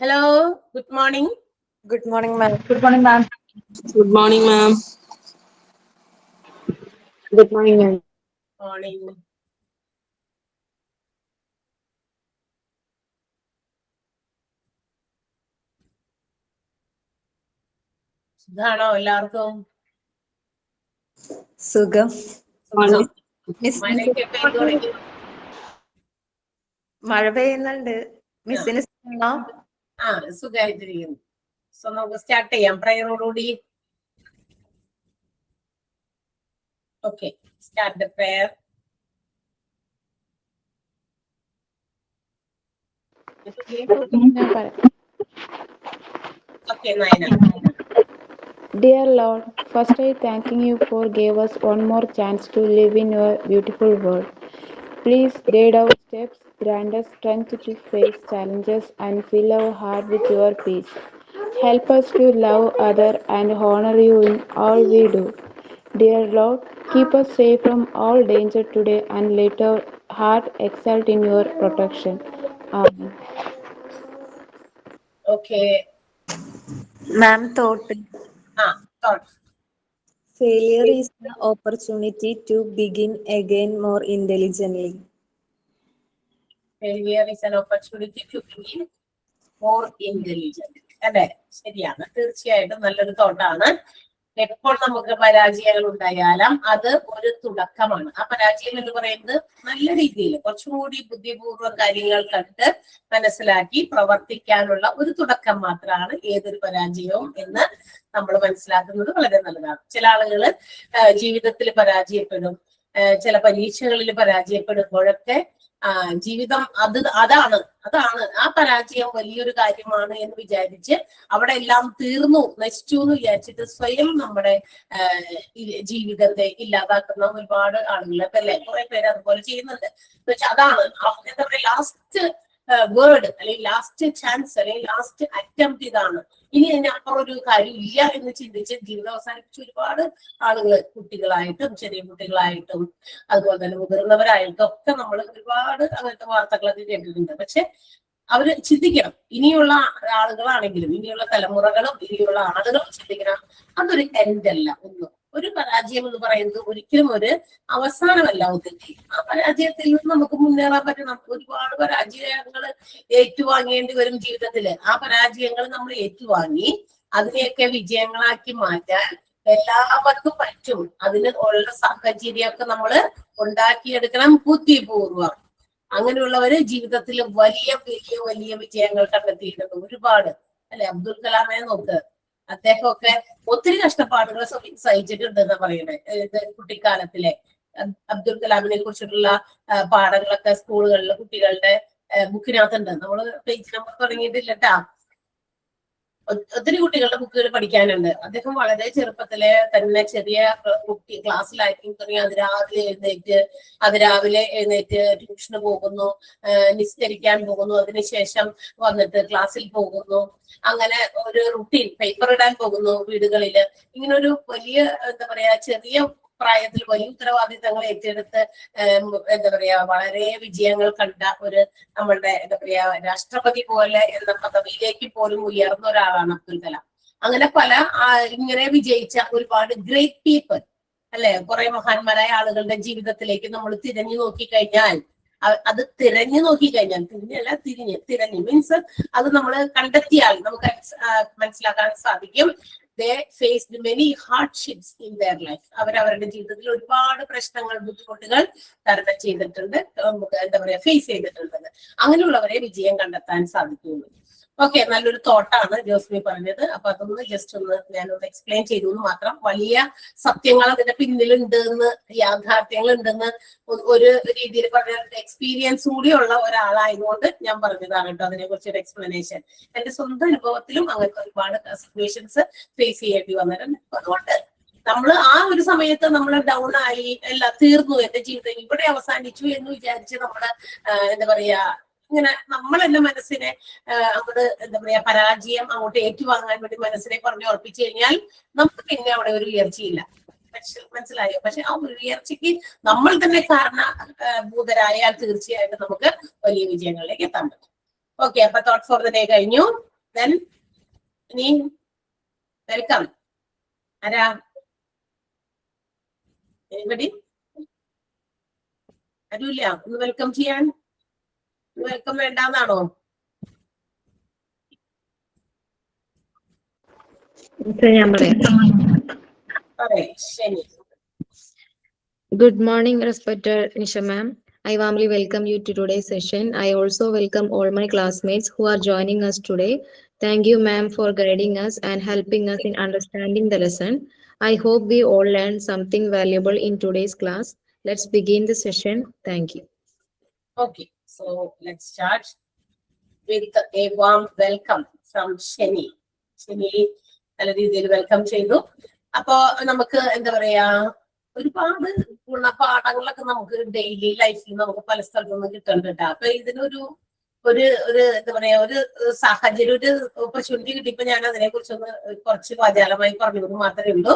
Hello, good morning. Good morning, ma'am. Good morning, ma'am. Good morning, ma'am. Good morning, ma'am. Morning. സുഖാണോ എല്ലാവർക്കും? സുഖം. സുഖം. Miss മഴയൊക്കെ പെയ്തു തുടങ്ങി. മഴ പെയ്യുന്നുണ്ട്. മിസ്സിന് സുഖമാണോ? സുഖമായിട്ടിരിക്കുന്നു. സോ നമുക്ക് സ്റ്റാർട്ട് ചെയ്യാം പ്രയറോടുകൂടി. Okay, start the prayer. Okay, Nayana. Dear Lord, first I thanking you for gave us one more chance to live in your beautiful world. Please guide our steps, grant us strength to face challenges and fill our heart with your peace. Help us to love others and honor you in all we do. Dear Lord, keep us safe from all danger today and let our heart exult in your protection. Amen. Okay, Ma'am thought thought. failure is the opportunity to begin again more intelligently. Failure is an opportunity to be more intelligent. അല്ലെ, ശരിയാണ്. തീർച്ചയായിട്ടും നല്ലൊരു തോട്ടാണ്. എപ്പോൾ നമുക്ക് പരാജയങ്ങൾ ഉണ്ടായാലും അത് ഒരു തുടക്കമാണ്. ആ പരാജയം എന്ന് പറയുന്നത് നല്ല രീതിയിൽ കുറച്ചും കൂടി ബുദ്ധിപൂർവ്വം കാര്യങ്ങൾ കണ്ട് മനസ്സിലാക്കി പ്രവർത്തിക്കാനുള്ള ഒരു തുടക്കം മാത്രമാണ് ഏതൊരു പരാജയവും എന്ന് നമ്മൾ മനസ്സിലാക്കുന്നത് വളരെ നല്ലതാണ്. ചില ആളുകൾ ജീവിതത്തിൽ പരാജയപ്പെടും, ചില പരീക്ഷകളിൽ പരാജയപ്പെടുമ്പോഴൊക്കെ ജീവിതം അതാണ് ആ പരാജയം വലിയൊരു കാര്യമാണ് എന്ന് വിചാരിച്ച് അവിടെ എല്ലാം തീർന്നു നശിച്ചു എന്ന് വിചാരിച്ചിട്ട് സ്വയം നമ്മുടെ ജീവിതത്തെ ഇല്ലാതാക്കുന്ന ഒരുപാട് ആളുകളൊക്കെ അല്ലെ, കുറെ പേര് അതുപോലെ ചെയ്യുന്നുണ്ട്. എന്ന് വെച്ചാൽ അതാണ് എന്താ പറയുക, ലാസ്റ്റ് വേർഡ് അല്ലെങ്കിൽ ലാസ്റ്റ് ചാൻസ് അല്ലെങ്കിൽ ലാസ്റ്റ് അറ്റംപ്റ്റ് ഇതാണ്, ഇനി അതിനപ്പുറം ഒരു കാര്യം ഇല്ല എന്ന് ചിന്തിച്ച് ജീവിതം അവസാനിപ്പിച്ച ഒരുപാട് ആളുകൾ, കുട്ടികളായിട്ടും ചെറിയ കുട്ടികളായിട്ടും അതുപോലെ തന്നെ മുതിർന്നവരായിട്ടും ഒക്കെ നമ്മൾ ഒരുപാട് അങ്ങനത്തെ വാർത്തകളൊക്കെ കേട്ടിട്ടുണ്ട്. പക്ഷെ അവര് ചിന്തിക്കണം, ഇനിയുള്ള ആളുകളാണെങ്കിലും ഇനിയുള്ള തലമുറകളും ഇനിയുള്ള ആളുകളും ചിന്തിക്കണം, അതൊരു എൻഡ് അല്ല. ഒരു പരാജയം എന്ന് പറയുന്നത് ഒരിക്കലും ഒരു അവസാനമല്ല. ഒന്നിന്റെ ആ പരാജയത്തിൽ നിന്ന് നമുക്ക് മുന്നേറാൻ പറ്റണം. ഒരുപാട് പരാജയങ്ങൾ ഏറ്റുവാങ്ങേണ്ടി വരും ജീവിതത്തില്. ആ പരാജയങ്ങൾ നമ്മൾ ഏറ്റുവാങ്ങി അതിനെയൊക്കെ വിജയങ്ങളാക്കി മാറ്റാൻ എല്ലാവർക്കും പറ്റും. അതിന് ഉള്ള സാഹചര്യമൊക്കെ നമ്മൾ ഉണ്ടാക്കിയെടുക്കണം ബുദ്ധിപൂർവം. അങ്ങനെയുള്ളവര് ജീവിതത്തിൽ വലിയ വലിയ വലിയ വിജയങ്ങൾ കണ്ടെത്തിയിട്ടുണ്ട് ഒരുപാട്. അല്ലെ, അബ്ദുൽ കലാമിനെ നോക്ക്, അദ്ദേഹമൊക്കെ ഒത്തിരി കഷ്ടപ്പാടുകൾ സഹിച്ചിട്ടുണ്ടെന്ന് പറയണേ. കുട്ടിക്കാലത്തിലെ അബ്ദുൽ കലാമിനെ കുറിച്ചിട്ടുള്ള പാഠങ്ങളൊക്കെ സ്കൂളുകളിലെ കുട്ടികളുടെ ബുക്കിനകത്തുണ്ട്. നമ്മള് പേജ് നമ്പർ തുടങ്ങിയിട്ടില്ല കേട്ടാ. ഒത്തിരി കുട്ടികളുടെ ബുക്കുകൾ പഠിക്കാനുണ്ട്. അദ്ദേഹം വളരെ ചെറുപ്പത്തിലെ തന്നെ ചെറിയ കുട്ടി ക്ലാസ്സിലായിരിക്കും തുടങ്ങി അതിരാവിലെ എഴുന്നേറ്റ് ട്യൂഷന് പോകുന്നു, നിസ്കരിക്കാൻ പോകുന്നു, അതിനുശേഷം വന്നിട്ട് ക്ലാസ്സിൽ പോകുന്നു. അങ്ങനെ ഒരു റുട്ടീൻ, പേപ്പർ ഇടാൻ പോകുന്നു വീടുകളില്. ഇങ്ങനെ ഒരു വലിയ എന്താ പറയാ ചെറിയ പ്രായത്തിൽ വലിയ ഉത്തരവാദിത്തങ്ങൾ ഏറ്റെടുത്ത് എന്താ പറയാ വളരെ വിജയങ്ങൾ കണ്ട ഒരു നമ്മളുടെ എന്താ പറയാ രാഷ്ട്രപതി പോലെ എന്ന പദവിയിലേക്ക് പോലും ഉയർന്ന ഒരാളാണ് അബ്ദുൽ കലാം. അങ്ങനെ പല ഇങ്ങനെ വിജയിച്ച ഒരുപാട് ഗ്രേറ്റ് പീപ്പിൾ അല്ലെ, കുറെ മഹാന്മാരായ ആളുകളുടെ ജീവിതത്തിലേക്ക് നമ്മൾ തിരഞ്ഞു നോക്കിക്കഴിഞ്ഞാൽ, അത് തിരഞ്ഞു നോക്കിക്കഴിഞ്ഞാൽ, തിരഞ്ഞ് മീൻസ് അത് നമ്മൾ കണ്ടെത്തിയാൽ നമുക്ക് മനസ്സിലാക്കാൻ സാധിക്കും. They faced many hardships in their life. അവരവരുടെ ജീവിതത്തിൽ ഒരുപാട് പ്രശ്നങ്ങൾ, ബുദ്ധിമുട്ടുകൾ തരണം ചെയ്തിട്ടുണ്ട്, എന്താ പറയാ ഫേസ് ചെയ്തിട്ടുണ്ട്. അങ്ങനെയുള്ളവരെ വിജയം കണ്ടെത്താൻ സാധിക്കുള്ളൂ. ഓക്കെ, നല്ലൊരു തോട്ടാണ് ജോസ്മി പറഞ്ഞത്. അപ്പൊ അതൊന്ന് ജസ്റ്റ് ഒന്ന് ഞാനൊന്ന് എക്സ്പ്ലെയിൻ ചെയ്തു എന്ന് മാത്രം. വലിയ സത്യങ്ങൾ അതിന്റെ പിന്നിലുണ്ട് എന്ന്, യാഥാർത്ഥ്യങ്ങൾ ഉണ്ടെന്ന് ഒരു രീതിയിൽ പറഞ്ഞ എക്സ്പീരിയൻസ് കൂടിയുള്ള ഒരാളായതുകൊണ്ട് ഞാൻ പറഞ്ഞതാണ് കേട്ടോ അതിനെ കുറിച്ചൊരു എക്സ്പ്ലനേഷൻ. എന്റെ സ്വന്തം അനുഭവത്തിലും അങ്ങനത്തെ ഒരുപാട് സിറ്റുവേഷൻസ് ഫേസ് ചെയ്യേണ്ടി വന്നിട്ടുണ്ട്. അതുകൊണ്ട് നമ്മൾ ആ ഒരു സമയത്ത് നമ്മൾ ഡൗൺ ആയി, എല്ലാം തീർന്നു, എന്റെ ജീവിതം ഇവിടെ അവസാനിച്ചു എന്ന് വിചാരിച്ച് നമ്മള് എന്താ പറയാ ഇങ്ങനെ നമ്മൾ എന്റെ മനസ്സിനെ അങ്ങോട്ട് എന്താ പറയാ പരാജയം അങ്ങോട്ട് ഏറ്റുവാങ്ങാൻ വേണ്ടി മനസ്സിനെ പറഞ്ഞു ഉറപ്പിച്ചു കഴിഞ്ഞാൽ നമുക്ക് പിന്നെ അവിടെ ഒരു ഉയർച്ചയില്ല. മനസ്സിലായോ? പക്ഷെ ആ ഒരു ഉയർച്ചയ്ക്ക് നമ്മൾ തന്നെ കാരണഭൂതരായാൽ തീർച്ചയായിട്ടും നമുക്ക് വലിയ വിജയങ്ങളിലേക്ക് എത്താൻ പറ്റും. ഓക്കെ, അപ്പൊ തോട്ട് ഫോർ ദ ഡേ കഴിഞ്ഞു. Then ഇനി വെൽക്കം ആരാ? Anybody? ആരുമില്ല? ഒന്ന് വെൽക്കം ചെയ്യാൻ. വെൽക്കം വേണ്ടാന്നാണോ? അതെ, ശരി. Good morning, respected Nisha ma'am. I warmly welcome you to today's session. I also welcome all my classmates who are joining us today. Thank you, ma'am, for guiding us and helping us in understanding the lesson. I hope we all learned something valuable in today's class. Let's begin the session. Thank you. Okay, so let's start with a warm welcome from Sheni. Sheni നല്ല രീതിയിൽ welcome ചെയ്തു. അപ്പോ നമുക്ക് എന്താ പറയാ, ഒരുപാട് ഗുണപാഠങ്ങളൊക്കെ നമുക്ക് daily ലൈഫിൽ നമുക്ക് പല സ്ഥലത്തുനിന്ന് കിട്ടുന്നുണ്ട്. അപ്പൊ ഇതിനൊരു ഒരു എന്താ പറയാ, ഒരു സാഹചര്യം, ഒരു ഓപ്പർച്യൂണിറ്റി കിട്ടിയപ്പോ ഞാൻ അതിനെ കുറിച്ചൊന്ന് കുറച്ച് വാചാലമായി പറഞ്ഞത് മാത്രമേ ഉള്ളൂ.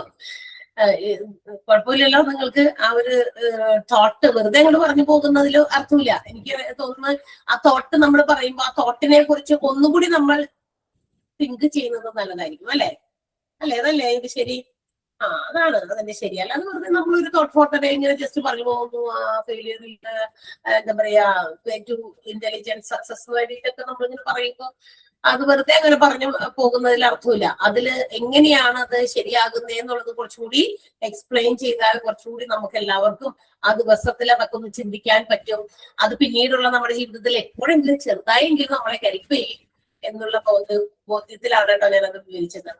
കുഴപ്പമില്ലല്ലോ, നിങ്ങൾക്ക് ആ ഒരു തോട്ട് വെറുതെ അങ്ങോട്ട് പറഞ്ഞു പോകുന്നതിൽ അർത്ഥമില്ല. എനിക്ക് തോന്നുന്നു ആ തോട്ട് നമ്മൾ പറയുമ്പോൾ ആ തോട്ടിനെ കുറിച്ച് ഒന്നുകൂടി നമ്മൾ തിങ്ക് ചെയ്യുന്നത് നല്ലതായിരിക്കും. അല്ലെ അതല്ലേ ഇത് ശരി? അതാണ് അതിന്റെ ശരി. അല്ലാതെ വെറുതെ നമ്മളൊരു തോട്ട് ഫോട്ടോനെ ഇങ്ങനെ ജസ്റ്റ് പറഞ്ഞു പോകുന്നു. ഫെയിലിയർ എന്താ പറയാ, ടു ഇന്റലിജൻസ് സക്സസ് വേണ്ടിയിട്ടൊക്കെ നമ്മളിങ്ങനെ പറയുമ്പോൾ അത് വെറുതെ അങ്ങനെ പറഞ്ഞു പോകുന്നതിൽ അർത്ഥമില്ല. അതില് എങ്ങനെയാണ് അത് ശരിയാകുന്നത് എന്നുള്ളത് കുറച്ചുകൂടി എക്സ്പ്ലെയിൻ ചെയ്താൽ കുറച്ചുകൂടി നമുക്ക് എല്ലാവർക്കും ആ ദിവസത്തിൽ അതൊക്കെ ഒന്ന് ചിന്തിക്കാൻ പറ്റും. അത് പിന്നീടുള്ള നമ്മുടെ ജീവിതത്തിൽ എപ്പോഴെങ്കിലും ചെറുതായെങ്കിലും നമ്മളെ ഹെൽപ്പ് ചെയ്യും എന്നുള്ള ബോധ്യത്തിലാണ് കേട്ടോ ഞാനത് വിവരിച്ചത്.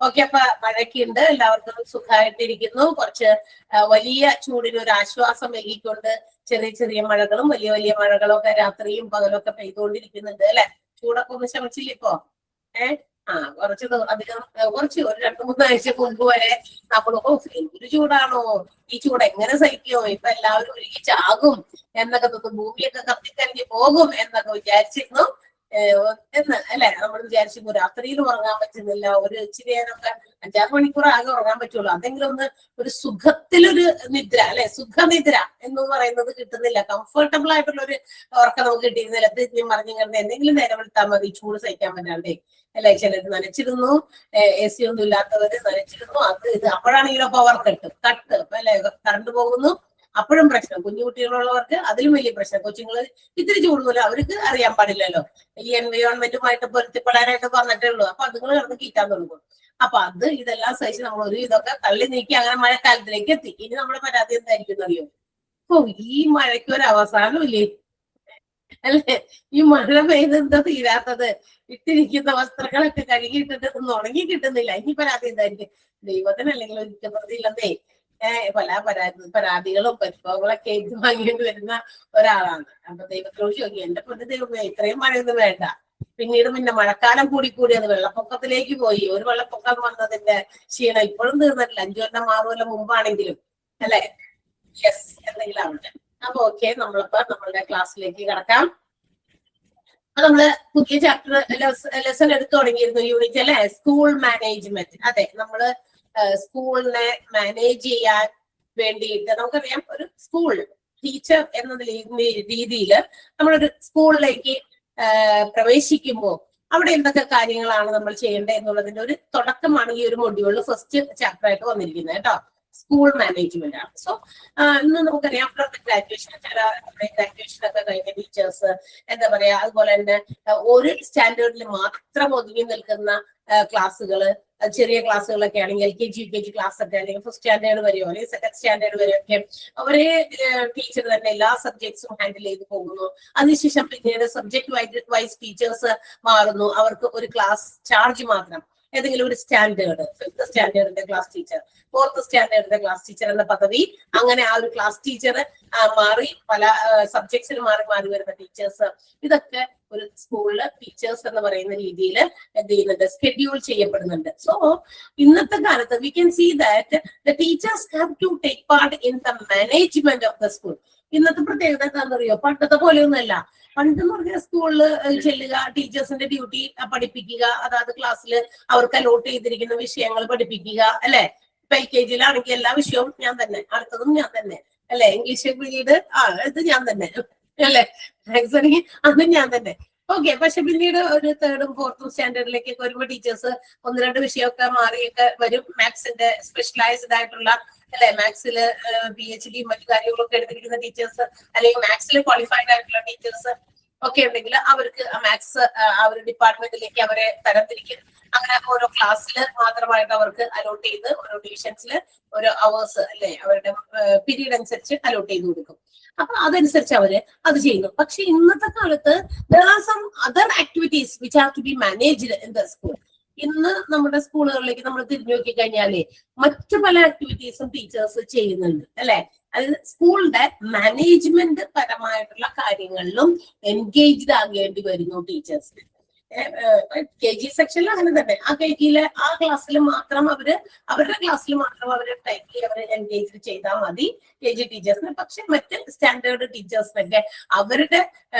ഓക്കെ, അപ്പൊ മഴയ്ക്കുണ്ട്, എല്ലാവർക്കും സുഖമായിട്ടിരിക്കുന്നു. കുറച്ച് വലിയ ചൂടിന് ഒരു ആശ്വാസം നൽകിക്കൊണ്ട് ചെറിയ ചെറിയ മഴകളും വലിയ വലിയ മഴകളും ഒക്കെ രാത്രിയും പകലൊക്കെ പെയ്തുകൊണ്ടിരിക്കുന്നുണ്ട്. അല്ലെ? ചൂടൊക്കെ ഒന്ന് ശമിച്ചില്ല ഇപ്പോ? കുറച്ച് അധികം കുറച്ച് ഒരു 2-3 ആഴ്ച മുൻപ് വരെ നമ്മൾ എന്തൊരു ചൂടാണോ, ഈ ചൂട് എങ്ങനെ സഹിക്കുമോ, ഇപ്പൊ എല്ലാവരും ഒരുക്കി ചാകും എന്നൊക്കെ തോന്നും, ഭൂമിയൊക്കെ കത്തിക്കരിഞ്ഞ് പോകും എന്നൊക്കെ വിചാരിച്ചിരുന്നു എന്ന് അല്ലെ? നമ്മൾ വിചാരിച്ചു രാത്രിയിൽ ഉറങ്ങാൻ പറ്റുന്നില്ല, ഒരു ഇച്ചിരി നേരമൊക്കെ 5-6 മണിക്കൂർ ആകെ ഉറങ്ങാൻ പറ്റുള്ളൂ, അതെങ്കിലും ഒന്ന് ഒരു സുഖത്തിലൊരു നിദ്ര അല്ലെ, സുഖനിദ്ര എന്ന് പറയുന്നത് കിട്ടുന്നില്ല. കംഫർട്ടബിൾ ആയിട്ടുള്ള ഒരു ഉറക്കം നമുക്ക് കിട്ടിയിരുന്നില്ല. തിരിഞ്ഞും മറിഞ്ഞും കിടന്ന് എന്തെങ്കിലും നേരം എടുത്താൽ മതി, ചൂട് സഹിക്കാൻ പറ്റാണ്ടേ അല്ലെ? ചിലർ നനച്ചിരുന്നു, AC ഒന്നും ഇല്ലാത്തവര് നനച്ചിരുന്നു, അത് ഇത്. അപ്പോഴാണെങ്കിലോ പവർ കട്ട് അല്ലെ, കറണ്ട് പോകുന്നു, അപ്പോഴും പ്രശ്നം. കുഞ്ഞുകുട്ടികളുള്ളവർക്ക് അതിലും വലിയ പ്രശ്നം. കൊച്ചുങ്ങള് ഇത്തിരി ചൂട് പോലും അവർക്ക് അറിയാൻ പാടില്ലല്ലോ, ഈ എൻവയോൺമെന്റുമായിട്ട് പൊരുത്തിപ്പെടാനായിട്ട് വന്നിട്ടേ ഉള്ളൂ. അപ്പൊ അതുങ്ങൾ കിടന്ന് കീറ്റാൻ തുടങ്ങും. അപ്പൊ ഇതെല്ലാം സഹിച്ച് നമ്മൾ ഒരു ഇതൊക്കെ തള്ളി നീക്കി അങ്ങനെ മഴക്കാലത്തിലേക്ക് എത്തി. ഇനി നമ്മുടെ പരാതി എന്തായിരിക്കും അറിയോ? ഈ മഴയ്ക്ക് ഒരു അവസാനം ഇല്ലേ അല്ലെ? ഈ മഴ പെയ്ത് എന്താ തീരാത്തത്? ഇട്ടിരിക്കുന്ന വസ്ത്രങ്ങളൊക്കെ കഴുകിയിട്ടിട്ട് ഉണങ്ങി കിട്ടുന്നില്ല. ഇനി പരാതി എന്തായിരിക്കും? ദൈവത്തിന് അല്ലെങ്കിൽ ഒരിക്കൽ പ്രതിയില്ലെന്നേ പല പരാതികളും പരിഭവങ്ങളൊക്കെ ഏറ്റ് വാങ്ങിയിട്ട് വരുന്ന ഒരാളാണ്. അപ്പൊ ദൈവത്തിനോട് ചോദിക്കും, എന്റെ പൊന്നു ദൈവമേ, ഇത്രയും മഴയൊന്നും വേണ്ട. പിന്നീട് മഴക്കാലം കൂടി അത് വെള്ളപ്പൊക്കത്തിലേക്ക് പോയി. ഒരു വെള്ളപ്പൊക്കം വന്നതിന്റെ ക്ഷീണം ഇപ്പോഴും തീർന്നിട്ടില്ല. 5 കൊല്ലം 6 കൊല്ലം മുമ്പാണെങ്കിലും അല്ലെ? യെസ്, എന്തെങ്കിലും ആവട്ടെ. അപ്പൊ ഓക്കെ, നമ്മളുടെ ക്ലാസ്സിലേക്ക് കടക്കാം. നമ്മള് പുതിയ ചാപ്റ്റർ ലെസൺ എടുത്തു തുടങ്ങിയിരുന്നു, യൂണിറ്റ് അല്ലെ, സ്കൂൾ മാനേജ്മെന്റ്. അതെ, നമ്മള് സ്കൂളിനെ മാനേജ് ചെയ്യാൻ വേണ്ടിയിട്ട് നമുക്കറിയാം, ഒരു സ്കൂൾ ടീച്ചർ എന്ന രീതിയിൽ നമ്മളൊരു സ്കൂളിലേക്ക് പ്രവേശിക്കുമ്പോൾ അവിടെ എന്തൊക്കെ കാര്യങ്ങളാണ് നമ്മൾ ചെയ്യേണ്ടത് എന്നുള്ളതിന്റെ ഒരു തുടക്കമാണ് ഈ ഒരു മൊഡ്യൂളിൽ ഫസ്റ്റ് ചാപ്റ്റർ ആയിട്ട് വന്നിരിക്കുന്നത് കേട്ടോ. സ്കൂൾ മാനേജ്മെന്റ് ആണ്. സോ ഇന്ന് നമുക്കറിയാം, ആഫ്റ്റർ ഗ്രാജുവേഷൻ, ഗ്രാജുവേഷൻ ഒക്കെ കഴിഞ്ഞ ടീച്ചേഴ്സ് എന്താ പറയാ, അതുപോലെ തന്നെ ഒരു സ്റ്റാൻഡേർഡിൽ മാത്രം ഒതുങ്ങി നിൽക്കുന്ന ക്ലാസ്സുകള്, ചെറിയ ക്ലാസ്സുകളൊക്കെ ആണെങ്കിൽ LKG UKG ക്ലാസ് ഒക്കെ അല്ലെങ്കിൽ ഫസ്റ്റ് സ്റ്റാൻഡേർഡ് വരെയോ അല്ലെങ്കിൽ സെക്കൻഡ് സ്റ്റാൻഡേർഡ് വരെയോ ഒക്കെ ഒരേ ടീച്ചർ തന്നെ എല്ലാ സബ്ജക്ട്സും ഹാൻഡിൽ ചെയ്ത് പോകുന്നു. അതിനുശേഷം പിന്നീട് സബ്ജക്ട് വൈസ് ടീച്ചേഴ്സ് മാറുന്നു. അവർക്ക് ഒരു ക്ലാസ് ചാർജ് മാത്രം, ഏതെങ്കിലും ഒരു സ്റ്റാൻഡേർഡ്, 5th സ്റ്റാൻഡേർഡിന്റെ ക്ലാസ് ടീച്ചർ, 4th സ്റ്റാൻഡേർഡിന്റെ ക്ലാസ് ടീച്ചർ എന്ന പദവി, അങ്ങനെ ആ ഒരു ക്ലാസ് ടീച്ചർ മാറി പല സബ്ജക്ട്സിൽ മാറി വരുന്ന ടീച്ചേഴ്സ്, ഇതൊക്കെ ഒരു സ്കൂളില് ടീച്ചേഴ്സ് എന്ന് പറയുന്ന രീതിയിൽ എന്ത് ചെയ്യുന്നുണ്ട്, സ്കെഡ്യൂൾ ചെയ്യപ്പെടുന്നുണ്ട്. സോ ഇന്നത്തെ കാലത്ത് we can see that the teachers have to take part in the management of the school. ഇന്നത്തെ പ്രത്യേകത എന്താണെന്നറിയോ? പണ്ടത്തെ പോലെയൊന്നുമല്ല. പണ്ടെന്ന് പറഞ്ഞാൽ സ്കൂളിൽ ചെല്ലുക, ടീച്ചേഴ്സിന്റെ ഡ്യൂട്ടി പഠിപ്പിക്കുക, അതായത് ക്ലാസ്സിൽ അവർക്ക് അലോട്ട് ചെയ്തിരിക്കുന്ന വിഷയങ്ങൾ പഠിപ്പിക്കുക അല്ലെ? ഇപ്പൊ LKG-യിലാണെങ്കിൽ എല്ലാ വിഷയവും ഞാൻ തന്നെ, അടുത്തതും ഞാൻ തന്നെ അല്ലെ? ഇംഗ്ലീഷ് പീരീഡ് ഇത് ഞാൻ തന്നെ അല്ലെ? മാത്സ് ആണെങ്കിൽ അതും ഞാൻ തന്നെ. ഓക്കെ. പക്ഷെ പിന്നീട് ഒരു 3rd, 4th സ്റ്റാൻഡേർഡിലേക്കൊക്കെ വരുമ്പോൾ ടീച്ചേഴ്സ് 1-2 വിഷയമൊക്കെ മാറിയൊക്കെ വരും. മാത്സിന്റെ സ്പെഷ്യലൈസ്ഡ് ആയിട്ടുള്ള അല്ലെ, മാത്സിൽ PhD മറ്റു കാര്യങ്ങളൊക്കെ എടുത്തിരിക്കുന്ന ടീച്ചേഴ്സ് അല്ലെങ്കിൽ മാത്സിൽ ക്വാളിഫൈഡ് ആയിട്ടുള്ള ടീച്ചേഴ്സ് ഒക്കെ ഉണ്ടെങ്കിൽ അവർക്ക് മാത്സ് ആ ഒരു ഡിപ്പാർട്ട്മെന്റിലേക്ക് അവരെ തരംതിരിക്കും. അങ്ങനെ ഓരോ ക്ലാസ്സിൽ മാത്രമായിട്ട് അവർക്ക് അലോട്ട് ചെയ്ത് ഓരോ ഡിവിഷൻസിൽ ഓരോ അവേഴ്സ് അല്ലെ അവരുടെ പീരീഡ് അനുസരിച്ച് അലോട്ട് ചെയ്ത് കൊടുക്കും. അപ്പൊ അതനുസരിച്ച് അവര് അത് ചെയ്യുന്നു. പക്ഷെ ഇന്നത്തെ കാലത്ത് there are some other activities which have to be managed in the school. ഇന്ന് നമ്മുടെ സ്കൂളുകളിലേക്ക് നമ്മൾ തിരിഞ്ഞു നോക്കി കഴിഞ്ഞാലേ മറ്റു പല ആക്ടിവിറ്റീസും ടീച്ചേഴ്സ് ചെയ്യുന്നുണ്ട് അല്ലെ. അതായത് സ്കൂളിന്റെ മാനേജ്മെന്റ് പരമായിട്ടുള്ള കാര്യങ്ങളിലും എൻഗേജ്ഡ് ആകേണ്ടി വരുന്നു ടീച്ചേഴ്സ്. KG സെക്ഷനിൽ അങ്ങനെ തന്നെ ആ KGയിലെ ആ ക്ലാസ്സിൽ മാത്രം അവരുടെ ക്ലാസ്സിൽ മാത്രം അവര് ടൈറ്റ്ലി അവരെ എൻഗേജ് ചെയ്താൽ മതി KG ടീച്ചേഴ്സിന്. പക്ഷെ മറ്റ് സ്റ്റാൻഡേർഡ് ടീച്ചേഴ്സിനൊക്കെ അവരുടെ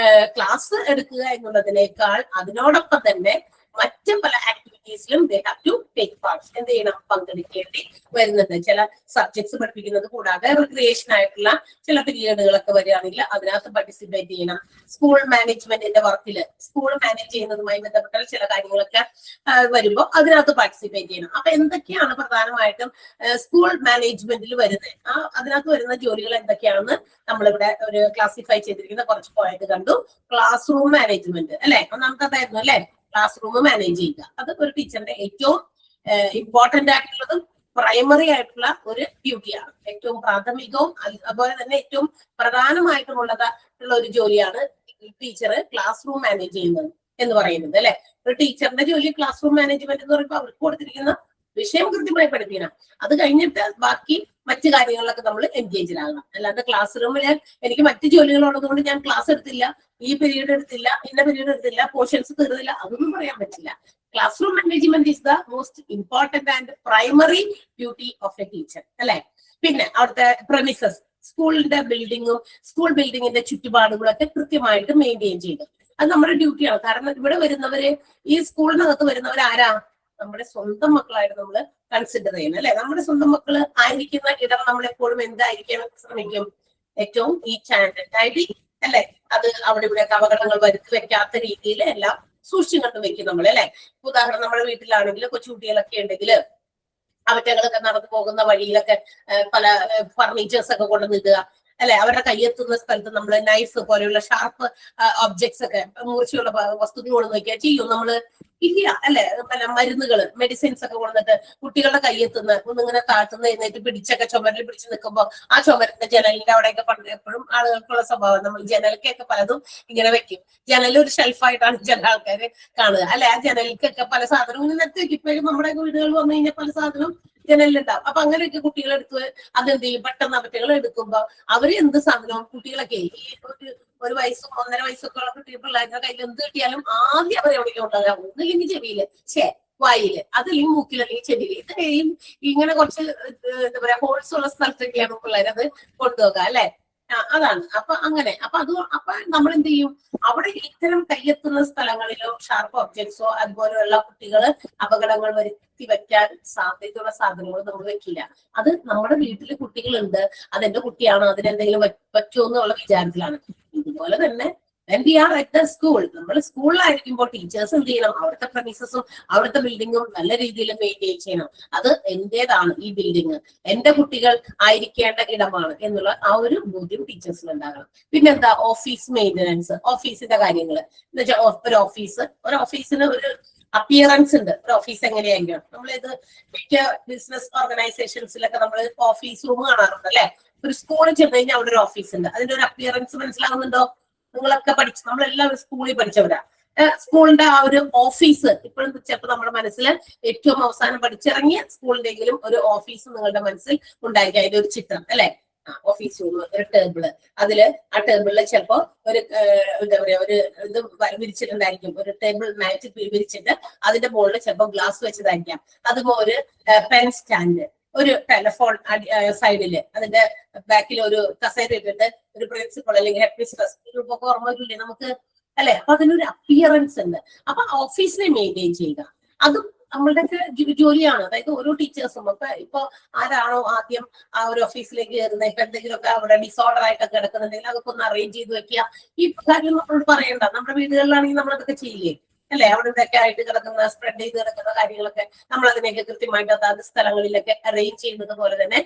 ക്ലാസ് എടുക്കുക എന്നുള്ളതിനേക്കാൾ അതിനോടൊപ്പം തന്നെ മറ്റ് പല ആക്ടിവിറ്റീസിലും they have to take part. എന്ത് ചെയ്യണം? പങ്കെടുക്കേണ്ടി വരുന്നുണ്ട്. ചില സബ്ജക്ട്സ് പഠിപ്പിക്കുന്നത് കൂടാതെ റിക്രിയേഷൻ ആയിട്ടുള്ള ചില പീരിയഡുകളൊക്കെ വരികയാണെങ്കിൽ അതിനകത്ത് പാർട്ടിസിപ്പേറ്റ് ചെയ്യണം. സ്കൂൾ മാനേജ്മെന്റിന്റെ വർക്കിൽ സ്കൂൾ മാനേജ് ചെയ്യുന്നതുമായി ബന്ധപ്പെട്ട ചില കാര്യങ്ങളൊക്കെ വരുമ്പോൾ അതിനകത്ത് പാർട്ടിസിപ്പേറ്റ് ചെയ്യണം. അപ്പൊ എന്തൊക്കെയാണ് പ്രധാനമായിട്ടും സ്കൂൾ മാനേജ്മെന്റിൽ വരുന്നത്, അതിനകത്ത് വരുന്ന ജോലികൾ എന്തൊക്കെയാണെന്ന് നമ്മളിവിടെ ഒരു ക്ലാസിഫൈ ചെയ്തിരിക്കുന്ന കുറച്ച് പോയിന്റ് കണ്ടു. ക്ലാസ് റൂം മാനേജ്മെന്റ് അല്ലെ, ഒന്നാമത്തെ അതായിരുന്നു അല്ലെ, ക്ലാസ് റൂം മാനേജ് ചെയ്യുക. അത് ഒരു ടീച്ചറിന്റെ ഏറ്റവും ഇമ്പോർട്ടന്റ് ആയിട്ടുള്ളതും പ്രൈമറി ആയിട്ടുള്ള ഒരു ഡ്യൂട്ടിയാണ്. ഏറ്റവും പ്രാഥമികവും അതുപോലെ തന്നെ ഏറ്റവും പ്രധാനമായിട്ടുമുള്ള ഒരു ജോലിയാണ് ടീച്ചർ ക്ലാസ് റൂം മാനേജ് ചെയ്യുന്നത് എന്ന് പറയുന്നത് അല്ലെ. ഒരു ടീച്ചറിന്റെ ജോലി ക്ലാസ് റൂം മാനേജ്മെന്റ് എന്ന് പറയുമ്പോൾ അവർക്ക് കൊടുത്തിരിക്കുന്ന വിഷയം കൃത്യമായി പഠിപ്പിക്കണം. അത് കഴിഞ്ഞിട്ട് ബാക്കി മറ്റു കാര്യങ്ങളിലൊക്കെ നമ്മൾ എൻഗേജ് ആകണം. അല്ലാതെ ക്ലാസ് റൂമിൽ എനിക്ക് മറ്റു ജോലികൾ ഉള്ളതുകൊണ്ട് ഞാൻ ക്ലാസ് എടുത്തില്ല, ഈ പീരീഡ് എടുത്തില്ല, ഇന്ന പീരീഡ് എടുത്തില്ല, പോർഷൻസ് തീർന്നില്ല, അതൊന്നും പറയാൻ പറ്റില്ല. Class room management is the most important and primary duty of A teacher അല്ലെ. പിന്നെ അവിടുത്തെ പ്രമിസസ്, സ്കൂളിന്റെ ബിൽഡിങ്ങും സ്കൂൾ ബിൽഡിങ്ങിന്റെ ചുറ്റുപാടുകളൊക്കെ കൃത്യമായിട്ട് മെയിൻറ്റെയിൻ ചെയ്ത് അത് നമ്മുടെ ഡ്യൂട്ടിയാണ്. കാരണം ഇവിടെ വരുന്നവര്, ഈ സ്കൂളിനകത്ത് വരുന്നവർ ആരാ? നമ്മുടെ സ്വന്തം മക്കളായിട്ട് നമ്മൾ കൺസിഡർ ചെയ്യുന്നത് അല്ലെ. നമ്മുടെ സ്വന്തം മക്കള് ആയിരിക്കുന്ന ഇടം നമ്മൾ എപ്പോഴും എന്തായിരിക്കാൻ ശ്രമിക്കും? ഏറ്റവും ആയിട്ട് അല്ലെ. അത് അവിടെ ഇവിടെ അപകടങ്ങൾ വരുത്തി വെക്കാത്ത രീതിയിൽ എല്ലാം സൂക്ഷിച്ചു കണ്ടു വെക്കും നമ്മൾ അല്ലെ. ഉദാഹരണം, നമ്മുടെ വീട്ടിലാണെങ്കിൽ കൊച്ചുകുട്ടികളൊക്കെ ഉണ്ടെങ്കിൽ അവറ്റകളൊക്കെ നടന്നു പോകുന്ന വഴിയിലൊക്കെ പല ഫർണിച്ചേഴ്സ് ഒക്കെ കൊണ്ടുവന്നിടുക അല്ലെ. അവരുടെ കയ്യെത്തുന്ന സ്ഥലത്ത് നമ്മൾ നൈഫ് പോലെയുള്ള ഷാർപ്പ് ഒബ്ജക്ട്സ് ഒക്കെ, മൂർച്ചയുള്ള വസ്തുക്കൾ കൊണ്ടു വയ്ക്കുക ചെയ്യും നമ്മള്? ഇല്ല അല്ലെ. പല മരുന്നുകള്, മെഡിസിൻസ് ഒക്കെ കൊണ്ടിട്ട് കുട്ടികളുടെ കയ്യെത്തുന്ന ഒന്നിങ്ങനെ താഴ്ത്തുന്ന എഴുന്നേറ്റ് പിടിച്ചൊക്കെ ചുമരിൽ പിടിച്ച് നിൽക്കുമ്പോൾ ആ ചുമരിന്റെ ജനലിന്റെ അവിടെയൊക്കെ എപ്പോഴും ആളുകൾക്കുള്ള സ്വഭാവം, നമ്മൾ ജനലിക്കൊക്കെ പലതും ഇങ്ങനെ വെക്കും. ജനൽ ഒരു ഷെൽഫായിട്ടാണ് ചില ആൾക്കാര് കാണുക അല്ലെ. ആ ജനലിക്കൊക്കെ പല സാധനവും ഇങ്ങനെ നിർത്തി വെക്കും. ഇപ്പോഴും നമ്മുടെ വീടുകൾ വന്നു കഴിഞ്ഞാൽ പല സാധനവും ജനലിലുണ്ടാവും. അപ്പൊ അങ്ങനെയൊക്കെ കുട്ടികളെടുത്ത് അതെന്ത് ചെയ്യും? പെട്ടെന്ന് അവറ്റകൾ എടുക്കുമ്പോ അവര് എന്ത് സാധനവും കുട്ടികളൊക്കെ ഈ ഒരു വയസ്സും 1.5 വയസ്സൊക്കെ ഉള്ള പിള്ളേരുടെ കയ്യിൽ എന്ത് കിട്ടിയാലും ആദ്യം അവർ എവിടേക്ക് ഉണ്ടാകാം? ഒന്നില്ലെങ്കിൽ ചെവിയില്, വായില്, അതല്ലെങ്കിൽ മൂക്കിൽ, അല്ലെങ്കിൽ ചെവിയില്. ഇത് ഇങ്ങനെ കുറച്ച് എന്താ പറയാ ഹോൾസ് ഉള്ള സ്ഥലത്തൊക്കെയാണ് പിള്ളേർ അത് കൊണ്ടുപോകുക അല്ലെ. അതാണ്. അപ്പൊ അങ്ങനെ അപ്പൊ നമ്മൾ എന്ത് ചെയ്യും? അവിടെ ഇത്തരം കയ്യെത്തുന്ന സ്ഥലങ്ങളിലോ ഷാർപ്പ് ഒബ്ജക്ട്സോ അതുപോലെയുള്ള കുട്ടികള് അപകടങ്ങൾ വരുത്തി വെക്കാൻ സാധ്യതയുള്ള സാധനങ്ങൾ നമ്മൾ വെക്കില്ല. അത് നമ്മുടെ വീട്ടില് കുട്ടികളുണ്ട്, അതെന്റെ കുട്ടിയാണ്, അതിനെന്തെങ്കിലും പറ്റുമോ എന്നുള്ള വിചാരത്തിലാണ്. ഇതുപോലെ തന്നെ when we are at the school, നമ്മൾ സ്കൂളിലായിരിക്കുമ്പോൾ ടീച്ചേഴ്സ് എന്ത് ചെയ്യണം? അവിടുത്തെ പ്രമിസസും അവിടുത്തെ ബിൽഡിങ്ങും നല്ല രീതിയിൽ മെയിൻറ്റെയിൻ ചെയ്യണം. അത് എന്റേതാണ്, ഈ ബിൽഡിങ് എന്റെ കുട്ടികൾ ആയിരിക്കേണ്ട ഇടമാണ് എന്നുള്ള ആ ഒരു ബോധ്യം ടീച്ചേഴ്സിന് ഉണ്ടാകണം. പിന്നെന്താ? ഓഫീസ് മെയിൻ്റനൻസ്, ഓഫീസിന്റെ കാര്യങ്ങൾ എന്ന് വെച്ചാൽ ഒരു ഓഫീസിന് ഒരു അപ്പിയറൻസ് ഉണ്ട്. ഒരു ഓഫീസ് എങ്ങനെയായിരിക്കണം? നമ്മളിത് മിക്ക ബിസിനസ് ഓർഗനൈസേഷൻസിലൊക്കെ നമ്മൾ ഓഫീസ് റൂം കാണാറുണ്ട് അല്ലെ. ഒരു സ്കൂളിൽ ചെന്ന് കഴിഞ്ഞാൽ അവിടെ ഒരു ഓഫീസ് ഉണ്ട്. അതിന്റെ ഒരു അപ്പിയറൻസ് മനസ്സിലാകുന്നുണ്ടോ? നിങ്ങളൊക്കെ നമ്മളെല്ലാവരും സ്കൂളിൽ പഠിച്ചവരാ. സ്കൂളിന്റെ ആ ഒരു ഓഫീസ് ഇപ്പോഴും ചിലപ്പോൾ നമ്മുടെ മനസ്സിൽ ഏറ്റവും അവസാനം പഠിച്ചിറങ്ങിയ സ്കൂളിന്റെങ്കിലും ഒരു ഓഫീസ് നിങ്ങളുടെ മനസ്സിൽ ഉണ്ടായിരിക്കും. അതിന്റെ ഒരു ചിത്രം അല്ലെ. ഓഫീസ് റൂം, ഒരു ടേബിള്, അതില് ആ ടേബിളിൽ ചിലപ്പോ ഒരു എന്താ പറയാ ഒരു ഇത് വിരിച്ചിട്ടുണ്ടായിരിക്കും. ഒരു ടേബിൾ മാറ്റ് വിരിച്ചിട്ട് അതിന്റെ മുകളിൽ ചിലപ്പോൾ ഗ്ലാസ് വെച്ചതായിരിക്കാം. അതുപോലെ ഒരു പെൻ സ്റ്റാൻഡ്, ഒരു ടെലിഫോൺ സൈഡില്, അതിന്റെ ബാക്കിൽ ഒരു കസേര ഇട്ടിട്ട് ഒരു പ്രിൻസിപ്പൾ അല്ലെങ്കിൽ ഹെഡ് മിസ്ട്രസ് ഗ്രൂപ്പൊക്കെ ഓർമ്മ വരില്ലേ നമുക്ക് അല്ലെ. അപ്പൊ അതിനൊരു അപ്പിയറൻസ് ഉണ്ട്. അപ്പൊ ഓഫീസിനെ മെയിൻറ്റെയിൻ ചെയ്യുക, അതും നമ്മളുടെ ജോലിയാണ്. അതായത് ഓരോ ടീച്ചേഴ്സും ഇപ്പൊ ആരാണോ ആദ്യം ആ ഒരു ഓഫീസിലേക്ക് കയറുന്നത്, ഇപ്പൊ എന്തെങ്കിലുമൊക്കെ അവിടെ ഡിസോർഡർ ആയിട്ടൊക്കെ കിടക്കുന്നുണ്ടെങ്കിൽ അതൊക്കെ ഒന്ന് അറേഞ്ച് ചെയ്ത് വെക്കുക. ഈ കാര്യം നമ്മളോട് പറയണ്ട. നമ്മുടെ വീടുകളിലാണെങ്കിൽ നമ്മളതൊക്കെ ചെയ്യില്ലേ, അല്ലെ? അവിടെ ഇതൊക്കെ ആയിട്ട് കിടക്കുന്ന സ്പ്രെഡ് ചെയ്ത് കിടക്കുന്ന കാര്യങ്ങളൊക്കെ നമ്മൾ അതിനെയൊക്കെ കൃത്യമായിട്ട് അതാത് സ്ഥലങ്ങളിലൊക്കെ അറേഞ്ച് ചെയ്യുന്നത് പോലെ തന്നെ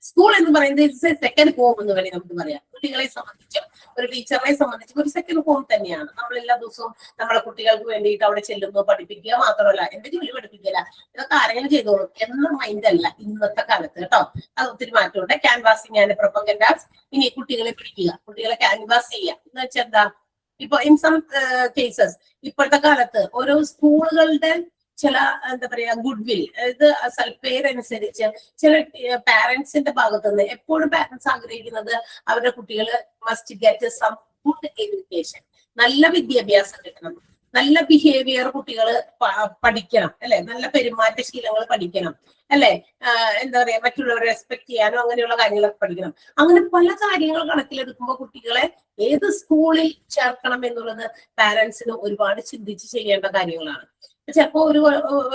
സ്കൂൾ എന്ന് പറയുന്നത് സെക്കൻഡ് ഹോം എന്ന് വേണമെങ്കിൽ നമുക്ക് പറയാം. കുട്ടികളെ സംബന്ധിച്ചും ഒരു ടീച്ചറിനെ സംബന്ധിച്ചും ഒരു സെക്കൻഡ് ഹോം തന്നെയാണ്. നമ്മൾ എല്ലാ ദിവസവും നമ്മുടെ കുട്ടികൾക്ക് വേണ്ടിയിട്ട് അവിടെ ചെല്ലുമ്പോൾ പഠിപ്പിക്കുക മാത്രമല്ല, എന്റെ ജോലി പഠിപ്പിക്കില്ല, ഇതൊക്കെ ആരെങ്കിലും ചെയ്തോളും എന്ന മൈൻഡ് അല്ല ഇന്നത്തെ കാലത്ത് കേട്ടോ. അത് ഒത്തിരി മാറ്റമുണ്ട്. Canvassing and propagandas. ഇനി കുട്ടികളെ പിടിക്കുക, കുട്ടികളെ ക്യാൻവാസ് ചെയ്യുക എന്ന് വെച്ചാൽ എന്താ? ഇപ്പൊ ഇൻ സം കേസസ് ഇപ്പോഴത്തെ കാലത്ത് ഓരോ സ്കൂളുകളുടെ ചില എന്താ പറയാ ഗുഡ് വിൽ, അതായത് സൽപ്പേരനുസരിച്ച് ചില പാരന്റ്സിന്റെ ഭാഗത്തുനിന്ന് എപ്പോഴും പാരന്റ്സ് ആഗ്രഹിക്കുന്നത് അവരുടെ കുട്ടികൾ must get some good education, നല്ല വിദ്യാഭ്യാസം കിട്ടണം, നല്ല ബിഹേവിയർ കുട്ടികൾ പഠിക്കണം, അല്ലെ? നല്ല പെരുമാറ്റശീലങ്ങൾ പഠിക്കണം, അല്ലെ? എന്താ പറയാ, മറ്റുള്ളവരെ റെസ്പെക്ട് ചെയ്യാനോ അങ്ങനെയുള്ള കാര്യങ്ങളൊക്കെ പഠിക്കണം. അങ്ങനെ പല കാര്യങ്ങൾ കണക്കിലെടുക്കുമ്പോൾ കുട്ടികളെ ഏത് സ്കൂളിൽ ചേർക്കണം എന്നുള്ളത് പാരന്റ്സിന് ഒരുപാട് ചിന്തിച്ച് ചെയ്യേണ്ട കാര്യങ്ങളാണ്. ചിലപ്പോ ഒരു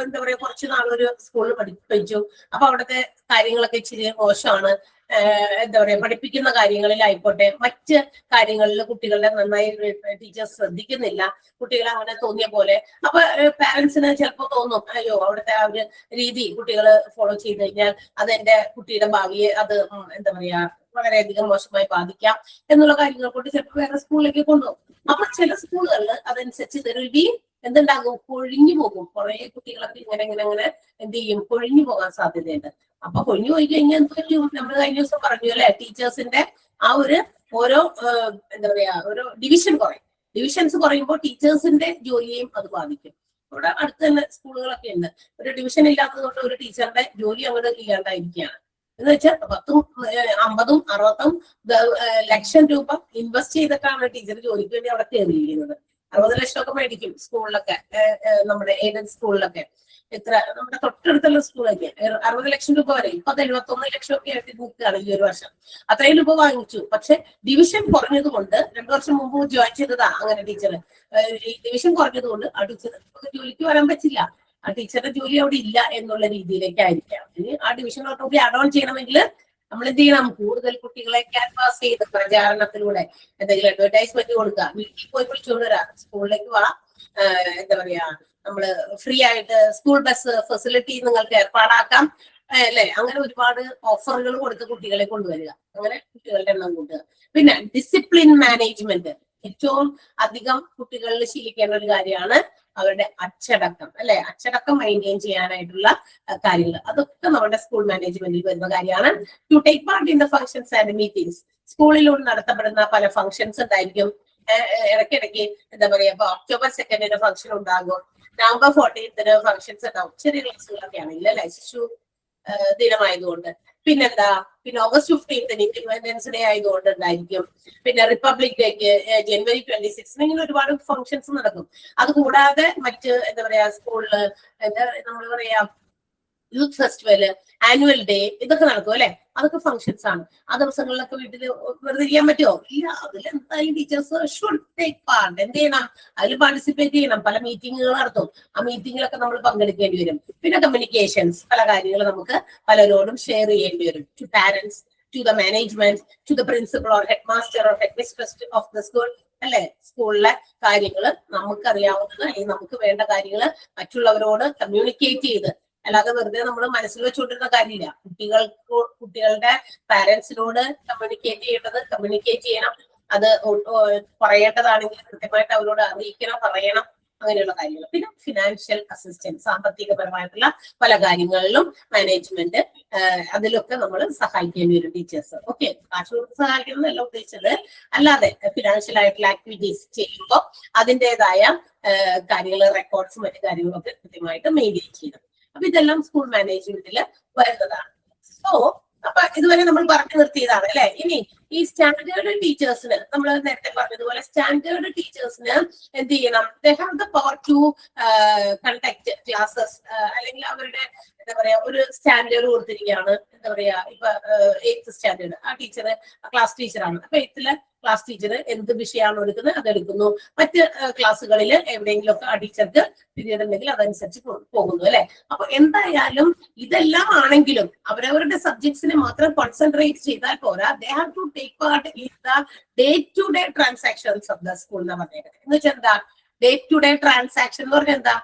എന്താ പറയാ കുറച്ചു നാൾ ഒരു സ്കൂളിൽ പഠിപ്പിച്ചു, അപ്പൊ അവിടുത്തെ കാര്യങ്ങളൊക്കെ ഇച്ചിരി മോശമാണ്, എന്താ പറയാ പഠിപ്പിക്കുന്ന കാര്യങ്ങളിലായിക്കോട്ടെ മറ്റ് കാര്യങ്ങളിൽ കുട്ടികളെ നന്നായി ടീച്ചേഴ്സ് ശ്രദ്ധിക്കുന്നില്ല, കുട്ടികളെ അങ്ങനെ തോന്നിയ പോലെ. അപ്പൊ പാരന്റ്സിന് ചിലപ്പോ തോന്നും, അയ്യോ അവിടുത്തെ ആ ഒരു രീതി കുട്ടികൾ ഫോളോ ചെയ്ത് കഴിഞ്ഞാൽ അതെന്റെ കുട്ടിയുടെ ഭാവിയെ അത് എന്താ പറയാ വളരെയധികം മോശമായി ബാധിക്കാം എന്നുള്ള കാര്യങ്ങൾ കൊണ്ട് ചിലപ്പോൾ വേറെ സ്കൂളിലേക്ക് കൊണ്ടുപോകും. അപ്പൊ ചില സ്കൂളുകളിൽ അതനുസരിച്ച് ഇതൊരു എന്തുണ്ടാകും, കൊഴിഞ്ഞു പോകും. കുറെ കുട്ടികളൊക്കെ ഇങ്ങനെ എന്ത് ചെയ്യും, കൊഴിഞ്ഞു പോകാൻ സാധ്യതയുണ്ട്. അപ്പൊ കൊഴിഞ്ഞു പോയി കഴിഞ്ഞാൽ എന്ത് പറ്റും? നമ്മൾ കഴിഞ്ഞ ദിവസം പറഞ്ഞു അല്ലെ, ടീച്ചേഴ്സിന്റെ ആ ഒരു ഓരോ എന്താ പറയാ ഒരു ഡിവിഷൻസ് കുറയുമ്പോൾ ടീച്ചേഴ്സിന്റെ ജോലിയെയും അത് ബാധിക്കും. ഇവിടെ അടുത്ത് തന്നെ സ്കൂളുകളൊക്കെ ഉണ്ട്, ഒരു ഡിവിഷൻ ഇല്ലാത്തത് കൊണ്ട് ഒരു ടീച്ചറുടെ ജോലി അങ്ങോട്ട് ഇല്ലാണ്ടായിരിക്കുകയാണ്. എന്ന് വെച്ചാൽ 10ഉം 50ഉം 60ഉം ലക്ഷം രൂപ ഇൻവെസ്റ്റ് ചെയ്തിട്ടാണ് ടീച്ചർ ജോലിക്ക് വേണ്ടി അവിടെ കയറിയിരിക്കുന്നത്. 60 ലക്ഷമൊക്കെ മേടിക്കും സ്കൂളിലൊക്കെ, നമ്മുടെ എയ്ഡഡ് സ്കൂളിലൊക്കെ. എത്ര നമ്മുടെ തൊട്ടടുത്തുള്ള സ്കൂളൊക്കെ 60 ലക്ഷം രൂപ വരെ, ഇപ്പൊ 71 ലക്ഷം ഒക്കെ ആയിട്ട് നിൽക്കുകയാണ് ഈ ഒരു വർഷം. അത്രയും രൂപ വാങ്ങിച്ചു. പക്ഷെ ഡിവിഷൻ കുറഞ്ഞത് കൊണ്ട് 2 വർഷം മുമ്പ് ജോയിൻ ചെയ്തതാ അങ്ങനെ ടീച്ചർ. ഡിവിഷൻ കുറഞ്ഞത് കൊണ്ട് ആ ടീച്ചർ ജോലിക്ക് വരാൻ പറ്റില്ല. ആ ടീച്ചറുടെ ജോലി അവിടെ ഇല്ല എന്നുള്ള രീതിയിലേക്കായിരിക്കാം. ഇനി ആ ഡിവിഷനോട്ട് കൂടി ആഡ് ഓൺ ചെയ്യണമെങ്കിൽ നമ്മൾ എന്ത് ചെയ്യണം? കൂടുതൽ കുട്ടികളെ ക്യാൻവാസ് ചെയ്ത് പ്രചാരണത്തിലൂടെ എന്തെങ്കിലും അഡ്വർടൈസ്മെന്റ് കൊടുക്കുക, വീട്ടിൽ പോയി വിളിച്ചുകൊണ്ട് വരാം, സ്കൂളിലേക്ക് വാ, എന്താ പറയാ നമ്മള് ഫ്രീ ആയിട്ട് സ്കൂൾ ബസ് ഫെസിലിറ്റി നിങ്ങൾക്ക് ഏർപ്പാടാക്കാം, അല്ലെ? അങ്ങനെ ഒരുപാട് ഓഫറുകൾ കൊടുത്ത് കുട്ടികളെ കൊണ്ടുവരിക, അങ്ങനെ കുട്ടികളുടെ എണ്ണം കൂട്ടുക. പിന്നെ ഡിസിപ്ലിൻ മാനേജ്മെന്റ് ഏറ്റവും അധികം കുട്ടികളിൽ ശീലിക്കേണ്ട ഒരു കാര്യമാണ് അവരുടെ അച്ചടക്കം, അല്ലെ? അച്ചടക്കം മെയിൻറ്റെയിൻ ചെയ്യാനായിട്ടുള്ള കാര്യങ്ങൾ, അതൊക്കെ നമ്മുടെ സ്കൂൾ മാനേജ്മെന്റിൽ വരുന്ന കാര്യമാണ്. To take part in the functions and meetings. സ്കൂളിലൂടെ നടത്തപ്പെടുന്ന പല ഫംഗ്ഷൻസ് ഉണ്ടായിരിക്കും. ഇടയ്ക്കിടയ്ക്ക് എന്താ പറയാ, ഇപ്പൊ October 2 ഫംഗ്ഷൻ ഉണ്ടാകും, November 14 ഫംഗ്ഷൻസ് ഉണ്ടാവും. ചെറിയ ക്ലാസ്സുകളൊക്കെ ആണെങ്കിൽ അല്ലെ, ശിശു ദിനമായതുകൊണ്ട്. പിന്നെന്താ, പിന്നെ August 15 ഇൻഡിപെൻഡൻസ് ഡേ ആയതുകൊണ്ട് ഉണ്ടായിരിക്കും. പിന്നെ റിപ്പബ്ലിക് ഡേക്ക് January 26 ഇങ്ങനെ ഒരുപാട് ഫംഗ്ഷൻസ് നടക്കും. അതുകൂടാതെ മറ്റ് എന്താ പറയാ സ്കൂളില് എന്താ നമ്മൾ പറയാ യൂത്ത് ഫെസ്റ്റിവല്, ആനുവൽ ഡേ, ഇതൊക്കെ നടക്കും അല്ലെ? അതൊക്കെ ഫംഗ്ഷൻസ് ആണ്. ആ ദിവസങ്ങളിലൊക്കെ വീട്ടിൽ വെറുതെ ഇരിക്കാൻ പറ്റുമോ? ഇല്ല. അതിൽ എന്തായാലും ടീച്ചേഴ്സ് ഷുഡ് ടേക്ക് പാർട്ട്. എന്ത് ചെയ്യണം? അതിൽ പാർട്ടിസിപ്പേറ്റ് ചെയ്യണം. പല മീറ്റിങ്ങുകൾ നടത്തും, ആ മീറ്റിങ്ങിലൊക്കെ നമ്മൾ പങ്കെടുക്കേണ്ടി വരും. പിന്നെ കമ്മ്യൂണിക്കേഷൻസ്, പല കാര്യങ്ങൾ നമുക്ക് പലരോടും ഷെയർ ചെയ്യേണ്ടി വരും. To parents, to the management, to the principal or head master or head mistress of the school, അല്ലെ? സ്കൂളിലെ കാര്യങ്ങൾ നമുക്കറിയാവുന്നത് അല്ലെങ്കിൽ നമുക്ക് വേണ്ട കാര്യങ്ങൾ മറ്റുള്ളവരോട് കമ്മ്യൂണിക്കേറ്റ് ചെയ്ത്, അല്ലാതെ വെറുതെ നമ്മൾ മനസ്സിൽ വെച്ചുകൊണ്ടിരുന്ന കാര്യമില്ല. കുട്ടികളുടെ പാരന്റ്സിനോട് കമ്മ്യൂണിക്കേറ്റ് ചെയ്യണം. അത് പറയേണ്ടതാണെങ്കിൽ കൃത്യമായിട്ട് അവരോട് അറിയിക്കണം, പറയണം, അങ്ങനെയുള്ള കാര്യങ്ങൾ. പിന്നെ ഫിനാൻഷ്യൽ അസിസ്റ്റൻസ്, സാമ്പത്തികപരമായിട്ടുള്ള പല കാര്യങ്ങളിലും മാനേജ്മെന്റ് അതിലൊക്കെ നമ്മൾ സഹായിക്കേണ്ടി വരും ടീച്ചേഴ്സ്. ഓക്കെ, കാശ് കൊടുത്ത് സഹായിക്കണം എന്നല്ല ഉദ്ദേശിച്ചത്, അല്ലാതെ ഫിനാൻഷ്യൽ ആയിട്ടുള്ള ആക്ടിവിറ്റീസ് ചെയ്യുമ്പോൾ അതിൻ്റെതായ കാര്യങ്ങൾ, റെക്കോർഡ്സും മറ്റു കാര്യങ്ങളൊക്കെ കൃത്യമായിട്ട് മെയിൻറ്റെയിൻ ചെയ്യണം. അപ്പൊ ഇതെല്ലാം സ്കൂൾ മാനേജ്മെന്റിൽ വരുന്നതാണ്. സോ അപ്പൊ ഇതുവരെ നമ്മൾ പറഞ്ഞു നിർത്തിയതാണ് അല്ലെ. ഇനി ഈ സ്റ്റാൻഡേർഡ് ടീച്ചേഴ്സിന് നമ്മൾ നേരത്തെ പറഞ്ഞതുപോലെ സ്റ്റാൻഡേർഡ് ടീച്ചേഴ്സിന് എന്ത് ചെയ്യണം? They have the power to conduct classes, അല്ലെങ്കിൽ അവരുടെ എന്താ പറയാ ഒരു സ്റ്റാൻഡേർഡ് കൊടുത്തിരിക്കുകയാണ്. എന്താ പറയാ ഇപ്പൊ 8th സ്റ്റാൻഡേർഡ് ആ ടീച്ചർ ക്ലാസ് ടീച്ചറാണ്. അപ്പൊ 8th ക്ലാസ് ടീച്ചർ എന്ത് വിഷയമാണ് എടുക്കുന്നത് അതെടുക്കുന്നു. മറ്റ് ക്ലാസ്സുകളിൽ എവിടെയെങ്കിലുമൊക്കെ ആ ടീച്ചർക്ക് പീരീഡ് ഉണ്ടെങ്കിൽ അതനുസരിച്ച് പോകുന്നു അല്ലെ. അപ്പൊ എന്തായാലും ഇതെല്ലാം ആണെങ്കിലും അവരവരുടെ സബ്ജക്ട്സിനെ മാത്രം കോൺസെൻട്രേറ്റ് ചെയ്താൽ പോരാ. They have to take part in the day to day transactions of the school എന്ന് പറഞ്ഞേക്കുന്നത്. എന്ന് വെച്ചാൽ എന്താ ഡേ ടു ഡേ ട്രാൻസാക്ഷൻ എന്ന് പറഞ്ഞാൽ എന്താ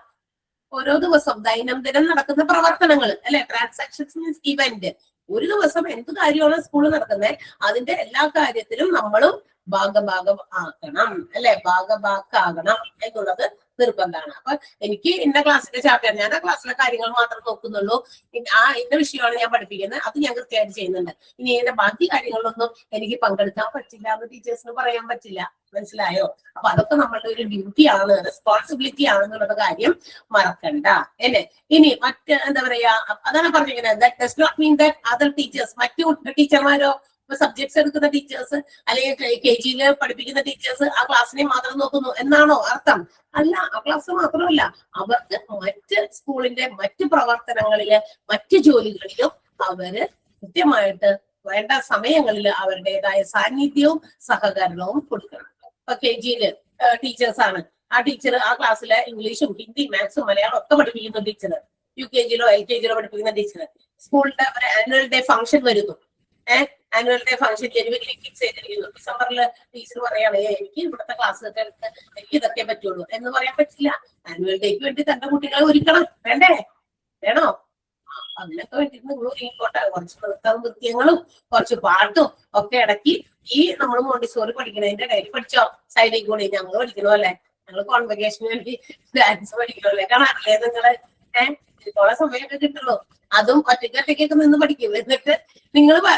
ഓരോ ദിവസം ദൈനംദിനം നടക്കുന്ന പ്രവർത്തനങ്ങൾ അല്ലെ. Transactions means event. ഒരു ദിവസം എന്ത് കാര്യമാണ് സ്കൂളിൽ നടക്കുന്നത് അതിന്റെ എല്ലാ കാര്യത്തിലും നമ്മളും ഭാഗഭാഗം ആക്കണം അല്ലെ. ഭാഗഭാക്കാകണം എന്നുള്ളത് നിർബന്ധമാണ്. അപ്പൊ എനിക്ക് ഇന്ന ക്ലാസ്സിന്റെ ചാപ്റ്റർ ഞാൻ ആ ക്ലാസ്സിലെ കാര്യങ്ങൾ മാത്രം നോക്കുന്നുള്ളൂ. ഇന്ന വിഷയമാണ് ഞാൻ പഠിപ്പിക്കുന്നത്, അത് ഞാൻ കൃത്യമായിട്ട് ചെയ്യുന്നുണ്ട്. ഇനി ഇതിന്റെ ബാക്കി കാര്യങ്ങളിലൊന്നും എനിക്ക് പങ്കെടുക്കാൻ പറ്റില്ല എന്ന് ടീച്ചേഴ്സിന് പറയാൻ പറ്റില്ല. മനസ്സിലായോ? അപ്പൊ അതൊക്കെ നമ്മളുടെ ഒരു ഡ്യൂട്ടി ആണ്, റെസ്പോൺസിബിലിറ്റി ആണെന്നുള്ള കാര്യം മറക്കണ്ട അല്ലേ. ഇനി മറ്റ് എന്താ പറയാ അതാണ് പറഞ്ഞിരിക്കുന്നത്. That does not mean that other teachers മറ്റു ടീച്ചർമാരോ സബ്ജക്ട്സ് എടുക്കുന്ന ടീച്ചേഴ്സ് അല്ലെങ്കിൽ KG പഠിപ്പിക്കുന്ന ടീച്ചേഴ്സ് ആ ക്ലാസ്സിനെ മാത്രം നോക്കുന്നു എന്നാണോ അർത്ഥം? അല്ല, ആ ക്ലാസ് മാത്രമല്ല, അവർക്ക് മറ്റ് സ്കൂളിന്റെ മറ്റ് പ്രവർത്തനങ്ങളില് മറ്റ് ജോലികളിലും അവര് കൃത്യമായിട്ട് വേണ്ട സമയങ്ങളിൽ അവരുടേതായ സാന്നിധ്യവും സഹകരണവും കൊടുക്കണം. ഇപ്പൊ KG ടീച്ചേഴ്സാണ്, ആ ടീച്ചർ ആ ക്ലാസ്സിലെ ഇംഗ്ലീഷും ഹിന്ദി മാത്സും മലയാളം ഒക്കെ പഠിപ്പിക്കുന്ന ടീച്ചർ, UKG LKG പഠിപ്പിക്കുന്ന ടീച്ചർ സ്കൂളിന്റെ ഒരു ആനുവൽ ഡേ ഫംഗ്ഷൻ വരുന്നു. ആനുവൽ ഡേ ഫംഗ്ഷൻ ജനുവരിയിൽ ഫിക്സ് ചെയ്തിരിക്കുന്നു. ഡിസംബറിൽ ടീച്ചർ പറയാണ് എനിക്ക് ഇവിടുത്തെ ക്ലാസ് ഒക്കെ എടുത്ത് എനിക്ക് ഇതൊക്കെ പറ്റുള്ളൂ എന്ന് പറയാൻ പറ്റില്ല. ആനുവൽ ഡേക്ക് വേണ്ടി തന്റെ കുട്ടികളെ ഒരുക്കണം, വേണ്ടേ? വേണോ? അതിനൊക്കെ വേണ്ടിയിട്ട് നിങ്ങൾ ഒരുങ്ങിക്കോട്ടെ. കുറച്ച് നൃത്യങ്ങളും കുറച്ച് പാട്ടും ഒക്കെ ഇടയ്ക്ക് ഈ നമ്മൾ മോണ്ടിസോറി പഠിക്കണതിന്റെ ഇടയിൽ പഠിച്ചോ. സൈഡിൽ കൂടി ഞങ്ങൾ പഠിക്കണോ അല്ലേ, ഞങ്ങൾ കോൺവെക്കേഷന് വേണ്ടി ഡാൻസ് പഠിക്കണോ അല്ലേ, കാണാറില്ലേ നിങ്ങള്? ഇപ്പോഴെ സമയമൊക്കെ കിട്ടുള്ളൂ. അതും ഒറ്റയ്ക്കൊക്കെ നിന്ന് പഠിക്കും. എന്നിട്ട്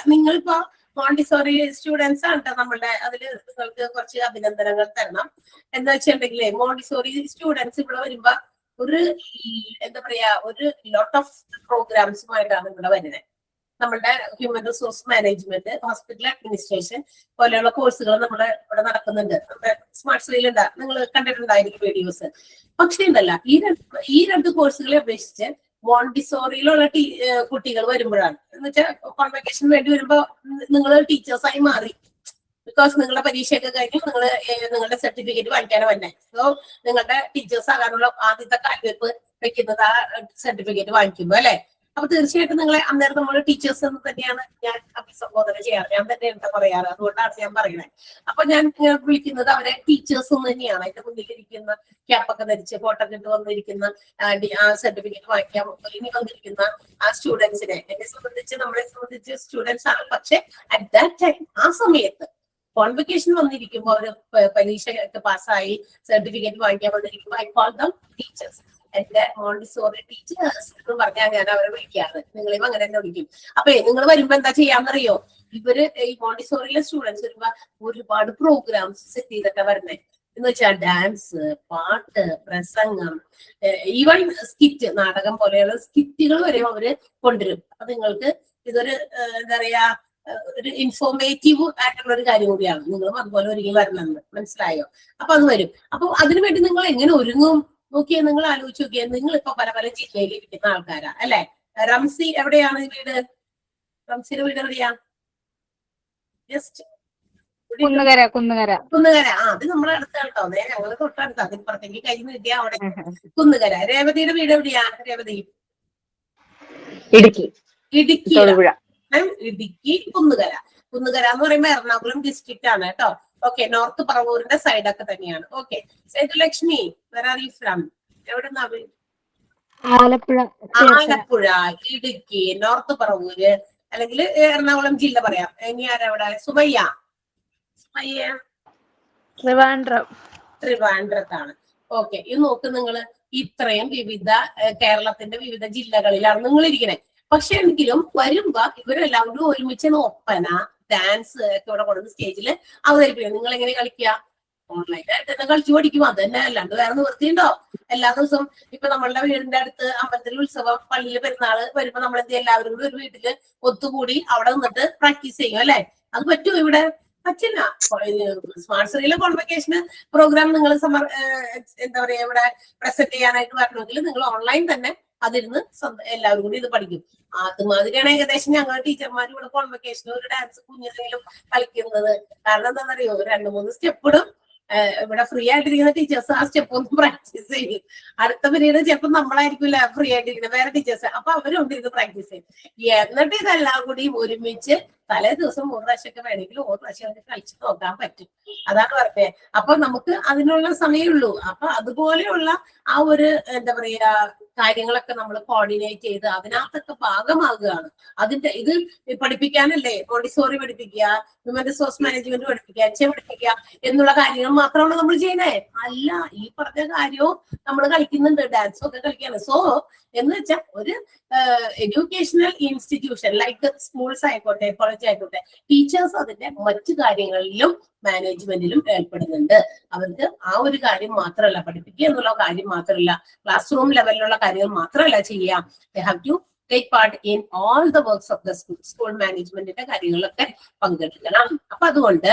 നിങ്ങളിപ്പോ മോണ്ടിസോറി സ്റ്റുഡൻസ് ആണ് കേട്ടോ നമ്മളുടെ. അതില് നിങ്ങൾക്ക് കുറച്ച് അഭിനന്ദനങ്ങൾ തരണം. എന്താ വെച്ചിട്ടുണ്ടെങ്കിലേ മോണ്ടിസോറി സ്റ്റുഡൻസ് ഇവിടെ വരുമ്പോ ഒരു എന്താ പറയാ ഒരു ലോട്ട് ഓഫ് പ്രോഗ്രാംസുമായിട്ടാണ് ഇവിടെ വരുന്നത്. നമ്മളുടെ human resource management, hospital administration പോലെയുള്ള കോഴ്സുകൾ നമ്മുടെ ഇവിടെ നടക്കുന്നുണ്ട്. നമ്മുടെ സ്മാർട്ട് സ്ത്രീയിലുണ്ടാ നിങ്ങൾ കണ്ടിട്ടുണ്ടായിരിക്കും വീഡിയോസ്. പക്ഷേ ഉണ്ടല്ല ഈ രണ്ട് കോഴ്സുകളെ അപേക്ഷിച്ച് മോണ്ടിസോറിയിലുള്ള കുട്ടികൾ വരുമ്പോഴാണ് എന്ന് വെച്ചാൽ കോൺവെക്കേഷൻ വേണ്ടി വരുമ്പോ നിങ്ങൾ ടീച്ചേഴ്സായി മാറി. ബിക്കോസ് നിങ്ങളുടെ പരീക്ഷയൊക്കെ കഴിഞ്ഞ് നിങ്ങളുടെ സർട്ടിഫിക്കറ്റ് വാങ്ങിക്കാനോ തന്നെ. സോ നിങ്ങളുടെ ടീച്ചേഴ്സ് ആകാനുള്ള ആദ്യത്തെ കാൽവെപ്പ് വെക്കുന്നത് ആ സർട്ടിഫിക്കറ്റ് വാങ്ങിക്കുമ്പോ അല്ലെ. അപ്പൊ തീർച്ചയായിട്ടും നിങ്ങളെ അന്നേരം നമ്മൾ ടീച്ചേഴ്സ് എന്ന് തന്നെയാണ് ഞാൻ അഭിസംബോധന ചെയ്യാറ്. ഞാൻ തന്നെ എന്താ പറയാറ്, അതുകൊണ്ടാണ് ഞാൻ പറയുന്നത്. അപ്പൊ ഞാൻ വിളിക്കുന്നത് അവരെ ടീച്ചേഴ്സ് എന്ന് തന്നെയാണ്. അതിന്റെ മുന്നിലിരിക്കുന്ന ക്യാപ്പൊക്കെ ധരിച്ച് ഫോട്ടോ ഇട്ട് വന്നിരിക്കുന്ന ആ സർട്ടിഫിക്കറ്റ് വാങ്ങിക്കാൻ ഇനി വന്നിരിക്കുന്ന ആ സ്റ്റുഡൻസിനെ നമ്മളെ സംബന്ധിച്ച് സ്റ്റുഡൻസ് ആണ്. പക്ഷെ അറ്റ് ദാറ്റ് ടൈം ആ സമയത്ത് കോൺവെക്കേഷൻ വന്നിരിക്കുമ്പോൾ അവര് പരീക്ഷ പാസ്സായി സർട്ടിഫിക്കറ്റ് വാങ്ങിക്കാൻ വന്നിരിക്കുമ്പോൾ ഐ കോൾ ദം ടീച്ചേഴ്സ്. എന്റെ മോണ്ടിസോറി ടീച്ചേഴ്സ് എന്ന് പറഞ്ഞാൽ ഞാൻ അവരെ വിളിക്കാറ്. നിങ്ങളെയും അങ്ങനെ തന്നെ വിളിക്കും. അപ്പൊ നിങ്ങൾ വരുമ്പോ എന്താ ചെയ്യാന്നറിയോ, ഇവര് ഈ മോണ്ടിസോറിയിലെ സ്റ്റുഡൻസ് വരുമ്പോ ഒരുപാട് പ്രോഗ്രാംസ് സെറ്റ് ചെയ്തിട്ടാ വരുന്നേ. എന്ന് വെച്ചാൽ ഡാൻസ്, പാട്ട്, പ്രസംഗം, ഈവൻ സ്കിറ്റ്, നാടകം പോലെയുള്ള സ്കിറ്റുകൾ വരെ അവര് കൊണ്ടുവരും. അപ്പൊ നിങ്ങൾക്ക് ഇതൊരു എന്താ പറയാ ഒരു ഇൻഫോർമേറ്റീവ് ആയിട്ടുള്ള ഒരു കാര്യം കൂടിയാണ്. നിങ്ങളും അതുപോലെ ഒരുങ്ങി വരണമെന്ന് മനസ്സിലായോ? അപ്പൊ അത് വരും. അപ്പൊ അതിനുവേണ്ടി നിങ്ങൾ എങ്ങനെ ഒരുങ്ങും നോക്കിയാ നിങ്ങൾ ആലോചിച്ച് നോക്കിയാൽ നിങ്ങൾ ഇപ്പൊ പല പല ജില്ലയിൽ ഇരിക്കുന്ന ആൾക്കാരാ അല്ലെ. റംസി എവിടെയാണ് വീട്? റംസിയുടെ വീട് എവിടെയാ? ജസ്റ്റ് കുന്നുകര. അത് നമ്മളെ അടുത്താണ് കേട്ടോ. ഞങ്ങള് തൊട്ടടുത്താ. അതിപ്പുറത്തേക്ക് കഴിഞ്ഞ് കിട്ടിയാ അവിടെ കുന്നുകര. രേവതിയുടെ വീട് എവിടെയാ? രേവതി ഇടുക്കി. ഇടുക്കി കുന്നുകര. കുന്നുകര എന്ന് പറയുമ്പോ എറണാകുളം ഡിസ്ട്രിക്റ്റ് ആണ് കേട്ടോ. ഓക്കെ, നോർത്ത് പറവൂരിന്റെ സൈഡൊക്കെ തന്നെയാണ്. ഓക്കെ, സേതുലക്ഷ്മി ഫ്രം എവിടെന്നാ? ആലപ്പുഴ, ഇടുക്കി, നോർത്ത് പറവൂര് അല്ലെങ്കിൽ എറണാകുളം ജില്ല പറയാം. ഇനി ആരവിടെ? സുമയ്യ ട്രിവാൻഡ്രത്താണ്. ഓക്കെ, ഇത് നോക്ക് നിങ്ങള് ഇത്രയും കേരളത്തിന്റെ വിവിധ ജില്ലകളിലാണ് നിങ്ങൾ ഇരിക്കണേ. പക്ഷെ എങ്കിലും വരുമ്പോ ഇവരെല്ലാവരും ഒരുമിച്ച് ഒപ്പന, ഡാൻസ് ഒക്കെ ഇവിടെ കൊണ്ടുവന്ന് സ്റ്റേജിൽ അവതരിപ്പിക്കും. നിങ്ങൾ എങ്ങനെ കളിക്കുക? ഓൺലൈനായിട്ട് തന്നെ കളിച്ചു പഠിക്കും. അത് തന്നെ, അല്ലാണ്ട് വേറെ നിവൃത്തിയുണ്ടോ? എല്ലാ ദിവസവും ഇപ്പൊ നമ്മളുടെ വീടിന്റെ അടുത്ത് അമ്പലത്തിൽ ഉത്സവം, പള്ളിയിൽ പെരുന്നാള് വരുമ്പോ നമ്മൾ എന്ത് എല്ലാവരും കൂടി ഒരു വീട്ടില് ഒത്തുകൂടി അവിടെ നിന്നിട്ട് പ്രാക്ടീസ് ചെയ്യും അല്ലെ. അത് പറ്റുമോ ഇവിടെ? പറ്റില്ല. സ്മാർട്ട് സിറ്റിയിലെ കോൺവെക്കേഷന് പ്രോഗ്രാം നിങ്ങൾ എന്താ പറയാ ഇവിടെ പ്രസന്റ് ചെയ്യാനായിട്ട് വരണമെങ്കിൽ നിങ്ങൾ ഓൺലൈൻ തന്നെ അതിരുന്ന് എല്ലാവരും കൂടി ഇത് പഠിക്കും. അതുമാതിരിയാണ് ഏകദേശം ഞങ്ങൾ ടീച്ചർമാർ ഇവിടെ കോൺവെക്കേഷനിൽ ഒരു ഡാൻസ് കുഞ്ഞെന്തെങ്കിലും കളിക്കുന്നത്. കാരണം എന്താണെന്നറിയോ, 2-3 സ്റ്റെപ്പിടും. ഇവിടെ ഫ്രീ ആയിട്ടിരിക്കുന്ന ടീച്ചേഴ്സ് ആ സ്റ്റെപ്പ് ഒന്ന് പ്രാക്ടീസ് ചെയ്യും. അടുത്ത പീരീഡ് ചിലപ്പോൾ നമ്മളായിരിക്കില്ല ഫ്രീ ആയിട്ടിരിക്കുന്നത്, വേറെ ടീച്ചേഴ്സ്. അപ്പൊ അവരും ഇത് പ്രാക്ടീസ് ചെയ്യും. എന്നിട്ട് ഇതെല്ലാം കൂടി ഒരുമിച്ച് തലേ ദിവസം 3 പ്രാവശ്യമൊക്കെ വേണമെങ്കിൽ 1 പ്രാവശ്യം കളിച്ച് നോക്കാൻ പറ്റും. അതാണ് പറഞ്ഞത്. അപ്പൊ നമുക്ക് അതിനുള്ള സമയമുള്ളൂ. അപ്പൊ അതുപോലെയുള്ള ആ ഒരു എന്താ പറയാ കാര്യങ്ങളൊക്കെ നമ്മൾ കോർഡിനേറ്റ് ചെയ്ത് അതിനകത്തൊക്കെ ഭാഗമാകുകയാണ്. ഇത് പഠിപ്പിക്കാനല്ലേ, മോണ്ടിസോറി പഠിപ്പിക്കുക, ഹ്യൂമൻ റിസോഴ്സ് മാനേജ്മെന്റ് പഠിപ്പിക്കുക, പഠിപ്പിക്കുക എന്നുള്ള കാര്യങ്ങൾ മാത്രമാണ് നമ്മൾ ചെയ്യുന്നത്. അല്ല, ഈ പറഞ്ഞ കാര്യവും നമ്മൾ കളിക്കുന്നുണ്ട്, ഡാൻസും ഒക്കെ കളിക്കാണ്. സോ എന്ന് വെച്ചാൽ ഒരു എഡ്യൂക്കേഷണൽ ഇൻസ്റ്റിറ്റ്യൂഷൻ ലൈക്ക് സ്കൂൾസ് ആയിക്കോട്ടെ, കോളേജ് ആയിക്കോട്ടെ, ടീച്ചേഴ്സ് അതിന്റെ മറ്റു കാര്യങ്ങളിലും മാനേജ്മെന്റിലും ഏർപ്പെടുന്നുണ്ട്. അവർക്ക് ആ ഒരു കാര്യം മാത്രമല്ല പഠിപ്പിക്കുക എന്നുള്ള കാര്യം മാത്രമല്ല, ക്ലാസ് റൂം ലെവലിലുള്ള കാര്യങ്ങൾ മാത്രമല്ല ചെയ്യാം. They have to take part in all the works of the school. School മാനേജ്മെന്റിന്റെ കാര്യങ്ങളിലൊക്കെ പങ്കെടുക്കണം. അപ്പൊ അതുകൊണ്ട്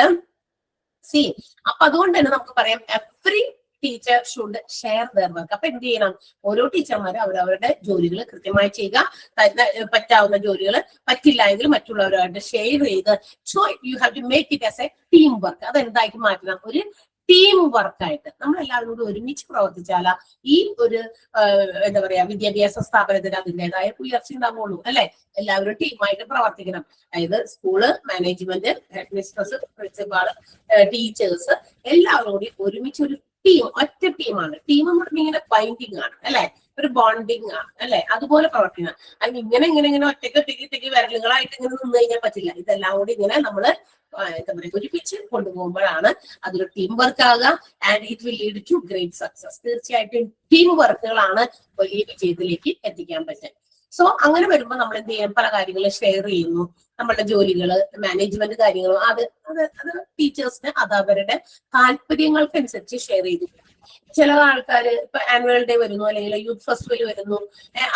തന്നെ നമുക്ക് പറയാം every teacher should share their work. അപ്പൊ എന്ത് ചെയ്യണം, ഓരോ ടീച്ചർമാരും അവരവരുടെ ജോലികൾ കൃത്യമായി ചെയ്യുക. പറ്റാവുന്ന ജോലികൾ പറ്റില്ല എങ്കിൽ മറ്റുള്ളവരുമായിട്ട് ഷെയർ ചെയ്ത്, so you have to make it as a team work. അതെന്താക്കി മാറ്റണം, ഒരു ടീം വർക്കായിട്ട് നമ്മൾ എല്ലാവരും കൂടി ഒരുമിച്ച് പ്രവർത്തിച്ചാല ഈ ഒരു എന്താ പറയാ വിദ്യാഭ്യാസ സ്ഥാപനത്തിന് അതിൻ്റെതായ ഉയർച്ച ഉണ്ടാവുള്ളൂ. അല്ലെ, എല്ലാവരും ടീമായിട്ട് പ്രവർത്തിക്കണം. അതായത് school management, head mistress, principal, teachers എല്ലാവരും കൂടി ഒരുമിച്ച് ഒരു ടീം, ഒറ്റ ടീമാണ്. ടീം എന്ന് പറഞ്ഞാൽ ഇങ്ങനെ ബൈൻഡിങ് ആണ്, അല്ലെ, ഒരു ബോണ്ടിങ് ആണ്, അല്ലെ, അതുപോലെ പ്രവർത്തിക്കണം. അതിന് ഇങ്ങനെ ഒറ്റയ്ക്ക് വിരലുകളായിട്ട് ഇങ്ങനെ നിന്ന് കഴിഞ്ഞാൽ പറ്റില്ല. ഇതെല്ലാം കൂടി ഇങ്ങനെ നമ്മള് എന്താ പറയുക ഒരുമിച്ച് കൊണ്ടുപോകുമ്പോഴാണ് അതൊരു ടീം വർക്ക് ആകുക. And it will lead to great success. തീർച്ചയായിട്ടും ടീം വർക്കുകളാണ് വലിയ വിജയത്തിലേക്ക് എത്തിക്കാൻ പറ്റുക. സോ അങ്ങനെ വരുമ്പോൾ നമ്മൾ എന്ത് ചെയ്യാം, പല കാര്യങ്ങളും ഷെയർ ചെയ്യുന്നു. നമ്മളുടെ ജോലികള്, മാനേജ്മെന്റ് കാര്യങ്ങളും അത് ടീച്ചേഴ്സിന് അത് അവരുടെ താല്പര്യങ്ങൾക്കനുസരിച്ച് ഷെയർ ചെയ്തു. ചില ആൾക്കാര് ഇപ്പൊ ആനുവൽ ഡേ വരുന്നു, അല്ലെങ്കിൽ യൂത്ത് ഫെസ്റ്റിവൽ വരുന്നു,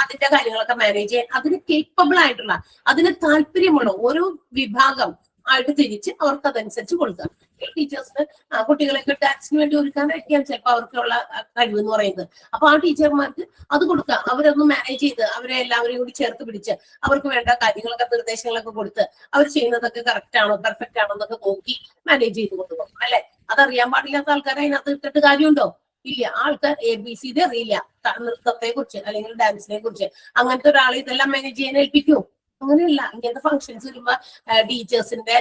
അതിന്റെ കാര്യങ്ങളൊക്കെ മാനേജ് ചെയ്യാൻ അതിന് കേപ്പബിൾ ആയിട്ടുള്ള, അതിന് താല്പര്യമുള്ള ഓരോ വിഭാഗം ആയിട്ട് തിരിച്ച് അവർക്ക് അതനുസരിച്ച് കൊടുക്കുക. ടീച്ചേഴ്സിന് കുട്ടികളെയൊക്കെ ഡാൻസിന് വേണ്ടി ഒരുക്കാനായിരിക്കാം ചിലപ്പോൾ അവർക്കുള്ള കഴിവ് എന്ന് പറയുന്നത്. അപ്പൊ ആ ടീച്ചർമാർക്ക് അത് കൊടുക്കുക. അവരൊന്ന് മാനേജ് ചെയ്ത് അവരെ എല്ലാവരെയും കൂടി ചേർത്ത് പിടിച്ച് അവർക്ക് വേണ്ട കാര്യങ്ങളൊക്കെ നിർദ്ദേശങ്ങളൊക്കെ കൊടുത്ത് അവർ ചെയ്യുന്നതൊക്കെ കറക്റ്റ് ആണോ പെർഫെക്റ്റ് ആണോ എന്നൊക്കെ നോക്കി മാനേജ് ചെയ്ത് കൊണ്ടുപോകും. അല്ലെ, അതറിയാൻ പാടില്ലാത്ത ആൾക്കാരെ അതിനകത്ത് ഇട്ടിട്ട് കാര്യമുണ്ടോ? ഇല്ല. ആൾക്കാർ ABCD അറിയില്ല, നൃത്തത്തെ കുറിച്ച് അല്ലെങ്കിൽ ഡാൻസിനെ കുറിച്ച്. അങ്ങനത്തെ ഒരാളെ ഇതെല്ലാം മാനേജ് ചെയ്യാൻ ഏൽപ്പിക്കൂ? അങ്ങനെയല്ല. ഇങ്ങനത്തെ ഫംഗ്ഷൻസ് വരുമ്പോ ടീച്ചേഴ്സിന്റെ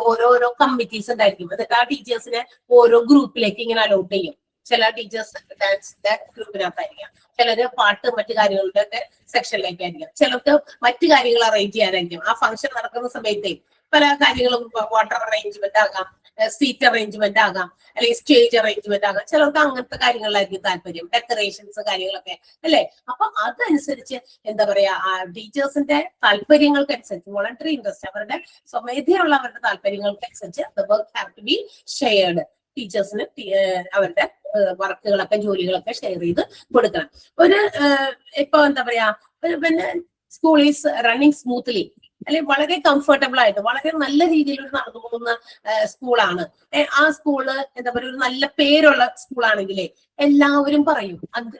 ഓരോരോ കമ്മിറ്റീസ് ഉണ്ടായിരിക്കും. എന്നിട്ട് ആ ടീച്ചേഴ്സിനെ ഓരോ ഗ്രൂപ്പിലേക്ക് ഇങ്ങനെ അലോട്ട് ചെയ്യും. ചില ടീച്ചേഴ്സ് ഡാൻസിന്റെ ഗ്രൂപ്പിനകത്തായിരിക്കാം, ചിലര് പാട്ട് മറ്റു കാര്യങ്ങളുടെ ഒക്കെ സെക്ഷനിലേക്കായിരിക്കാം, ചിലർക്ക് മറ്റു കാര്യങ്ങൾ അറേഞ്ച് ചെയ്യാനായിരിക്കും. ആ ഫംഗ്ഷൻ നടക്കുന്ന സമയത്തെ പല കാര്യങ്ങളും വാട്ടർ അറേഞ്ച്മെന്റ് ആകാം, സീറ്റ് അറേഞ്ച്മെന്റ് ആകാം, അല്ലെങ്കിൽ സ്റ്റേജ് അറേഞ്ച്മെന്റ് ആകാം. ചിലർക്ക് അങ്ങനത്തെ കാര്യങ്ങളിലായിരിക്കും താല്പര്യം, ഡെക്കറേഷൻസ് കാര്യങ്ങളൊക്കെ, അല്ലെ. അപ്പൊ അതനുസരിച്ച് എന്താ പറയാ ടീച്ചേഴ്സിന്റെ താല്പര്യങ്ങൾക്കനുസരിച്ച് വോളണ്ടറി ഇൻട്രസ്റ്റ്, അവരുടെ സ്വമേധയുള്ള അവരുടെ താല്പര്യങ്ങൾക്കനുസരിച്ച് the work have to be shared. ടീച്ചേഴ്സിന് അവരുടെ വർക്കുകളൊക്കെ ജോലികളൊക്കെ ഷെയർ ചെയ്ത് കൊടുക്കണം. ഇപ്പൊ എന്താ പറയാ പിന്നെ സ്കൂൾ ഈസ് റണ്ണിങ് സ്മൂത്ത്ലി, അല്ലെങ്കിൽ വളരെ കംഫർട്ടബിൾ ആയിട്ട് വളരെ നല്ല രീതിയിൽ ഒരു നടന്നു പോകുന്ന സ്കൂളാണ്. ആ സ്കൂള് എന്താ പറയുക ഒരു നല്ല പേരുള്ള സ്കൂളാണെങ്കിലേ എല്ലാവരും പറയും,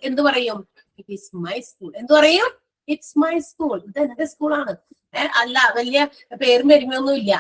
എന്ത് പറയും, ഇറ്റ് ഈസ് മൈ സ്കൂൾ. എന്ത് പറയും? ഇറ്റ്സ് മൈ സ്കൂൾ, ഇത് എന്റെ സ്കൂളാണ്. അല്ല വലിയ പേരും പെരുമയൊന്നും ഇല്ല.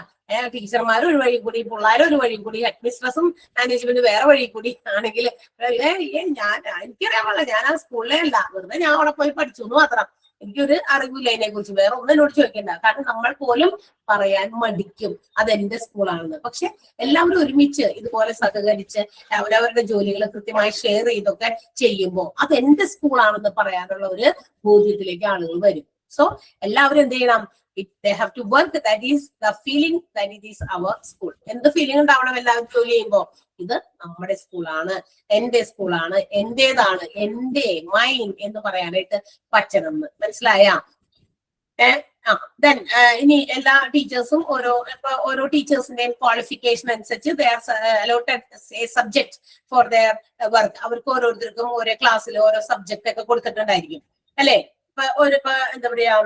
ടീച്ചർമാരും ഒരു വഴി കൂടി, പിള്ളേരും ഒരു വഴി കൂടി, ഹെഡ് മിസ്ട്രസും മാനേജ്മെന്റ് വേറെ വഴി കൂടി ആണെങ്കിൽ എനിക്കറിയാൻ പാടില്ല, ഞാൻ ആ സ്കൂളിലേ അല്ല, വെറുതെ ഞാൻ അവിടെ പോയി പഠിച്ചു എന്ന് മാത്രം. എനിക്കൊരു അറിവില്ല അതിനെ കുറിച്ച്, വേറെ ഒന്നും എന്നോട് ചോദിക്കണ്ട. കാരണം നമ്മൾ പോലും പറയാൻ മടിക്കും അതെന്റെ സ്കൂളാണെന്ന്. പക്ഷെ എല്ലാവരും ഒരുമിച്ച് ഇതുപോലെ സഹകരിച്ച് അവരവരുടെ ജോലികൾ കൃത്യമായി ഷെയർ ചെയ്തൊക്കെ ചെയ്യുമ്പോൾ അതെന്റെ സ്കൂളാണെന്ന് പറയാനുള്ള ഒരു ബോധ്യത്തിലേക്ക് ആളുകൾ വരും. സോ എല്ലാവരും എന്ത് ചെയ്യണം? They have to work. That is the feeling that it is our school. എന്ത് ഫീലിംഗ് ഉണ്ടാവണം എല്ലാവരും ജോലി ചെയ്യുമ്പോ? ഇത് നമ്മുടെ സ്കൂളാണ്, എന്റെ സ്കൂളാണ്, എന്റേതാണ്, എന്റെ മൈൻ എന്ന് പറയാനായിട്ട് പറ്റണം. മനസ്സിലായ? ഇനി എല്ലാ ടീച്ചേഴ്സും ഓരോ ടീച്ചേഴ്സിന്റെയും ക്വാളിഫിക്കേഷൻ അനുസരിച്ച് they are allotted a subject for their work. അവർക്ക് ഓരോരുത്തർക്കും ഓരോ ക്ലാസ്സിൽ ഓരോ സബ്ജക്ട് ഒക്കെ കൊടുത്തിട്ടുണ്ടായിരിക്കും, അല്ലെ. ഇപ്പൊ എന്താ പറയാ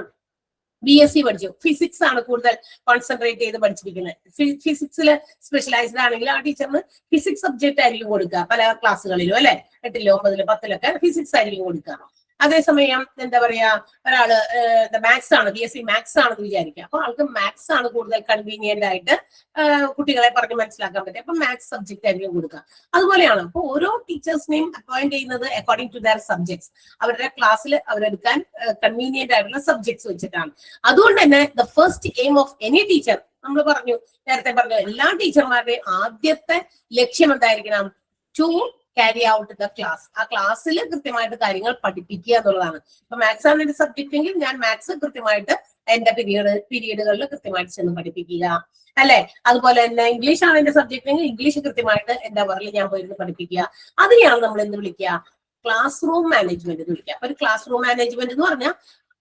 BSc പഠിച്ചു, ഫിസിക്സ് ആണ് കൂടുതൽ കോൺസെൻട്രേറ്റ് ചെയ്ത് പഠിച്ചിരിക്കുന്നത്. ഫിസിക്സിൽ സ്പെഷ്യലൈസ്ഡ് ആണെങ്കിൽ ആ ടീച്ചറിന് ഫിസിക്സ് സബ്ജക്ട് ആയിരിക്കും കൊടുക്കുക പല ക്ലാസ്സുകളിലും, അല്ലെ. 8ലും 9ലും 10ലൊക്കെ ഫിസിക്സ് ആയിരിക്കും കൊടുക്കുക. അതേസമയം എന്താ പറയാ, ഒരാള് മാത്സ് ആണ്, BSc മാത്സ് ആണെന്ന് വിചാരിക്കുക. അപ്പൊ ആൾക്ക് മാത്സ് ആണ് കൂടുതൽ കൺവീനിയന്റ് ആയിട്ട് കുട്ടികളെ പറഞ്ഞ് മനസ്സിലാക്കാൻ പറ്റും. അപ്പൊ മാത്സ് സബ്ജക്ട് ആയിരിക്കും കൊടുക്കുക. അതുപോലെയാണ് അപ്പൊ ഓരോ ടീച്ചേഴ്സിനെയും അപ്പോയിന്റ് ചെയ്യുന്നത് അക്കോർഡിംഗ് ടു ദർ സബ്ജക്ട്സ്, അവരുടെ ക്ലാസ്സിൽ അവരെടുക്കാൻ കൺവീനിയന്റ് ആയിട്ടുള്ള സബ്ജക്ട്സ് വെച്ചിട്ടാണ്. അതുകൊണ്ട് തന്നെ the first aim of any teacher, നമ്മൾ പറഞ്ഞു നേരത്തെ പറഞ്ഞു, എല്ലാ ടീച്ചർമാരുടെയും ആദ്യത്തെ ലക്ഷ്യം എന്തായിരിക്കണം? To carry out the class. ആ ക്ലാസ്സിൽ കൃത്യമായിട്ട് കാര്യങ്ങൾ പഠിപ്പിക്കുക എന്നുള്ളതാണ്. ഇപ്പൊ മാത്സ് ആണ് എന്റെ സബ്ജക്റ്റ് എങ്കിൽ ഞാൻ മാത്സ് കൃത്യമായിട്ട് എന്റെ പീരീഡുകളിൽ കൃത്യമായിട്ട് ചെന്ന് പഠിപ്പിക്കുക, അല്ലെ? അതുപോലെ തന്നെ ഇംഗ്ലീഷ് ആണ് എന്റെ സബ്ജക്റ്റ് എങ്കിൽ ഇംഗ്ലീഷ് കൃത്യമായിട്ട് എന്റെ അവറിൽ ഞാൻ പോയിരുന്ന് പഠിപ്പിക്കുക. അതിനെയാണ് നമ്മൾ എന്ത് വിളിക്കുക? ക്ലാസ് റൂം മാനേജ്മെന്റ് എന്ന് വിളിക്കുക. അപ്പൊ ഒരു ക്ലാസ് റൂം മാനേജ്മെന്റ് എന്ന് പറഞ്ഞാൽ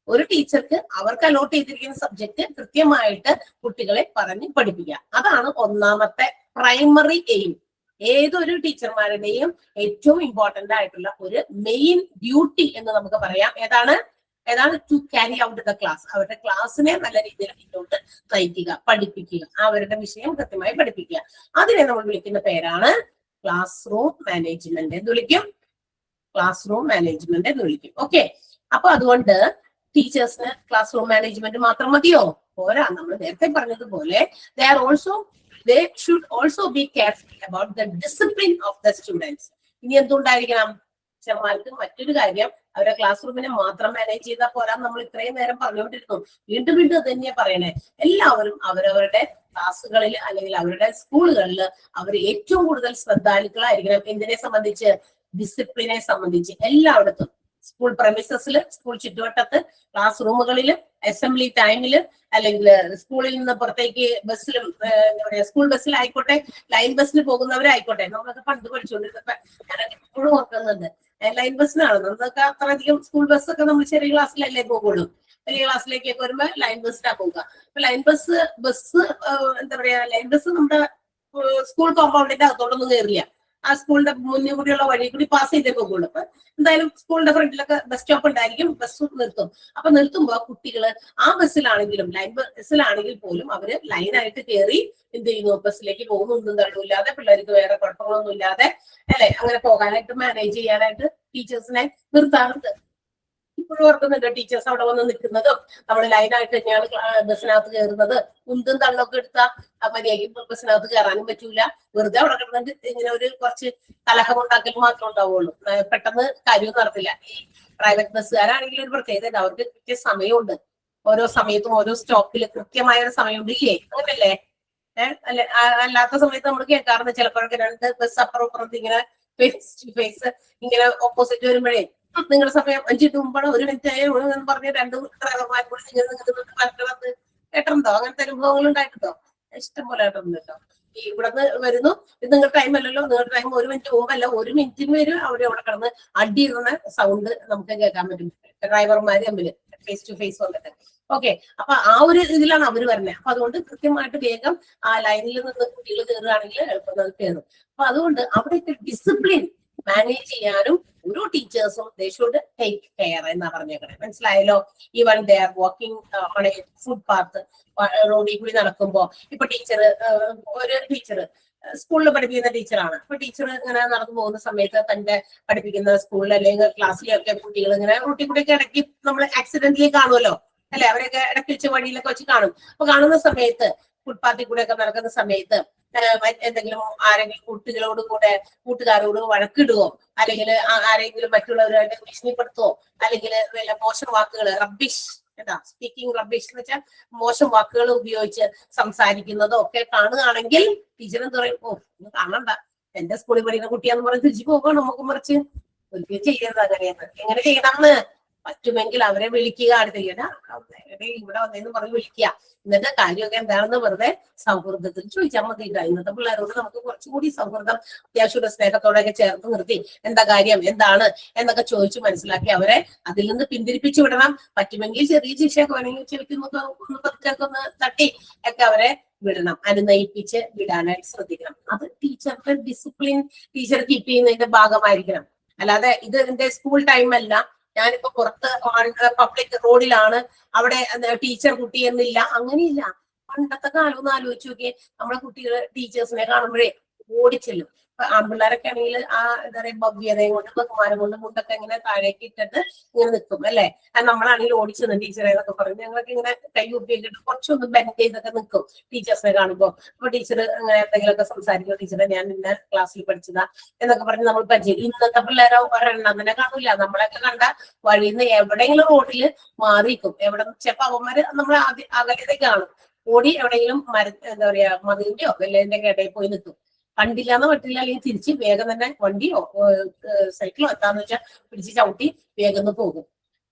ഒരു ടീച്ചർക്ക് അവർക്ക് അലോട്ട് ചെയ്തിരിക്കുന്ന സബ്ജക്ട് കൃത്യമായിട്ട് കുട്ടികളെ പറഞ്ഞ് പഠിപ്പിക്കുക. അതാണ് ഒന്നാമത്തെ പ്രൈമറി എയിം. ഏതൊരു ടീച്ചർമാരുടെയും ഏറ്റവും ഇമ്പോർട്ടന്റ് ആയിട്ടുള്ള ഒരു മെയിൻ ഡ്യൂട്ടി എന്ന് നമുക്ക് പറയാം. ഏതാണ്? To carry out the class. അവരുടെ ക്ലാസ്സിനെ നല്ല രീതിയിൽ മുന്നോട്ട് നയിക്കുക, പഠിപ്പിക്കുക, അവരുടെ വിഷയം കൃത്യമായി പഠിപ്പിക്കുക. അതിനെ നമ്മൾ വിളിക്കുന്ന പേരാണ് ക്ലാസ് റൂം മാനേജ്മെന്റ് എന്ന് വിളിക്കും. ക്ലാസ് റൂം മാനേജ്മെന്റ് എന്ന് വിളിക്കും. ഓക്കെ, അപ്പൊ അതുകൊണ്ട് ടീച്ചേഴ്സിന് ക്ലാസ് റൂം മാനേജ്മെന്റ് മാത്രം മതിയോ? പോരാ. നമ്മൾ നേരത്തെ പറഞ്ഞതുപോലെ they should also be careful about the discipline of the students. ഇനി എന്തുണ്ടായിരിക്കണം? ടീച്ചർമാർക്ക് മറ്റൊരു കാര്യം, അവരുടെ ക്ലാസ് റൂമിനെ മാത്രം മാനേജ് ചെയ്താൽ പോരാ. നമ്മൾ ഇത്രയും നേരം പറഞ്ഞുകൊണ്ടിരുന്നു, വീണ്ടും വീണ്ടും അത് തന്നെയാ പറയണേ. എല്ലാവരും അവരവരുടെ ക്ലാസ്സുകളിൽ അല്ലെങ്കിൽ അവരുടെ സ്കൂളുകളിൽ അവർ ഏറ്റവും കൂടുതൽ ശ്രദ്ധാലുക്കളായിരിക്കണം. എന്തിനെ സംബന്ധിച്ച്? ഡിസിപ്ലിനെ സംബന്ധിച്ച്. എല്ലായിടത്തും, സ്കൂൾ പ്രമിസസിൽ, സ്കൂൾ ചുറ്റുവട്ടത്ത്, ക്ലാസ് റൂമുകളിൽ, അസംബ്ലി ടൈമിൽ, അല്ലെങ്കിൽ സ്കൂളിൽ നിന്ന് പുറത്തേക്ക് ബസ്സിലും, എന്താ പറയാ, സ്കൂൾ ബസ്സിലായിക്കോട്ടെ, ലൈൻ ബസ്സിൽ പോകുന്നവരായിക്കോട്ടെ. നമ്മളൊക്കെ പണ്ട് പഠിച്ചുകൊണ്ടിരുന്നപ്പോ ഞാനൊക്കെ ഇപ്പോഴും ഓർക്കുന്നുണ്ട്, ലൈൻ ബസ്സിനാണ് നമ്മളൊക്കെ. അത്രയധികം സ്കൂൾ ബസ്സൊക്കെ നമ്മൾ ചെറിയ ക്ലാസ്സിലല്ലേ പോകുള്ളൂ. വലിയ ക്ലാസ്സിലേക്കൊക്കെ വരുമ്പോ ലൈൻ ബസ്സിലാണ് പോവുക. അപ്പൊ ലൈൻ ബസ് എന്താ പറയാ, ലൈൻ ബസ് നമ്മുടെ സ്കൂൾ കോമ്പൗണ്ടിന്റെ അകത്തോട്ടൊന്നും കയറില്ല. ആ സ്കൂളിന്റെ മുന്നിൽ കൂടിയുള്ള വഴി കൂടി പാസ് ചെയ്തേ പോകുള്ളൂ. അപ്പൊ എന്തായാലും സ്കൂളിന്റെ ഫ്രണ്ടിലൊക്കെ ബസ് സ്റ്റോപ്പ് ഉണ്ടായിരിക്കും, ബസ് നിർത്തും. അപ്പൊ നിർത്തുമ്പോ കുട്ടികള് ആ ബസ്സിലാണെങ്കിലും ലൈൻ ബസ്സിലാണെങ്കിൽ പോലും അവര് ലൈനായിട്ട് കയറി എന്ത് ചെയ്യുന്നു? ബസ്സിലേക്ക് പോകുന്നു. ഒന്നും തള്ളില്ലാതെ, പിള്ളേർക്ക് വേറെ കുഴപ്പങ്ങളൊന്നും ഇല്ലാതെ, അല്ലെ, അങ്ങനെ പോകാനായിട്ട് മാനേജ് ചെയ്യാനായിട്ട് ടീച്ചേഴ്സിനെ നിർത്താറുണ്ട്. ഇപ്പോഴും ഓർക്കുന്നുണ്ട് ടീച്ചേഴ്സ് അവിടെ വന്ന് നിൽക്കുന്നതും നമ്മൾ ലൈനായിട്ട് തന്നെയാണ് ബസ്സിനകത്ത് കയറുന്നത്. ഉന്തും തള്ളൊക്കെ എടുത്താൽ മര്യാദയ്ക്ക് ബസ്സിനകത്ത് കയറാനും പറ്റൂല. വെറുതെ അവിടെ കിടന്നിട്ട് ഇങ്ങനെ ഒരു കുറച്ച് കലഹം ഉണ്ടാക്കൽ മാത്രമേ ഉണ്ടാവുള്ളൂ. പെട്ടെന്ന് കാര്യം നടത്തില്ല. ഈ പ്രൈവറ്റ് ബസ്സുകാരാണെങ്കിൽ ഒരു പ്രത്യേകത, അവർക്ക് കൃത്യ സമയമുണ്ട്. ഓരോ സമയത്തും ഓരോ സ്റ്റോപ്പിൽ കൃത്യമായ ഒരു സമയമുണ്ട്. ഇല്ലേ? അങ്ങനല്ലേ? അല്ലാത്ത സമയത്ത് നമ്മൾ കേൾക്കാറുണ്ട് ചിലപ്പോഴൊക്കെ രണ്ട് ബസ് അപ്പുറം ഇങ്ങനെ ഫേസ് ടു ഫേസ് ഇങ്ങനെ ഓപ്പോസിറ്റ് വരുമ്പോഴേ, നിങ്ങളുടെ സമയം 5 മിനിറ്റ് മുമ്പാണ്, 1 മിനിറ്റ് ആയി പറഞ്ഞ് 2 ഡ്രൈവർമാർ കൂടി പറഞ്ഞത് കേട്ടിട്ടുണ്ടോ? അങ്ങനത്തെ അനുഭവങ്ങൾ ഉണ്ടായിട്ടുണ്ടോ? ഇഷ്ടം പോലെ കേട്ടിട്ടുണ്ട് കേട്ടോ. ഇവിടുന്ന് വരുന്നു, ഇത് നിങ്ങളുടെ ടൈം അല്ലല്ലോ, നിങ്ങളുടെ ടൈം 1 മിനിറ്റ് മുമ്പല്ല, 1 മിനിറ്റിന് വരും അവിടെ കിടന്ന് അടിയിരുന്ന സൗണ്ട് നമുക്ക് കേൾക്കാൻ പറ്റും. ഡ്രൈവർമാര് തമ്മിൽ ഫേസ് ടു ഫേസ് വന്നിട്ട്. ഓക്കെ, അപ്പൊ ആ ഒരു ഇതിലാണ് അവര് വരുന്നത്. അപ്പൊ അതുകൊണ്ട് കൃത്യമായിട്ട് വേഗം ആ ലൈനിൽ നിന്ന് കുട്ടികൾ കയറുകയാണെങ്കിൽ എളുപ്പം കയറും. അപ്പൊ അതുകൊണ്ട് അവിടെയൊക്കെ ഡിസിപ്ലിൻ മാനേജ് ചെയ്യാനും ഓരോ ടീച്ചേഴ്സും ദേ ഷുഡ് ടേക്ക് കെയർ എന്നാ പറഞ്ഞേക്കണേ. മനസ്സിലായല്ലോ? Even they are walking on a footpath, റോഡിൽ കൂടി നടക്കുമ്പോ, ഇപ്പൊ ഒരു ടീച്ചർ സ്കൂളിൽ പഠിപ്പിക്കുന്ന ടീച്ചറാണ്. അപ്പൊ ടീച്ചർ ഇങ്ങനെ നടന്നു പോകുന്ന സമയത്ത് തന്റെ പഠിപ്പിക്കുന്ന സ്കൂളിൽ അല്ലെങ്കിൽ ക്ലാസ്സിലൊക്കെ കുട്ടികൾ ഇങ്ങനെ റോട്ടിൽ കൂടെയൊക്കെ ഇടയ്ക്ക് നമ്മൾ ആക്സിഡന്റിലി കാണുമല്ലോ, അല്ലെ? അവരൊക്കെ ഇടയ്ക്ക് വെച്ച് വഴിയിലൊക്കെ വെച്ച് കാണും. അപ്പൊ കാണുന്ന സമയത്ത് ഫുട്പാത്തിൽ കൂടെ ഒക്കെ നടക്കുന്ന സമയത്ത് എന്തെങ്കിലും ആരെങ്കിലും കൂട്ടുകാരോട് വഴക്കിടുവോ, അല്ലെങ്കിൽ ആരെങ്കിലും മറ്റുള്ളവരുമായിട്ട് ഭീഷണിപ്പെടുത്തുവോ, അല്ലെങ്കിൽ വല്ല മോശം വാക്കുകൾ, റബ്ബിഷ്, സ്പീക്കിംഗ് റബ്ബിഷ് എന്ന് വെച്ചാൽ മോശം വാക്കുകൾ ഉപയോഗിച്ച് സംസാരിക്കുന്നതോ ഒക്കെ കാണുകയാണെങ്കിൽ ടീച്ചർ എന്ത് പറയും? ഓ, ഒന്നും കാണണ്ട, എന്റെ സ്കൂളിൽ പഠിക്കുന്ന കുട്ടിയാന്ന് പറഞ്ഞ് തിരിച്ചു പോകണം. നമുക്ക് മറിച്ച് ഒരിക്കലും ചെയ്യരുത്. അങ്ങനെയാണ്. എങ്ങനെ ചെയ്യണമെന്ന് പറ്റുമെങ്കിൽ അവരെ വിളിക്കുക. അടുത്ത ഇവിടെ വന്നേന്ന് പറഞ്ഞ് വിളിക്കുക. എന്നിട്ട് കാര്യമൊക്കെ എന്താണെന്ന് വെറുതെ സൗഹൃദത്തിൽ ചോദിച്ചാൽ മതി. ഇന്നത്തെ പിള്ളേരോട് നമുക്ക് കുറച്ചുകൂടി സൗഹൃദം, അത്യാവശ്യം സ്നേഹത്തോടെയൊക്കെ ചേർത്ത് നിർത്തി എന്താ കാര്യം, എന്താണ് എന്നൊക്കെ ചോദിച്ചു മനസ്സിലാക്കി അവരെ അതിൽ നിന്ന് പിന്തിരിപ്പിച്ചു വിടണം. പറ്റുമെങ്കിൽ ചെറിയ ശിക്ഷയൊക്കെ വേണമെങ്കിൽ ചെവിക്കൊക്കെ ഒന്ന് തട്ടി ഒക്കെ അവരെ വിടണം, അനുനയിപ്പിച്ച് വിടാനായിട്ട് ശ്രദ്ധിക്കണം. അത് ടീച്ചറുടെ ഡിസിപ്ലിൻ ടീച്ചർ കീപ്പ് ചെയ്യുന്നതിന്റെ ഭാഗമായിരിക്കണം. അല്ലാതെ ഇത് എന്റെ സ്കൂൾ ടൈം അല്ല, ഞാനിപ്പോ പുറത്ത് പബ്ലിക് റോഡിലാണ്, അവിടെ ടീച്ചർ കുട്ടി എന്നില്ല, അങ്ങനെയില്ല. പണ്ടത്തെ കാലം ഒന്ന് ആലോചിച്ച് നോക്കിയേ. നമ്മളെ കുട്ടികൾ ടീച്ചേഴ്സിനെ കാണുമ്പോഴേ ഓടിച്ചെല്ലും. ആൺപിള്ളേരൊക്കെ ആണെങ്കിൽ ആ എന്താ പറയാ ഭവ്യതയും കൊണ്ട് ബഹുമാനം കൊണ്ട് മുണ്ടൊക്കെ ഇങ്ങനെ താഴേക്ക് ഇട്ടിട്ട് ഇങ്ങനെ നിൽക്കും അല്ലെ. നമ്മളാണെങ്കിൽ ഓടിച്ചു നിന്ന് ടീച്ചറെ എന്നൊക്കെ പറയും. ഞങ്ങളൊക്കെ ഇങ്ങനെ കൈ ഉപയോഗിച്ചിട്ട് കുറച്ചൊന്ന് ബെൻഡ് ചെയ്തൊക്കെ നിൽക്കും ടീച്ചേഴ്സിനെ കാണുമ്പോൾ. അപ്പൊ ടീച്ചർ അങ്ങനെ എന്തെങ്കിലുമൊക്കെ സംസാരിക്കും, ടീച്ചറെ ഞാൻ ഇന്ന ക്ലാസ്സിൽ പഠിച്ചതാ എന്നൊക്കെ പറഞ്ഞ് നമ്മൾ പരിചയം. ഇന്നത്തെ പിള്ളേരെ ഒരെണ്ണം തന്നെ കാണില്ല. നമ്മളൊക്കെ കണ്ട വഴിയിൽ നിന്ന് എവിടെയെങ്കിലും റോഡിൽ മാറിയിരിക്കും. എവിടെ ചിലപ്പോ അവന്മാര് നമ്മൾ അകലത്തേക്ക് കാണും, ഓടി എവിടെയെങ്കിലും എന്താ പറയാ മതിലിന്റെയോ വെള്ളേന്റെ ഇടയിൽ പോയി നിൽക്കും. കണ്ടില്ലാന്ന് പറ്റില്ല, അല്ലെങ്കിൽ തിരിച്ച് വേഗം തന്നെ വണ്ടിയോ സൈക്കിളോ എന്താന്ന് വെച്ചാൽ പിടിച്ച് ചവിട്ടി വേഗം പോകും.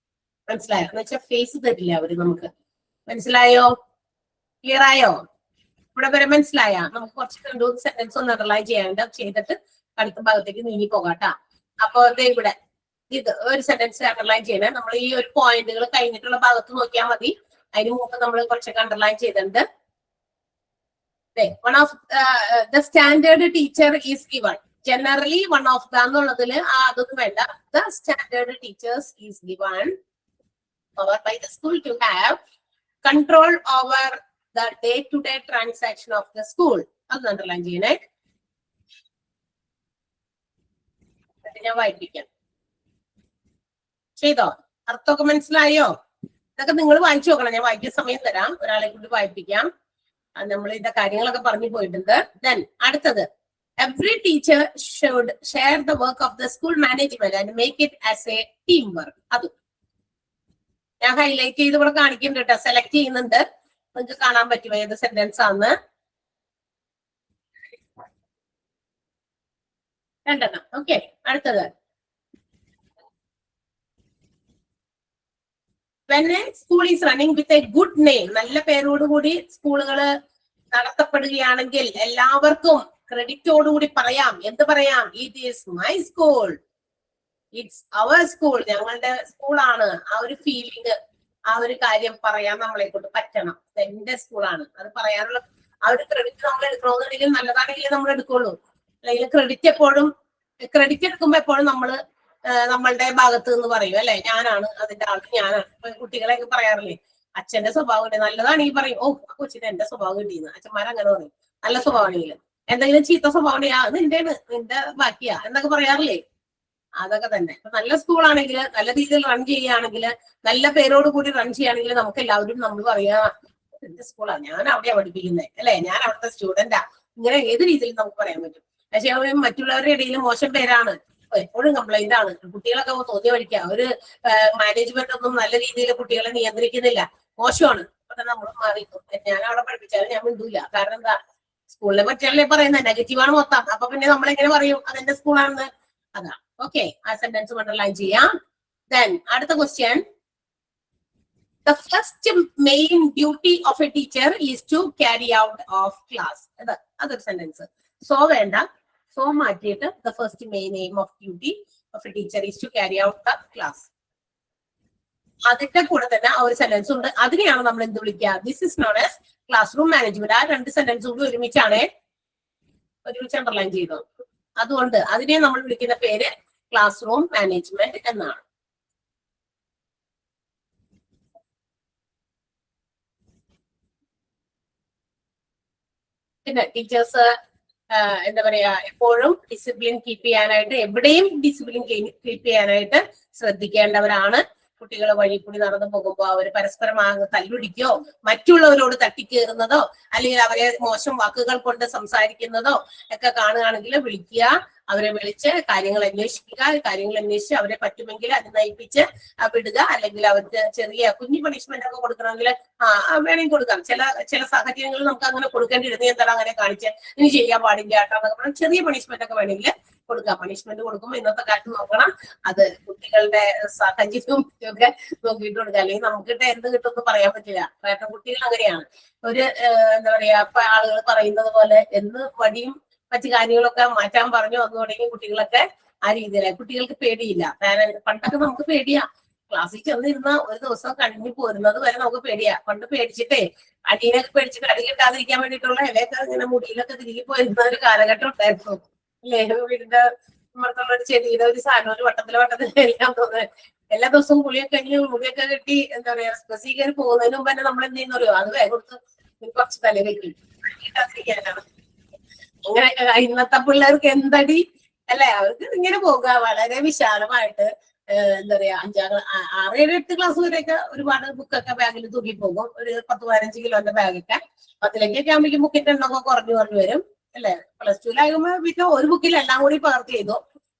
മനസ്സിലായോ? എന്ന് വെച്ചാൽ ഫേസ് തരില്ല അവര് നമുക്ക്. മനസ്സിലായോ? ക്ലിയർ ആയോ? ഇവിടെ വരെ മനസ്സിലായ? നമുക്ക് കുറച്ച് 2 സെന്റൻസ് ഒന്ന് അണ്ടർലൈൻ ചെയ്തിട്ട് അടുത്ത ഭാഗത്തേക്ക് നീങ്ങി പോകാട്ടാ. അപ്പൊ ഇവിടെ ഇത് ഒരു സെന്റൻസ് അണ്ടർലൈൻ ചെയ്യണേ. നമ്മൾ ഈ ഒരു പോയിന്റുകൾ കഴിഞ്ഞിട്ടുള്ള ഭാഗത്ത് നോക്കിയാൽ മതി. അതിന് മുമ്പ് നമ്മൾ കുറച്ചൊക്കെ അണ്ടർലൈൻ ചെയ്തിട്ടുണ്ട്. one of the standard teacher is given. Generally one of the എന്നുള്ളതിൽ അതൊന്നും വേണ്ട. The standard teachers is given powered by the school to have control over the day-to-day transaction of the school. അത് underline ചെയ്യണേ. ഞാൻ വായിപ്പിക്കാം. ചെയ്തോ? അർത്ഥമൊക്കെ മനസ്സിലായോ? ഇതൊക്കെ നിങ്ങൾ വായിച്ചു നോക്കണം. ഞാൻ വായിക്കാൻ സമയം തരാം, ഒരാളെ കൊണ്ട് വായിപ്പിക്കാം. നമ്മൾ ഇതിന്റെ കാര്യങ്ങളൊക്കെ പറഞ്ഞു പോയിട്ടുണ്ട്. ദെൻ അടുത്തത്, every teacher should share the work of the school management and make it as a team work. അതും ഞാൻ ഹൈലൈറ്റ് ചെയ്ത് ഇവിടെ കാണിക്കുന്നുണ്ട് കേട്ടോ. സെലക്ട് ചെയ്യുന്നുണ്ട്, നിങ്ങൾക്ക് കാണാൻ പറ്റുമോ ഏത് സെന്റൻസ് ആണെന്ന്. രണ്ടെണ്ണം. ഓക്കെ, അടുത്തത്, when a school is running with a good name, നല്ല പേരോടുകൂടി സ്കൂളുകള് നടത്തപ്പെടുകയാണെങ്കിൽ എല്ലാവർക്കും ക്രെഡിറ്റോടുകൂടി പറയാം. എന്ത് പറയാം? It is my school, it's our school, ഞങ്ങളുടെ സ്കൂളാണ്. ആ ഒരു ഫീലിംഗ്, ആ ഒരു കാര്യം പറയാൻ നമ്മളെ കൊണ്ട് പറ്റണം. എന്റെ സ്കൂളാണ് അത് പറയാനുള്ള ആ ഒരു ക്രെഡിറ്റ് നമ്മൾ എടുക്കണമെന്നുണ്ടെങ്കിൽ നല്ലതാണെങ്കിലും നമ്മൾ എടുക്കുള്ളൂ. അല്ലെങ്കിൽ ക്രെഡിറ്റ് എടുക്കുമ്പോ എപ്പോഴും നമ്മള് നമ്മളുടെ ഭാഗത്ത് നിന്ന് പറയും അല്ലെ, ഞാനാണ് അതിന്റെ ആൾക്ക്, ഞാനാണ്. കുട്ടികളെയൊക്കെ പറയാറില്ലേ, അച്ഛന്റെ സ്വഭാവം ഉണ്ട് നല്ലതാണെങ്കിൽ പറയും, ഓ കൊച്ചിന് എന്റെ സ്വഭാവം കിട്ടിയെന്ന്. അച്ഛന്മാരങ്ങനെ പറയും. നല്ല സ്വഭാവമാണെങ്കിലും. എന്തെങ്കിലും ചീത്ത സ്വഭാവം ഉണ്ടെങ്കിൽ അത് നിന്റെ ബാക്കിയാ എന്നൊക്കെ പറയാറില്ലേ. അതൊക്കെ തന്നെ. നല്ല സ്കൂളാണെങ്കിൽ, നല്ല രീതിയിൽ റൺ ചെയ്യുകയാണെങ്കിൽ, നല്ല പേരോട് കൂടി റൺ ചെയ്യുകയാണെങ്കിൽ നമുക്ക് എല്ലാവരും നമ്മൾ പറയാ എന്റെ സ്കൂളാണ്, ഞാൻ അവിടെയാ പഠിപ്പിക്കുന്നത് അല്ലെ, ഞാൻ അവിടുത്തെ സ്റ്റുഡന്റാ. ഇങ്ങനെ ഏത് രീതിയിൽ നമുക്ക് പറയാൻ പറ്റും. പക്ഷെ മറ്റുള്ളവരുടെ ഇടയിൽ മോശം പേരാണ്, എപ്പോഴും കംപ്ലൈന്റ് ആണ്, കുട്ടികളൊക്കെ തോന്നിയ പഠിക്കുക, ഒരു മാനേജ്മെന്റ് ഒന്നും നല്ല രീതിയിൽ കുട്ടികളെ നിയന്ത്രിക്കുന്നില്ല, മോശമാണ്. അപ്പൊ നമ്മൾ മാറിക്കും. ഞാൻ അവിടെ പഠിപ്പിച്ചാലും ഞാൻ മിണ്ടൂല. കാരണം എന്താ, സ്കൂളിനെ പറ്റിയല്ലേ പറയുന്നത്, നെഗറ്റീവാണ് മൊത്തം. അപ്പൊ പിന്നെ നമ്മളെങ്ങനെ പറയും അതെന്റെ സ്കൂളാണെന്ന്? അതാ. ഓക്കെ, ആ സെന്റൻസ് അണ്ടർലൈൻ ചെയ്യാം. ദെൻ അടുത്ത question, the first main duty of a teacher is to carry out of class. അതൊരു സെന്റൻസ്. സോ വേണ്ട, സോ മാറ്റിയിട്ട് the first main aim of duty of a teacher is to carry out the class. അതിന്റെ കൂടെ തന്നെ ആ ഒരു sentence ഉണ്ട്. അതിനെയാണ് നമ്മൾ എന്ത് വിളിക്കുക? This is known as class room management. ആ രണ്ട് സെന്റൻസ് കൂടി ഒരുമിച്ച് അണ്ടർലൈൻ ചെയ്തു. അതുകൊണ്ട് അതിനെ നമ്മൾ വിളിക്കുന്ന പേര് ക്ലാസ് റൂം മാനേജ്മെന്റ് എന്നാണ്. പിന്നെ ടീച്ചേഴ്സ് എന്താ പറയാ, എപ്പോഴും ഡിസിപ്ലിൻ കീപ്പ് ചെയ്യാനായിട്ട്, എവിടെയും ഡിസിപ്ലിൻ കീപ്പ് ചെയ്യാനായിട്ട് ശ്രദ്ധിക്കേണ്ടവരാണ്. കുട്ടികൾ വഴി കൂടി നടന്നു പോകുമ്പോൾ അവർ പരസ്പരം തല്ലുടിക്കോ മറ്റുള്ളവരോട് തട്ടിക്കേറുന്നതോ അല്ലെങ്കിൽ അവരെ മോശം വാക്കുകൾ കൊണ്ട് സംസാരിക്കുന്നതോ ഒക്കെ കാണുകയാണെങ്കിൽ വിളിക്കുക, അവരെ വിളിച്ച് കാര്യങ്ങൾ അന്വേഷിച്ച് അവരെ പറ്റുമെങ്കിൽ അത് നയിപ്പിച്ച് വിടുക. അല്ലെങ്കിൽ അവർക്ക് ചെറിയ കുഞ്ഞു പണിഷ്മെന്റ് ഒക്കെ കൊടുക്കണമെങ്കിൽ വേണമെങ്കിൽ കൊടുക്കാം. ചില സാഹചര്യങ്ങളിൽ നമുക്ക് അങ്ങനെ കൊടുക്കേണ്ടി ഇരുന്ന് എന്താണ് അങ്ങനെ കാണിച്ച് ഇനി ചെയ്യാൻ പാടില്ല കേട്ടോ എന്നൊക്കെ പറഞ്ഞാൽ ചെറിയ പണിഷ്മെന്റ് ഒക്കെ വേണമെങ്കിൽ കൊടുക്കാം. പണിഷ്മെന്റ് കൊടുക്കുമ്പോൾ ഇന്നത്തെ കാലത്ത് നോക്കണം, അത് കുട്ടികളുടെ സാഹചര്യവും ഒക്കെ നോക്കിയിട്ട് കൊടുക്കുക. അല്ലെങ്കിൽ നമുക്കിട്ട് എന്ത് കിട്ടുമെന്ന് പറയാൻ പറ്റില്ല. കാരണം കുട്ടികൾ അങ്ങനെയാണ്. ഒരു എന്താ പറയാ, ഇപ്പൊ ആളുകൾ പറയുന്നത് പോലെ എന്ന് വടിയും മറ്റു കാര്യങ്ങളൊക്കെ മാറ്റാൻ പറഞ്ഞു വന്നു തുടങ്ങി കുട്ടികളൊക്കെ ആ രീതിയിലായി. കുട്ടികൾക്ക് പേടിയില്ല. പണ്ടൊക്കെ നമുക്ക് പേടിയാ, ക്ലാസ്സിൽ ചെന്നിരുന്ന ഒരു ദിവസം കഴിഞ്ഞു പോരുന്നത് വരെ നമുക്ക് പേടിയാ. പണ്ട് പേടിച്ചിട്ടേ അടിയിലൊക്കെ പേടിച്ചിട്ട് അടി കിട്ടാതിരിക്കാൻ വേണ്ടിയിട്ടുള്ള ഇലയൊക്കെ ഇങ്ങനെ മുടിയിലൊക്കെ തിരികെ പോയിരുന്ന ഒരു കാലഘട്ടം ഉണ്ടായിരുന്നു. വീടിന്റെ പുറത്തുള്ള ഒരു ചെടിയുടെ ഒരു സാധനം ഒരു വട്ടത്തിലെ എല്ലാം തോന്നുന്നത്. എല്ലാ ദിവസവും കുളിയൊക്കെ കഴിഞ്ഞ് മുടിയൊക്കെ കെട്ടി എന്താ പറയാ ബസ്സിൽ കയറി പോകുന്നതിന് മുമ്പ് തന്നെ നമ്മൾ എന്ത് ചെയ്യുന്നറിയോ, അത് വേഗം കൊടുത്ത് കുറച്ച് തല വെക്കും കിട്ടാതിരിക്കാനാണ്. ഇങ്ങനെ ഇന്നത്തെ പിള്ളേർക്ക് എന്തടി അല്ലെ, അവർക്ക് ഇങ്ങനെ പോകുക വളരെ വിശാലമായിട്ട്. എന്താ പറയാ 6, 7, 8 ക്ലാസ് വരെയൊക്കെ ഒരുപാട് ബുക്കൊക്കെ ബാഗിൽ തൂക്കി പോകും. ഒരു 10-15 കിലോന്റെ ബാഗൊക്കെ 10ലേക്കൊക്കെ ആകുമ്പോഴേക്കും ബുക്കിന്റെ എണ്ണമൊക്കെ കുറഞ്ഞു വരും അല്ലെ. +2-ലാകുമ്പോ പിന്നെ ഒരു ബുക്കിൽ എല്ലാം കൂടി പകർത്തി ചെയ്തു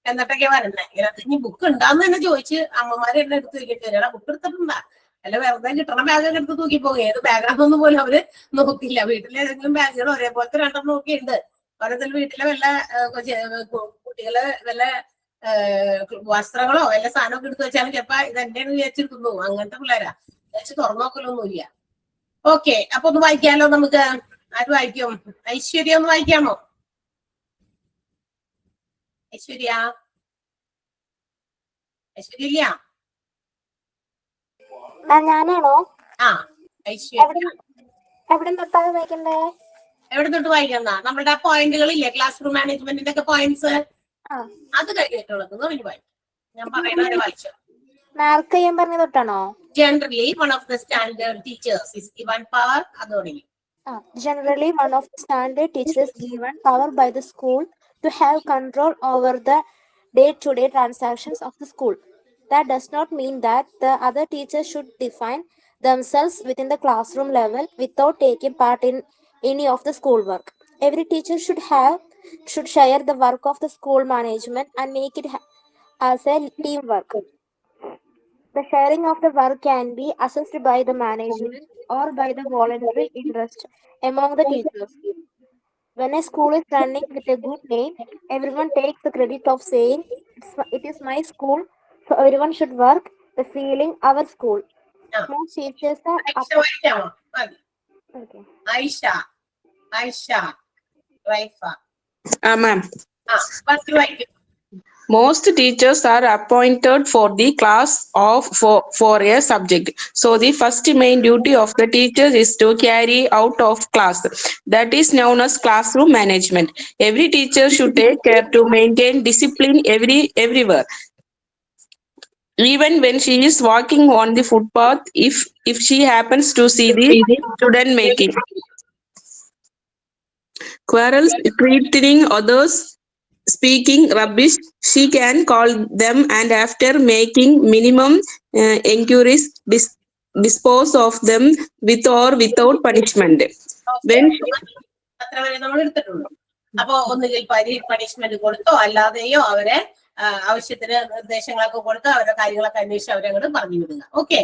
എന്നിട്ടൊക്കെ വരണ്ടേ. ഇതിനകത്ത് ഇനി ബുക്ക് ഉണ്ടാന്ന് തന്നെ ചോദിച്ച് അമ്മമാരെ എന്നെ എടുത്ത് വെക്കിട്ട് വരിക, ബുക്ക് എടുത്തിട്ടുണ്ടാ അല്ല വെറുതെ കിട്ടണ ബാഗൊക്കെ എടുത്ത് തൂക്കി പോകും. ഏത് ബാഗാണെന്നൊന്നും പോലും അവര് നോക്കില്ല. വീട്ടിലെ ഏതെങ്കിലും ബാഗുകൾ ഒരേപോലത്തെ 2 ഒക്കെ ഉണ്ട്. ഓരോരുത്തർ വീട്ടിലെ വല്ല കുട്ടികള് വല്ല വസ്ത്രങ്ങളോ വല്ല സാധനമൊക്കെ എടുത്ത് വെച്ചാലും ചിലപ്പോ ഇതെന്റെന്ന് വിചാരിച്ചിരിക്കുന്നു. അങ്ങനത്തെ പിള്ളേരാ വിചാരിച്ച് തുറന്നു നോക്കലൊന്നുമില്ല. ഓക്കെ, അപ്പൊ ഒന്ന് വായിക്കാലോ നമുക്ക്. ആര് വായിക്കും? ഐശ്വര്യ ഒന്ന് വായിക്കാമോ? ഐശ്വര്യ ഐശ്വര്യ ഞാനാണോ? ആ ഐശ്വര്യ എവിടെ തൊട്ടാ വായിക്കണ്ടേ? എവിടെ തൊട്ട് വായിക്കുന്ന നമ്മളുടെ പോയിന്റുകളില്ലേ, ക്ലാസ് റൂം മാനേജ്മെന്റിന്റെ ഒക്കെ പോയിന്റ്സ്, അത് കഴിഞ്ഞിട്ടുള്ളത് വായിക്കും. ഞാൻ പറയുന്നത് വായിച്ചോ. മാർക്ക് ചെയ്യാൻ പറഞ്ഞ തൊട്ടാണോ? Generally, one of the standard teachers is given power. Generally, one of the standard teachers is given power by the school to have control over the day-to-day transactions of the school. That does not mean that the other teachers should define themselves within the classroom level without taking part in any of the school work. Every teacher should share the work of the school management and make it as a teamwork. The sharing of the work can be assessed by the management or by the voluntary interest among the teachers. When a school is running with a good name, everyone takes the credit of saying, it is my school, so everyone should work the feeling our school. Most teachers are okay. Aisha, Raifa. Ma'am. What do I do? Most teachers are appointed for the class for a subject. So the first main duty of the teacher is to carry out of class. That is known as classroom management. Every teacher should take care to maintain discipline everywhere. Even when she is walking on the footpath, if she happens to see the student making quarrels, threatening others, speaking rubbish, she can call them and after making minimum inquiries dispose of them with or without punishment. When അപ്പൊ ഒന്നുകിൽ punishment കൊടുത്തോ അല്ലാതെയോ അവരെ ആവശ്യത്തിന് നിർദ്ദേശങ്ങളൊക്കെ കൊടുത്ത് അവരുടെ കാര്യങ്ങളൊക്കെ അന്വേഷിച്ച് അവരങ്ങോട്ട് പറഞ്ഞു വിടുക. Okay,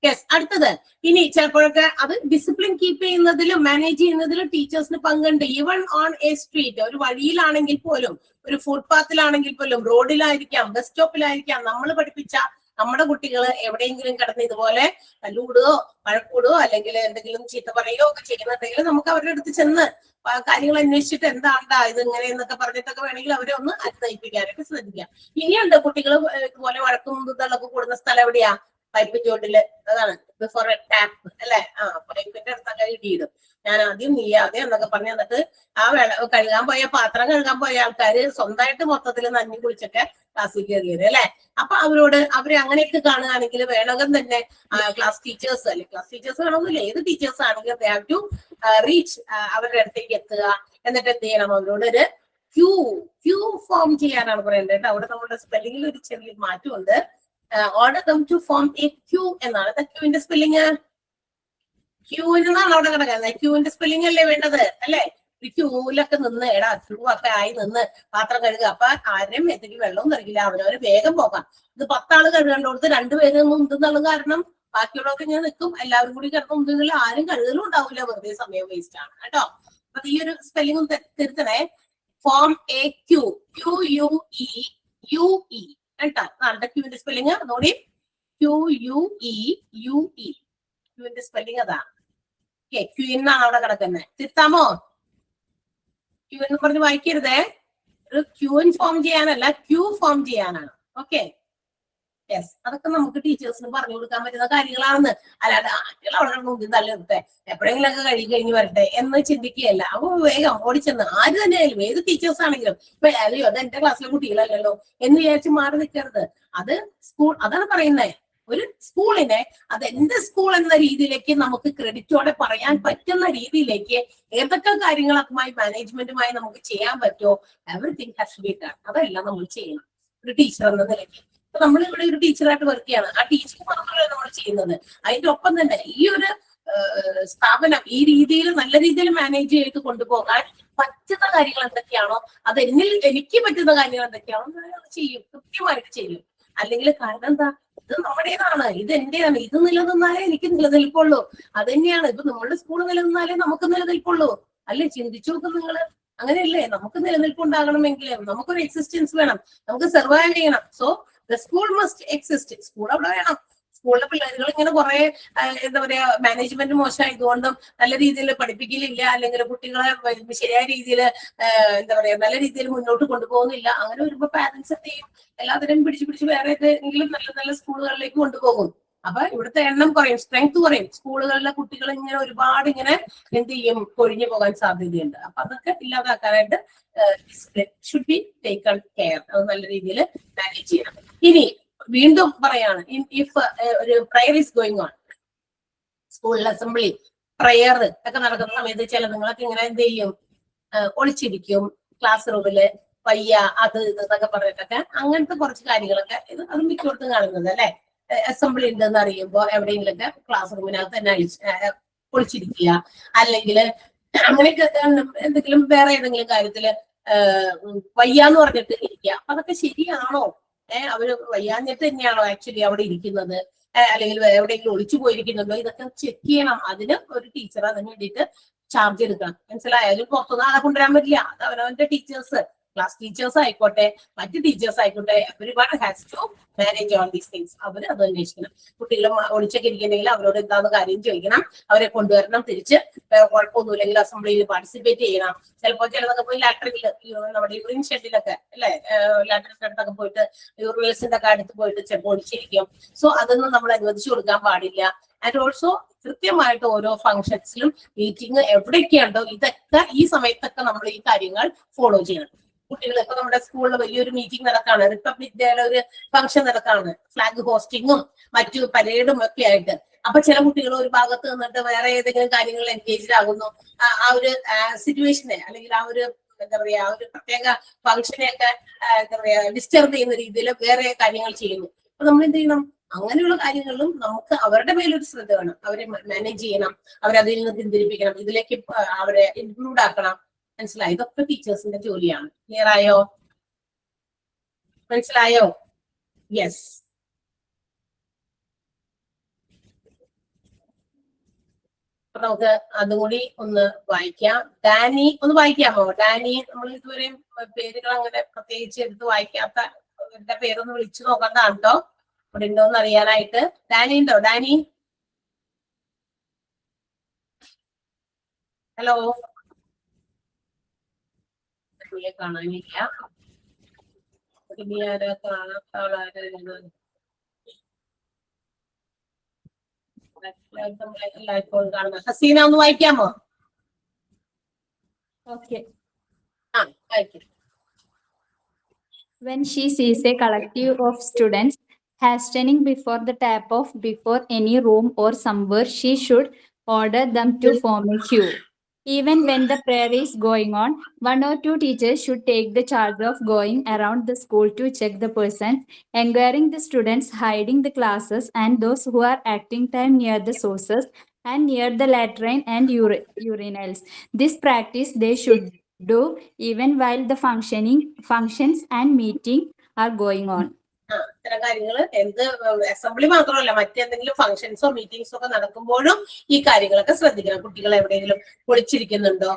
yes. അടുത്തത് ഇനി ചിലപ്പോഴൊക്കെ അത് ഡിസിപ്ലിൻ കീപ്പ് ചെയ്യുന്നതിലും മാനേജ് ചെയ്യുന്നതിലും ടീച്ചേഴ്സിന് പങ്കുണ്ട്. ഈവൺ ഓൺ എ സ്ട്രീറ്റ്, ഒരു വഴിയിലാണെങ്കിൽ പോലും, ഒരു ഫുട്പാത്തിലാണെങ്കിൽ പോലും, റോഡിലായിരിക്കാം, ബസ് സ്റ്റോപ്പിലായിരിക്കാം, നമ്മൾ പഠിപ്പിച്ച നമ്മുടെ കുട്ടികൾ എവിടെയെങ്കിലും കിടന്ന് ഇതുപോലെ തല്ലുകൂടുകയോ വഴക്കൂടുകയോ അല്ലെങ്കിൽ എന്തെങ്കിലും ചീത്ത പറയുകയോ ഒക്കെ ചെയ്യുന്നുണ്ടെങ്കിൽ നമുക്ക് അവരുടെ അടുത്ത് ചെന്ന് കാര്യങ്ങൾ അന്വേഷിച്ചിട്ട് എന്താണ്ടാ ഇത് ഇങ്ങനെ എന്നൊക്കെ പറഞ്ഞിട്ടൊക്കെ വേണമെങ്കിൽ അവരെ ഒന്ന് അനുനയിപ്പിക്കാനൊക്കെ ശ്രദ്ധിക്കാം. ഇനിയുണ്ട് കുട്ടികൾ ഇതുപോലെ വഴക്കും തള്ളൊക്കെ കൂടുന്ന സ്ഥലം എവിടെയാ? പൈപ്പ് ചോട്ടില്. അതാണ് ബിഫോർ എ ടാപ്പ് അല്ലെ. പൈപ്പിന്റെ അടുത്തൊക്കെ ഇടിയിടും. ഞാൻ ആദ്യം നീ ആദ്യം എന്നൊക്കെ പറഞ്ഞു തന്നിട്ട് കഴുകാൻ പോയ പാത്രം കഴുകാൻ പോയ ആൾക്കാര് സ്വന്തമായിട്ട് മൊത്തത്തിൽ നന്ദി കുളിച്ചൊക്കെ ക്ലാസ്സിൽ കയറിയത് അല്ലെ. അപ്പൊ അവരെ അങ്ങനെയൊക്കെ കാണുകയാണെങ്കിൽ വേണമെങ്കിൽ തന്നെ ക്ലാസ് ടീച്ചേഴ്സ് അല്ലെ, ക്ലാസ് ടീച്ചേഴ്സ് വേണമെന്നില്ല, ഏത് ടീച്ചേഴ്സ് ആണെങ്കിലും ദേ ഹാവ് ടു റീച്ച് അവരുടെ അടുത്തേക്ക് എത്തുക. എന്നിട്ട് എന്ത് ചെയ്യണം? അവരോട് ഒരു ക്യൂ ഫോം ചെയ്യാനാണ് പറയേണ്ടത്. അവിടെ നമ്മുടെ സ്പെല്ലിംഗിൽ ഒരു ചെറിയ മാറ്റമുണ്ട്. Order them to form a queue എന്നാണ്. ക്യൂവിന്റെ സ്പെല്ലിങ് ക്യൂവിനാണ് അവിടെ കിടക്കുന്നത്. ക്യൂവിന്റെ സ്പെല്ലിംഗ് അല്ലേ വേണ്ടത് അല്ലെ. ഒരു ക്യൂവിലൊക്കെ നിന്ന് ക്യൂ ഒക്കെ ആയി നിന്ന് പാത്രം കഴുകുക. അപ്പൊ ആരെയും എന്തെങ്കിലും വെള്ളവും തരികില്ല, അവരവര് വേഗം പോകാം. ഇത് 10 ആള് കഴുകേണ്ടടുത്ത് 2 പേര് ഉണ്ടെന്നുള്ള കാരണം ബാക്കിയുള്ളവർക്ക് ഇങ്ങനെ നിൽക്കും. എല്ലാവരും കൂടി കിടന്ന് ഉണ്ടെങ്കിൽ ആരും കഴുകലും ഉണ്ടാവില്ല, വെറുതെ സമയം വേസ്റ്റ് ആണ് കേട്ടോ. അപ്പൊ ഈ ഒരു സ്പെല്ലിംഗ് തിരുത്തണേ. ഫോം എ ക്യൂ, QUE കേട്ടോ. നാളെ ക്യൂവിന്റെ സ്പെല്ലിംഗ് നോടി, QUE. ക്യൂവിന്റെ സ്പെല്ലിംഗ് അതാണ്. ക്യൂ എന്നാണ് അവിടെ കിടക്കുന്നത്. തിരുത്താമോ? ക്യൂ എന്ന് പറഞ്ഞ് വായിക്കരുതേ. ഒരു ക്യൂൻ ഫോം ചെയ്യാനല്ല, ക്യൂ ഫോം ചെയ്യാനാണ്. Okay, yes. അതൊക്കെ നമുക്ക് ടീച്ചേഴ്സിന് പറഞ്ഞു കൊടുക്കാൻ പറ്റുന്ന കാര്യങ്ങളാണെന്ന്. അല്ലാതെ ആറ്റുകൾ അവിടെ മുന്നിൽ തള്ളിട്ടെ എപ്പോഴെങ്കിലും ഒക്കെ കഴിഞ്ഞ് വരട്ടെ എന്ന് ചിന്തിക്കുകയല്ല. അപ്പൊ വേഗം ഓടിച്ചെന്ന് ആര് തന്നെയായാലും ഏത് ടീച്ചേഴ്സ് ആണെങ്കിലും ഇപ്പൊ അല്ലയോ അത് എന്റെ ക്ലാസ്സിലെ കുട്ടികളല്ലല്ലോ എന്ന് വിചാരിച്ച് മാറി നിൽക്കരുത്. അത് സ്കൂൾ, അതാണ് പറയുന്നത്. ഒരു സ്കൂളിനെ അത് എന്റെ സ്കൂൾ എന്ന രീതിയിലേക്ക് നമുക്ക് ക്രെഡിറ്റോടെ പറയാൻ പറ്റുന്ന രീതിയിലേക്ക് ഏതൊക്കെ കാര്യങ്ങളുമായി മാനേജ്മെന്റുമായി നമുക്ക് ചെയ്യാൻ പറ്റുമോ, everything has to be done. അതെല്ലാം നമ്മൾ ചെയ്യണം ഒരു ടീച്ചർ എന്ന നിലയ്ക്ക്. അപ്പൊ നമ്മൾ ഇവിടെ ഒരു ടീച്ചറായിട്ട് വർക്ക് ചെയ്യാണ്. ആ ടീച്ചർ മാത്രമല്ല നമ്മൾ ചെയ്യുന്നത്, അതിന്റെ ഒപ്പം തന്നെ ഈ ഒരു സ്ഥാപനം ഈ രീതിയിൽ നല്ല രീതിയിൽ മാനേജ് ചെയ്ത് കൊണ്ടുപോകാൻ പറ്റുന്ന കാര്യങ്ങൾ എന്തൊക്കെയാണോ, അത് എനിക്ക് പറ്റുന്ന കാര്യങ്ങൾ എന്തൊക്കെയാണോ അത് ചെയ്യും, കൃത്യമായിട്ട് ചെയ്യും. അല്ലെങ്കിൽ കാരണം എന്താ, ഇത് നമ്മുടേതാണ്, ഇത് എന്റെയാണ്, ഇത് നിലനിന്നാലേ എനിക്ക് നിലനിൽപ്പുള്ളൂ. അത് തന്നെയാണ് ഇപ്പൊ നമ്മളുടെ സ്കൂൾ നിലനിന്നാലേ നമുക്ക് നിലനിൽപ്പുള്ളൂ. അല്ലേ, ചിന്തിച്ചു നോക്കും നിങ്ങള്. അങ്ങനെയല്ലേ, നമുക്ക് നിലനിൽപ്പുണ്ടാകണമെങ്കിൽ നമുക്കൊരു എക്സിസ്റ്റൻസ് വേണം, നമുക്ക് സർവൈവ് ചെയ്യണം. So the school must exist. School അവിടെ വേണം. സ്കൂളിലെ പിള്ളേരുകൾ ഇങ്ങനെ കുറെ എന്താ പറയാ മാനേജ്മെന്റ് മോശമായതുകൊണ്ടും നല്ല രീതിയിൽ പഠിപ്പിക്കലില്ല, അല്ലെങ്കിൽ കുട്ടികളെ ശരിയായ രീതിയിൽ എന്താ പറയാ നല്ല രീതിയിൽ മുന്നോട്ട് കൊണ്ടുപോകുന്നില്ല. അങ്ങനെ വരുമ്പോ പാരന്റ്സ് എന്ത് ചെയ്യും, എല്ലാത്തിനും പിടിച്ച് വേറെ ഏതെങ്കിലും നല്ല നല്ല സ്കൂളുകളിലേക്ക് കൊണ്ടുപോകും. അപ്പൊ ഇവിടുത്തെ എണ്ണം കുറയും, സ്ട്രെങ്ത് കുറയും. സ്കൂളുകളിലെ കുട്ടികൾ ഇങ്ങനെ ഒരുപാട് ഇങ്ങനെ എന്ത് ചെയ്യും, കൊഴിഞ്ഞു പോകാൻ സാധ്യതയുണ്ട്. അപ്പൊ അതൊക്കെ ഇല്ലാതാക്കാനായിട്ട് ഷുഡ് ബി ടേക്കൺ കെയർ. അത് നല്ല രീതിയിൽ മാനേജ് ചെയ്യണം. ഇനി വീണ്ടും പറയാണ്, ഇഫ് ഒരു പ്രയർ ഈസ് ഗോയിങ് ഓൺ, സ്കൂളിൽ അസംബ്ലി പ്രയർ ഒക്കെ നടക്കുന്ന സമയത്ത് ചില നിങ്ങളൊക്കെ ഇങ്ങനെ എന്ത് ചെയ്യും, ഒളിച്ചിരിക്കും ക്ലാസ് റൂമില്, വയ്യ അത് ഇതൊക്കെ പറഞ്ഞിട്ടൊക്കെ. അങ്ങനത്തെ കുറച്ച് കാര്യങ്ങളൊക്കെ അത് മിക്കവർക്കും കാണുന്നത് അല്ലെ. അസംബ്ലി ഉണ്ടെന്ന് അറിയുമ്പോ എവിടെയെങ്കിലൊക്കെ ക്ലാസ് റൂമിനകത്ത് തന്നെ ഒളിച്ചിരിക്കുക, അല്ലെങ്കിൽ അങ്ങനെയൊക്കെ എന്തെങ്കിലും വേറെ ഏതെങ്കിലും കാര്യത്തില് വയ്യാന്ന് പറഞ്ഞിട്ട് ഇരിക്കുക. അതൊക്കെ ശരിയാണോ? അവര് വയ്യാഞ്ഞിട്ട് തന്നെയാണോ ആക്ച്വലി അവിടെ ഇരിക്കുന്നത്, അല്ലെങ്കിൽ എവിടെയെങ്കിലും ഒളിച്ചു പോയിരിക്കുന്നുണ്ടോ? ഇതൊക്കെ ചെക്ക് ചെയ്യണം. അതിന് ഒരു ടീച്ചർ അതിന് വേണ്ടിയിട്ട് ചാർജ് എടുക്കണം. മനസ്സിലായാലും പുറത്തുനിന്ന് ആളെ കൊണ്ടുവരാൻ പറ്റില്ല. അത് അവനവന്റെ ടീച്ചേഴ്സ്, ക്ലാസ് ടീച്ചേഴ്സ് ആയിക്കോട്ടെ, മറ്റ് ടീച്ചേഴ്സ് ആയിക്കോട്ടെ, everyone has to manage all these things. അവര് അത് അന്വേഷിക്കണം. കുട്ടികൾ ഒളിച്ചൊക്കെ ഇരിക്കുന്നെങ്കിൽ അവരോട് എന്താന്ന് കാര്യം ചോദിക്കണം, അവരെ കൊണ്ടുവരണം തിരിച്ച്. കുഴപ്പമൊന്നുമില്ലെങ്കിൽ അസംബ്ലിയിൽ പാർട്ടിസിപ്പേറ്റ് ചെയ്യണം. ചിലപ്പോൾ ചിലതൊക്കെ പോയി ലാട്രിനിൽ, നമ്മുടെ യൂറിൻ ഷെഡിലൊക്കെ അല്ലെ, ലാട്രിന്റെ അടുത്തൊക്കെ പോയിട്ട് യൂറിനൽസിന്റെ ഒക്കെ അടുത്ത് പോയിട്ട് ചിലപ്പോൾ ഒളിച്ചിരിക്കും. സോ അതൊന്നും നമ്മൾ അനുവദിച്ചു കൊടുക്കാൻ പാടില്ല. ആൻഡ് ഓൾസോ കൃത്യമായിട്ട് ഓരോ ഫംഗ്ഷൻസിലും മീറ്റിംഗ് എവിടെയൊക്കെയുണ്ടോ ഇതൊക്കെ ഈ സമയത്തൊക്കെ നമ്മൾ ഈ കാര്യങ്ങൾ ഫോളോ ചെയ്യണം. കുട്ടികൾ ഇപ്പൊ നമ്മുടെ സ്കൂളിൽ വലിയൊരു മീറ്റിംഗ് നടക്കാണ്, റിപ്പബ്ലിക് ഡേയുടെ ഒരു ഫംഗ്ഷൻ നടക്കാണ്, ഫ്ലാഗ് ഹോസ്റ്റിങ്ങും മറ്റു പരേഡും ഒക്കെ ആയിട്ട്. അപ്പൊ ചില കുട്ടികൾ ഒരു ഭാഗത്ത് നിന്നിട്ട് വേറെ ഏതെങ്കിലും കാര്യങ്ങളിൽ എൻഗേജ്ഡ് ആകുന്നു. ആ ഒരു സിറ്റുവേഷനെ അല്ലെങ്കിൽ ആ ഒരു എന്താ പറയാ ആ ഒരു പ്രത്യേക ഫംഗ്ഷനെയൊക്കെ എന്താ പറയാ ഡിസ്റ്റർബ് ചെയ്യുന്ന രീതിയിൽ വേറെ കാര്യങ്ങൾ ചെയ്യുന്നു. അപ്പൊ നമ്മൾ എന്ത് ചെയ്യണം, അങ്ങനെയുള്ള കാര്യങ്ങളിലും നമുക്ക് അവരുടെ മേലൊരു ശ്രദ്ധ വേണം. അവരെ മാനേജ് ചെയ്യണം, അവരതിൽ നിന്ന് പിന്തിരിപ്പിക്കണം, ഇതിലേക്ക് അവരെ ഇൻക്ലൂഡ് ആക്കണം. മനസ്സിലായോ? ഇതൊക്കെ ടീച്ചേഴ്സിന്റെ ജോലിയാണ്. ക്ലിയർ ആയോ? മനസ്സിലായോ? യെസ്. അപ്പൊ നമുക്ക് അതും കൂടി ഒന്ന് വായിക്കാം. ഡാനി ഒന്ന് വായിക്കാമോ? ഡാനി, നമ്മൾ ഇതുവരെയും പേരുകൾ അങ്ങനെ പ്രത്യേകിച്ച് എടുത്ത് വായിക്കാത്ത എന്റെ പേരൊന്ന് വിളിച്ചു നോക്കേണ്ടതാണ് കേട്ടോ, ഇവിടെ ഉണ്ടോന്ന് അറിയാനായിട്ട്. ഡാനി ഉണ്ടോ? Danny, hello. കാണാനില്ല. ഇനി ആരാ കാണാത്ത ആളാരാ? എല്ലായ്പ്പോഴും കാണുന്ന ഹസീന ഒന്ന് വായിക്കാമോ? Okay. വായിക്കാം. When she sees a collective of students hastening before the tap of before any room or somewhere, she should order them to form a queue. Even when the prayer is going on, one or two teachers should take the charge of going around the school to check the persons, enquiring the students hiding the classes and those who are acting time near the sources and near the latrine and urinals. This practice they should do even while the functions and meeting are going on. ഇത്തരം കാര്യങ്ങൾ എന്ത് assembly മാത്രമല്ല, മറ്റെന്തെങ്കിലും ഫംഗ്ഷൻസോ മീറ്റിംഗ്സോ ഒക്കെ നടക്കുമ്പോഴും ഈ കാര്യങ്ങളൊക്കെ ശ്രദ്ധിക്കണം. കുട്ടികൾ എവിടെയെങ്കിലും ഒളിച്ചിരിക്കുന്നുണ്ടോ,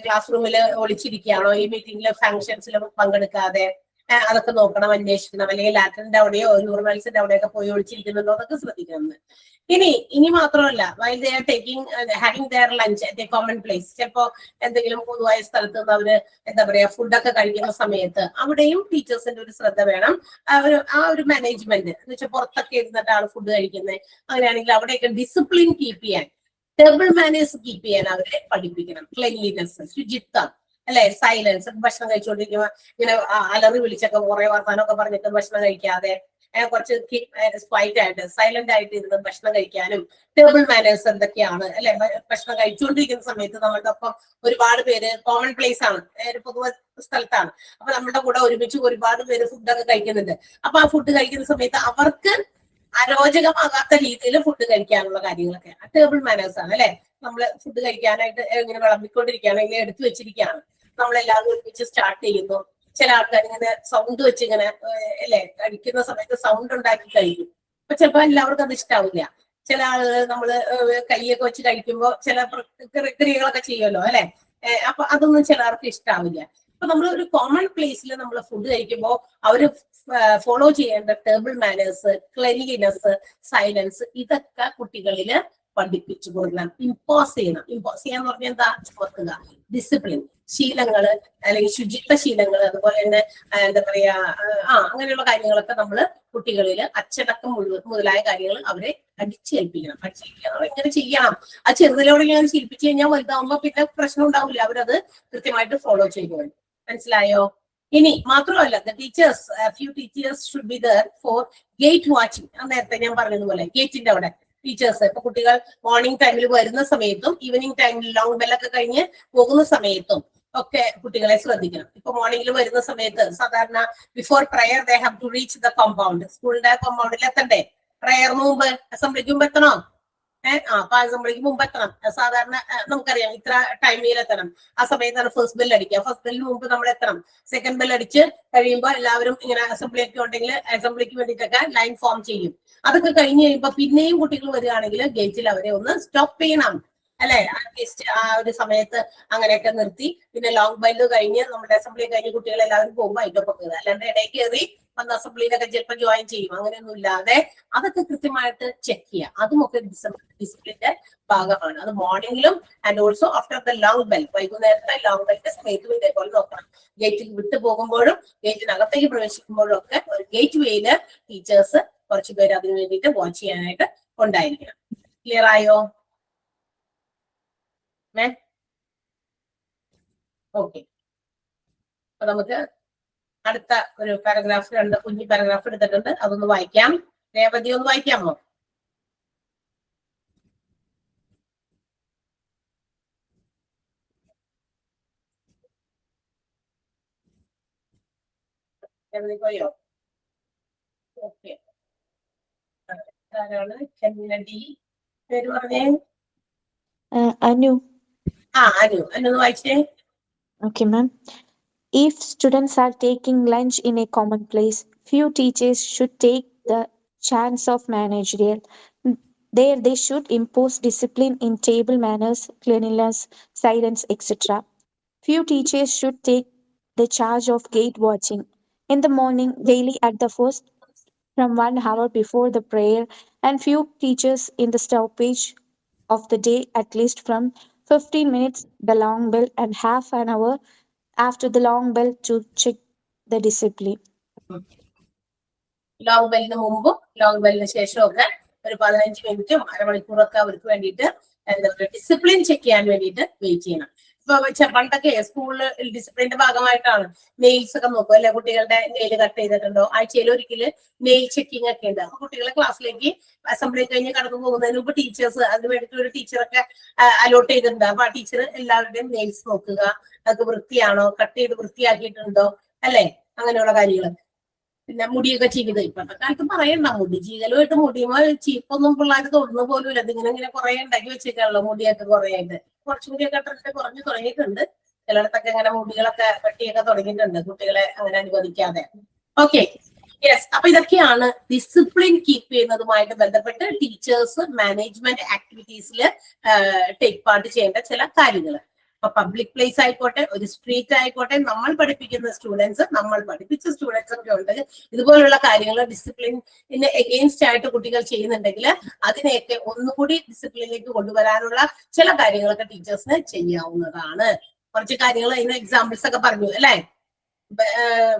ക്ലാസ് റൂമിൽ ഒളിച്ചിരിക്കുകയാണോ, ഈ മീറ്റിംഗിലെ ഫംഗ്ഷൻസിലും പങ്കെടുക്കാതെ അതൊക്കെ നോക്കണം, അന്വേഷിക്കണം. അല്ലെങ്കിൽ ലാറ്ററിന്റെ അവിടെയോ യൂറിനൽസിന്റെ അവിടെയൊക്കെ പോയി ഒളിച്ചിരിക്കുന്നുണ്ടോ അതൊക്കെ ശ്രദ്ധിക്കണം. ഇനി മാത്രമല്ല, while they are taking having their lunch at a common place, ചിലപ്പോ എന്തെങ്കിലും പൊതുവായ സ്ഥലത്ത് നിന്ന് അവര് എന്താ പറയാ ഫുഡൊക്കെ കഴിക്കുന്ന സമയത്ത് അവിടെയും ടീച്ചേഴ്സിന്റെ ഒരു ശ്രദ്ധ വേണം. ആ ഒരു മാനേജ്മെന്റ് എന്ന് വെച്ചാൽ പുറത്തൊക്കെ ഇരുന്നിട്ടാണ് ഫുഡ് കഴിക്കുന്നത്, അങ്ങനെയാണെങ്കിൽ അവിടെയൊക്കെ ഡിസിപ്ലിൻ കീപ്പ് ചെയ്യാൻ, ടേബിൾ മാനേഴ്സ് കീപ്പ് ചെയ്യാൻ അവരെ പഠിപ്പിക്കണം. ക്ലീൻലിനെസ്, ശുചിത്വം അല്ലെ, സൈലൻസ്. ഭക്ഷണം കഴിച്ചുകൊണ്ടിരിക്കുമ്പോ ഇങ്ങനെ അലറി വിളിച്ചൊക്കെ കുറെ വർത്താനമൊക്കെ പറഞ്ഞിട്ട് ഭക്ഷണം കഴിക്കാതെ, കുറച്ച് ക്വൈറ്റ് ആയിട്ട് സൈലന്റ് ആയിട്ട് ഇരുന്ന് ഭക്ഷണം കഴിക്കാനും ടേബിൾ മാനേഴ്സ് എന്തൊക്കെയാണ് അല്ലെ. ഭക്ഷണം കഴിച്ചുകൊണ്ടിരിക്കുന്ന സമയത്ത് നമ്മളുടെ ഒപ്പം ഒരുപാട് പേര് കോമൺ പ്ലേസ് ആണ്, ഒരു പൊതുവെ സ്ഥലത്താണ്. അപ്പൊ നമ്മുടെ കൂടെ ഒരുമിച്ച് ഒരുപാട് പേര് ഫുഡൊക്കെ കഴിക്കുന്നുണ്ട്. അപ്പൊ ആ ഫുഡ് കഴിക്കുന്ന സമയത്ത് അവർക്ക് അരോചകമാകാത്ത രീതിയിൽ ഫുഡ് കഴിക്കാനുള്ള കാര്യങ്ങളൊക്കെ ടേബിൾ മാനേഴ്സ് ആണ് അല്ലെ. നമ്മള് ഫുഡ് കഴിക്കാനായിട്ട് ഇങ്ങനെ വിളമ്പിക്കൊണ്ടിരിക്കുകയാണ്, ഇങ്ങനെ എടുത്തു വെച്ചിരിക്കുകയാണ്, നമ്മളെല്ലാവരും ഒരുമിച്ച് സ്റ്റാർട്ട് ചെയ്യുന്നു. ചില ആൾക്കാർ ഇങ്ങനെ സൗണ്ട് വെച്ച് ഇങ്ങനെ അല്ലെ കഴിക്കുന്ന സമയത്ത് സൗണ്ട് ഉണ്ടാക്കി കഴിക്കും. അപ്പൊ ചിലപ്പോ എല്ലാവർക്കും അത് ഇഷ്ടാവില്ല. ചില ആളുകൾ നമ്മള് കൈയൊക്കെ വെച്ച് കഴിക്കുമ്പോൾ ചില ക്രിയകളൊക്കെ ചെയ്യുമല്ലോ അല്ലെ. അപ്പൊ അതൊന്നും ചിലർക്ക് ഇഷ്ടാവില്ല. അപ്പൊ നമ്മൾ ഒരു കോമൺ പ്ലേസിൽ നമ്മൾ ഫുഡ് കഴിക്കുമ്പോൾ അവര് ഫോളോ ചെയ്യേണ്ട ടേബിൾ മാനേഴ്സ്, ക്ലെൻലിനെസ്, സൈലൻസ്, ഇതൊക്കെ കുട്ടികളില് പഠിപ്പിച്ചു കൊടുക്കണം. ഇമ്പോസ് ചെയ്യണം. ഇമ്പോസ് ചെയ്യാന്ന് പറഞ്ഞാൽ എന്താ ഓർക്കുക, ഡിസിപ്ലിൻ, ശീലങ്ങള് അല്ലെങ്കിൽ ശുചിത്വ ശീലങ്ങൾ, അതുപോലെ തന്നെ എന്താ പറയാ അങ്ങനെയുള്ള കാര്യങ്ങളൊക്കെ നമ്മള് കുട്ടികളിൽ അച്ചടക്കം മുതലായ കാര്യങ്ങൾ അവരെ അടിച്ചേൽപ്പിക്കണം. അടിച്ചേൽപ്പിക്കണം ഇങ്ങനെ ചെയ്യണം. ആ ചെറുതിലോടെ ഇങ്ങനെ ശീലിപ്പിച്ചു കഴിഞ്ഞാൽ വലുതാവുമ്പോ പിന്നെ പ്രശ്നം ഉണ്ടാവില്ല, അവരത് കൃത്യമായിട്ട് ഫോളോ ചെയ്യുമല്ലോ. മനസ്സിലായോ? ഇനി മാത്രമല്ല, teachers, few teachers should be there for gate watching. നേരത്തെ ഞാൻ പറഞ്ഞതുപോലെ ഗേറ്റിന്റെ അവിടെ ടീച്ചേഴ്സ് ഇപ്പൊ കുട്ടികൾ മോർണിംഗ് ടൈമിൽ വരുന്ന സമയത്തും ഈവനിങ് ടൈമിൽ ലോങ് ബെല്ലൊക്കെ കഴിഞ്ഞ് പോകുന്ന സമയത്തും ഒക്കെ കുട്ടികളെ ശ്രദ്ധിക്കണം. ഇപ്പൊ മോർണിംഗിൽ വരുന്ന സമയത്ത് സാധാരണ before prayer they have to reach the compound. സ്കൂളിന്റെ കോമ്പൗണ്ടിൽ എത്തണ്ടേ? പ്രയറിന് മുമ്പ്, അസംബ്ലിക്ക് മുമ്പ് എത്തണോ? അപ്പൊ അസംബ്ലിക്ക് മുമ്പ് എത്തണം. സാധാരണ നമുക്കറിയാം ഇത്ര ടൈമിൽ എത്തണം. ആ സമയത്താണ് ഫസ്റ്റ് ബെൽ അടിക്കുക. ഫസ്റ്റ് ബെല്ലിന് മുമ്പ് നമ്മൾ എത്തണം. സെക്കൻഡ് ബെൽ അടിച്ച് കഴിയുമ്പോൾ എല്ലാവരും ഇങ്ങനെ അസംബ്ലി ഒക്കെ ഉണ്ടെങ്കിൽ അസംബ്ലിക്ക് വേണ്ടിയിട്ടൊക്കെ ലൈൻ ഫോം ചെയ്യും. അതൊക്കെ കഴിഞ്ഞ് കഴിയുമ്പോൾ പിന്നെയും കുട്ടികൾ വരികയാണെങ്കിൽ ഗേറ്റിൽ അവരെ ഒന്ന് സ്റ്റോപ്പ് ചെയ്യണം അല്ലെ. ആ ഒരു സമയത്ത് അങ്ങനെയൊക്കെ നിർത്തി പിന്നെ ലോങ് ബെല്ല് കഴിഞ്ഞ് നമ്മുടെ അസംബ്ലി കഴിഞ്ഞ് കുട്ടികൾ എല്ലാവരും പോകുമ്പോൾ അതിന്റെ ഒപ്പം കയറുക. അല്ലാണ്ട് ഇടയിൽ കയറി വന്ന് അസംബ്ലിയിലൊക്കെ ചിലപ്പോൾ ജോയിൻ ചെയ്യും. അങ്ങനെയൊന്നും ഇല്ലാതെ അതൊക്കെ കൃത്യമായിട്ട് ചെക്ക് ചെയ്യുക. അതുമൊക്കെ ഡിസിപ്ലിന്റെ ഭാഗമാണ്. അത് മോർണിംഗിലും and also after the long bell, വൈകുന്നേരത്തെ ലോങ് ബെല്ലിന്റെ സമയത്തും ഇതേപോലെ നോക്കണം. ഗേറ്റിൽ വിട്ടു പോകുമ്പോഴും ഗേറ്റിനകത്തേക്ക് പ്രവേശിക്കുമ്പോഴും ഒക്കെ ഒരു ഗേറ്റ് വേയില് ടീച്ചേഴ്സ് കുറച്ചു പേര് അതിനു വേണ്ടിയിട്ട് വാച്ച് ചെയ്യാനായിട്ട് ഉണ്ടായിരിക്കണം. ക്ലിയർ ആയോ? ഓക്കെ. അപ്പൊ നമുക്ക് അടുത്ത ഒരു പാരഗ്രാഫ്, രണ്ട് കുഞ്ഞു പാരഗ്രാഫ് എടുത്തിട്ടുണ്ട്, അതൊന്ന് വായിക്കാം. രേവതി ഒന്ന് വായിക്കാമോ? രേവതി പോയോ? ഓക്കെ. ആരാണ്? കന്നഡി. പേര് പറഞ്ഞേ? Anu. അനു. അനു ഒന്ന് വായിച്ചേ. Okay, ma'am. If students are taking lunch in a common place, few teachers should take the chance of managerial. There they should impose discipline in table manners, cleanliness, silence, etc. Few teachers should take the charge of gate watching. In the morning, daily at the first, from 1 hour before the prayer, and few teachers in the stoppage of the day, at least from 15 minutes the long bell and half an hour after the long bell to check the discipline. Long ബെല്ലിന് മുമ്പും long ബെല്ലിന് ശേഷവും ഒക്കെ ഒരു 15 മിനിറ്റും അരമണിക്കൂറൊക്കെ അവർക്ക് വേണ്ടിയിട്ട് എന്താ പറയുക ഡിസിപ്ലിൻ ചെക്ക് ചെയ്യാൻ വേണ്ടിയിട്ട് വെയിറ്റ് ചെയ്യണം. ഇപ്പൊ പണ്ടൊക്കെ സ്കൂളിൽ ഡിസിപ്ലിന്റെ ഭാഗമായിട്ടാണ് നെയിൽസ് ഒക്കെ നോക്കും അല്ലെ. കുട്ടികളുടെ നെയിൽ കട്ട് ചെയ്തിട്ടുണ്ടോ, ആഴ്ചയിൽ ഒരിക്കല് നെയിൽ ചെക്കിംഗ് ഒക്കെ ഉണ്ട്. അപ്പൊ കുട്ടികളെ ക്ലാസ്സിലേക്ക് അസംബ്ലി കഴിഞ്ഞ് കടന്നു പോകുന്നതിന് മുമ്പ് ടീച്ചേഴ്സ് അതിന് വേണ്ടിയിട്ട് ഒരു ടീച്ചറൊക്കെ അലോട്ട് ചെയ്തിട്ടുണ്ട്. അപ്പൊ ആ ടീച്ചർ എല്ലാവരുടെയും നെയിൽസ് നോക്കുക, അതൊക്കെ വൃത്തിയാണോ, കട്ട് ചെയ്ത് വൃത്തിയാക്കിയിട്ടുണ്ടോ അല്ലെ, അങ്ങനെയുള്ള കാര്യങ്ങൾ. പിന്നെ മുടിയൊക്കെ ചീകിത് ഇപ്പോഴത്തെ കാലത്ത് പറയണ്ട, മുടി ചീകലുമായിട്ട് മുടിയുമോ ചീപ്പൊന്നും പിള്ളേർ തൊടുന്ന പോലും ഇല്ല. ഇതിങ്ങനെ ഇങ്ങനെ കുറെ ഉണ്ടാക്കി വെച്ചേക്കാണല്ലോ മുടിയൊക്കെ കുറെ ആയിട്ട്. കുറച്ചും കൂടിയൊക്കെ കുറഞ്ഞു തുടങ്ങിയിട്ടുണ്ട്. ചിലയിടത്തൊക്കെ ഇങ്ങനെ മുടികളൊക്കെ വെട്ടിയൊക്കെ തുടങ്ങിയിട്ടുണ്ട് കുട്ടികളെ അങ്ങനെ അനുവദിക്കാതെ. Okay, yes. അപ്പൊ ഇതൊക്കെയാണ് ഡിസിപ്ലിൻ കീപ്പ് ചെയ്യുന്നതുമായിട്ട് ബന്ധപ്പെട്ട് ടീച്ചേഴ്സ് മാനേജ്മെന്റ് ആക്ടിവിറ്റീസിൽ ടേക്ക് പാർട്ട് ചെയ്യേണ്ട ചില കാര്യങ്ങൾ. അപ്പൊ പബ്ലിക് പ്ലേസ് ആയിക്കോട്ടെ, ഒരു സ്ട്രീറ്റ് ആയിക്കോട്ടെ, നമ്മൾ പഠിപ്പിക്കുന്ന സ്റ്റുഡൻസ്, നമ്മൾ പഠിപ്പിച്ച സ്റ്റുഡൻസ് ഒക്കെ ഉണ്ട്. ഇതുപോലുള്ള കാര്യങ്ങൾ ഡിസിപ്ലിന് എഗെയിൻസ്റ്റ് ആയിട്ട് കുട്ടികൾ ചെയ്യുന്നുണ്ടെങ്കിൽ അതിനെയൊക്കെ ഒന്നുകൂടി ഡിസിപ്ലിനിലേക്ക് കൊണ്ടുവരാനുള്ള ചില കാര്യങ്ങളൊക്കെ ടീച്ചേഴ്സിന് ചെയ്യാവുന്നതാണ്. കുറച്ച് കാര്യങ്ങൾ അതിന് എക്സാമ്പിൾസ് ഒക്കെ പറഞ്ഞു അല്ലെ.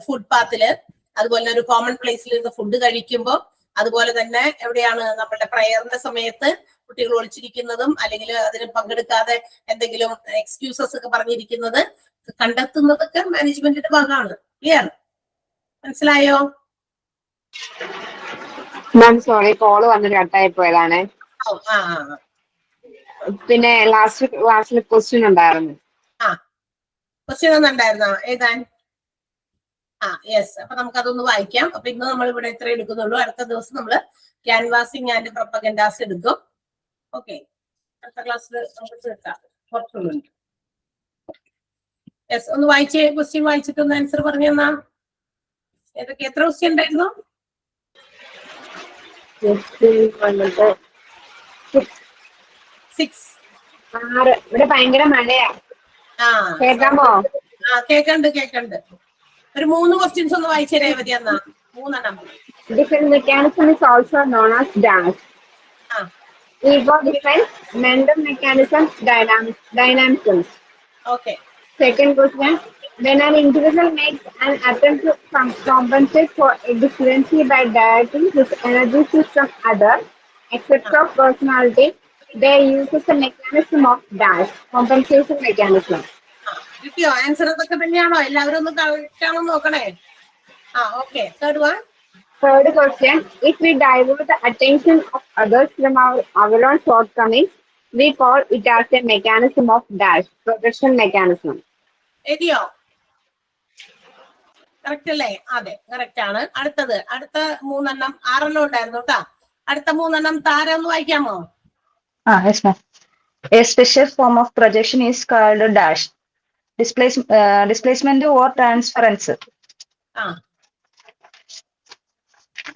ഫുട്പാത്തില്, അതുപോലെ ഒരു കോമൺ പ്ലേസിൽ ഇരുന്ന് ഫുഡ് കഴിക്കുമ്പോൾ, അതുപോലെ തന്നെ എവിടെയാണ് നമ്മുടെ പ്രയറിന്റെ സമയത്ത് കുട്ടികൾ ഒളിച്ചിരിക്കുന്നതും അല്ലെങ്കിൽ അതിന് പങ്കെടുക്കാതെ എന്തെങ്കിലും എക്സ്ക്യൂസസ് ഒക്കെ പറഞ്ഞിരിക്കുന്നത് കണ്ടെത്തുന്നതൊക്കെ മാനേജ്മെന്റിന്റെ ഭാഗമാണ്. ക്ലിയർ? മനസ്സിലായോ? മാം സോറി, കോള് വന്നിട്ട് കട്ടായി പോയതാണ്. ഓ, ആ ആ പിന്നെ ലാസ്റ്റ് ക്ലാസ്സിൽ ക്വസ്റ്റ്യൻ ഉണ്ടായിരുന്നു. ആ ക്വസ്റ്റ്യൻ ഒന്നും ഉണ്ടായിരുന്നോ എഴുതാൻ? യെസ്. അപ്പൊ നമുക്ക് അതൊന്ന് വായിക്കാം. അപ്പൊ ഇന്ന് നമ്മൾ ഇവിടെ ഇത്ര എടുക്കുന്നുള്ളൂ. അടുത്ത ദിവസം നമ്മൾ ക്യാൻവാസിങ് ആൻഡ് പ്രൊപ്പഗൻഡാസ് എടുക്കും. ഓക്കെ, അടുത്ത ക്ലാസ്സിൽ നമുക്ക് തീർക്കാം. കുറച്ചുണ്ട്. യെസ്, ഒന്ന് വായിച്ചേ. ക്വസ്റ്റ്യൻ വായിച്ചിട്ട് ഒന്ന് ആൻസർ പറഞ്ഞു തന്നാ. ഏതൊക്കെ എത്ര ക്വസ്റ്റ്യൻ ഉണ്ടായിരുന്നു? സിക്സ്. ഇവിടെ ഭയങ്കര മഴയാ. കേൾക്കാമോ? കേക്കണ്ട്. ഒരു 3 ക്വസ്റ്റ്യൻസ് ഒന്ന് വായിച്ചേ രേവതി എന്നാ. 3 Different mechanism is also known as dash. We got different mental mechanism, dynamisms. Okay. Second question, when an individual makes an attempt to compensate for a deficiency by directing his energy to some other aspect of personality, they use the mechanism of dash, compensation mechanism. കിട്ടിയോ? Answer ഇതൊക്കെ തന്നെയാണോ? എല്ലാവരും ഒന്ന് correct ആണോ നോക്കണേ. Okay. Third question, if we divert the attention of others from our own shortcomings, we call it as a mechanism of dash, protection mechanism. എഴുതിയോ? Correct അല്ലേ? അതെ, കറക്റ്റ് ആണ്. അടുത്ത 3 6 ഉണ്ടായിരുന്നു കേട്ടാ. അടുത്ത 3 താരം ഒന്ന് വായിക്കാമോ? Yes, ma'am. A special form of projection is called dash, displacement or transference.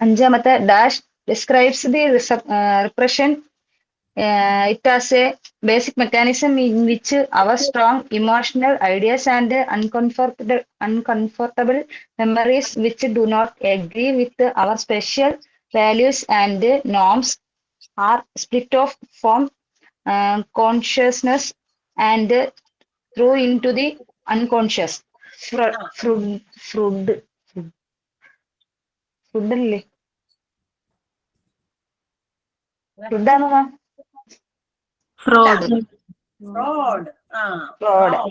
അഞ്ചാമത്തെ dash describes the repression. It has a basic mechanism in which our strong emotional ideas and uncomfortable memories which do not agree with our special values and norms are split off from consciousness and through into the unconscious. Freud അല്ലേ? ഫ്രൂഡാണോ മാം? Fraud.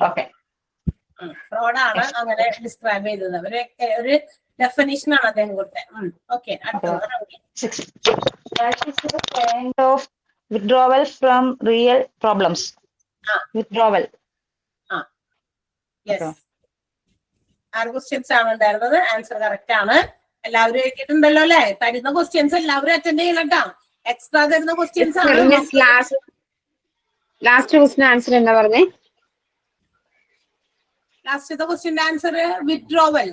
Okay. ഫ്രോഡാണ് അങ്ങനെ describe ചെയ്തത്. ഒരു definition ആണ് അദ്ദേഹം കൊടുത്തത്. Okay, Kind of withdrawal from real problems. Withdrawal. Yes. 6 questions ആണ് ഉണ്ടായിരുന്നത്. Answer correct ആണ്. എല്ലാവരും എഴുതിയിട്ടുണ്ടല്ലോ അല്ലെ? തരുന്ന ക്വസ്റ്റ്യൻസ് എല്ലാവരും അറ്റൻഡ് ചെയ്യണം കേട്ടോ. എക്സ്ട്രാ തരുന്ന ക്വസ്റ്റ്യൻസ് ആണ്. ലാസ്റ്റ് ക്വസ്റ്റ്യൻ ആൻസർ എന്താ പറഞ്ഞേ? ലാസ്റ്റത്തെ ക്വസ്റ്റ്യന്റെ ആൻസർ വിത്ഡ്രോവൽ.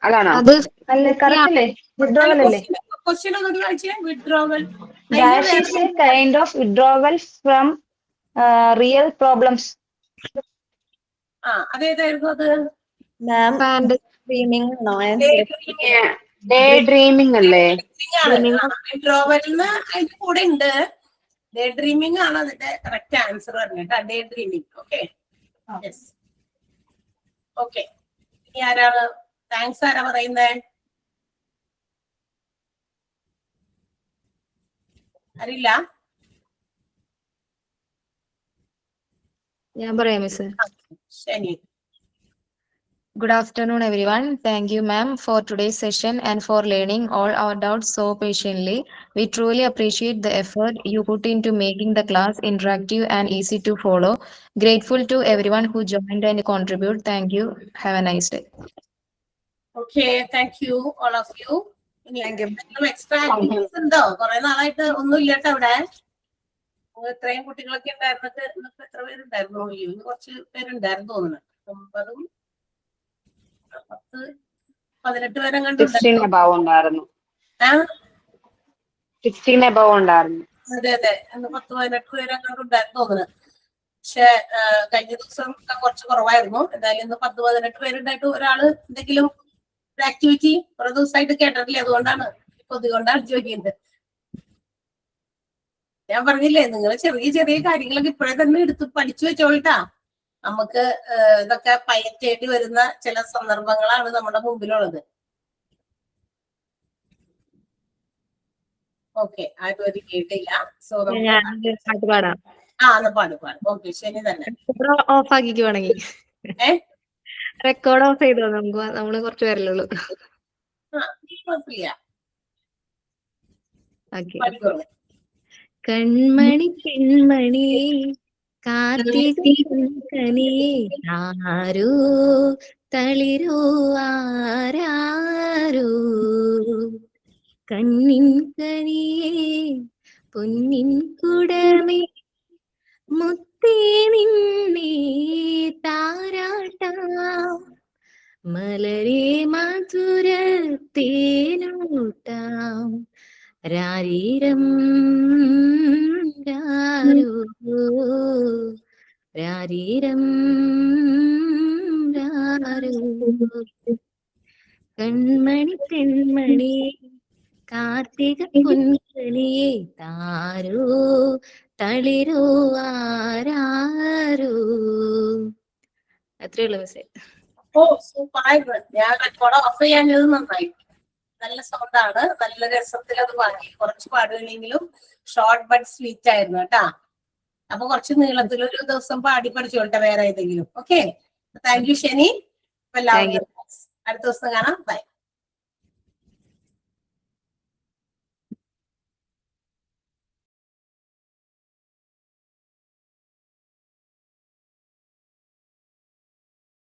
അതാണോ? ക്വസ്റ്റ്യൻ ഒന്നും കാണിച്ചേ. Withdrawal. Dash is a kind of withdrawal from real problems. അതേതായിരുന്നു അത്? ഡേ ഡ്രീമിംഗ് അല്ലേ? വിത്ഡ്രോവലിന് അതിന്റെ കൂടെ ഉണ്ട്. ഡേ ഡ്രീമിംഗ് ആണ് അതിന്റെ കറക്റ്റ് ആൻസർ പറഞ്ഞിട്ട്. Day dreaming. Okay, yes. Okay, ഇനി ആരാണ് താങ്ക്സ് ആരാ പറയുന്നേ? അറിയില്ല. ഞാൻ പറയാം മിസ്. ശരി. Good afternoon, everyone. Thank you, ma'am, for today's session and for learning all our doubts so patiently. We truly appreciate the effort you put into making the class interactive and easy to follow. Grateful to everyone who joined and contributed. Thank you. Have a nice day. Okay, thank you all of you. Extra activities ഉണ്ടോ? കുറെ നാളായിട്ട് ഒന്നും ഇല്ലട്ടോ ഇവിടെ. ഇത്രയും കുട്ടികളൊക്കെ ഉണ്ടായിരുന്നിട്ട് ഇന്നിപ്പോ എത്ര പേരുണ്ടായിരുന്നു? ഇന്ന് കുറച്ച് പേരുണ്ടായിരുന്നു തോന്നുന്നു. 9, 10, 18 പേരെ കണ്ടുണ്ടായിരുന്നു. അതെ, അന്ന് 10, 18 പേരെ കണ്ടുണ്ടായിരുന്നു തോന്നുന്നു. പക്ഷെ കഴിഞ്ഞ ദിവസം കുറച്ച് കുറവായിരുന്നു. എന്തായാലും ഇന്ന് 10, 18 പേരുണ്ടായിട്ട് ഒരാള് എന്തെങ്കിലും ഒരു ആക്ടിവിറ്റി കുറെ ദിവസമായിട്ട് കേട്ടിട്ടില്ല. അതുകൊണ്ടാണ് ചോദിക്കുന്നത്. ഞാൻ പറഞ്ഞില്ലേ, നിങ്ങൾ ചെറിയ ചെറിയ കാര്യങ്ങളൊക്കെ ഇപ്പോഴേ തന്നെ എടുത്ത് പഠിച്ചു വെച്ചോളിട്ടാ. നമുക്ക് ഇതൊക്കെ പയറ്റേണ്ടി വരുന്ന ചില സന്ദർഭങ്ങളാണ് നമ്മുടെ മുമ്പിലുള്ളത്. ഓക്കെ, ആരും ഒരു കേട്ടില്ല. സോ പാടും. ഓക്കെ, ശരി തന്നെ. ഓഫ് ആക്കിക്കുവാണെങ്കിൽ റെക്കോർഡ് ഓഫ് ചെയ്തോ? നമ്മള് കുറച്ച് പേരല്ലുള്ളൂ. കുഴപ്പമില്ല, ഓക്കെ. പഠിക്കോളൂ. കൺമണി പെൺമണി കാർത്തിക കനി ആരോ തളിരോ ആരാരോ കണ്ണിൻ കനിയേ പൊന്നിൻ കുടമേ മുത്തേ നിന്നെ താരാട്ടാം മലരേ മധുരത്തേനൂട്ടാം രാരീരം രാരോ രാരീരം രാരോ കൺമണി പെൺമണി കാർത്തിക പൊൻകനിയെ താരോ തളിരോ ആരാരോ. അത്രേ ഉള്ളൂ മിസ്സേ. ഓ സൂപ്പറായിട്ട്. ഞാൻ റെക്കോർഡ് ഓഫ് ചെയ്യാഞ്ഞത് നന്നായി. നല്ല സൗണ്ടാണ്, നല്ല രസത്തിൽ അത് പാടി. കുറച്ച് പാടുകയാണെങ്കിലും ഷോർട്ട് ബട്ട് സ്വീറ്റ് ആയിരുന്നു കേട്ടാ. അപ്പൊ കുറച്ച് നീളത്തിലൊരു ദിവസം പാടി പഠിച്ചോട്ടെ വേറെ ഏതെങ്കിലും. ഓക്കെ, താങ്ക് യു ശനി. എല്ലാവർക്കും അടുത്ത ദിവസം കാണാം. ബൈ.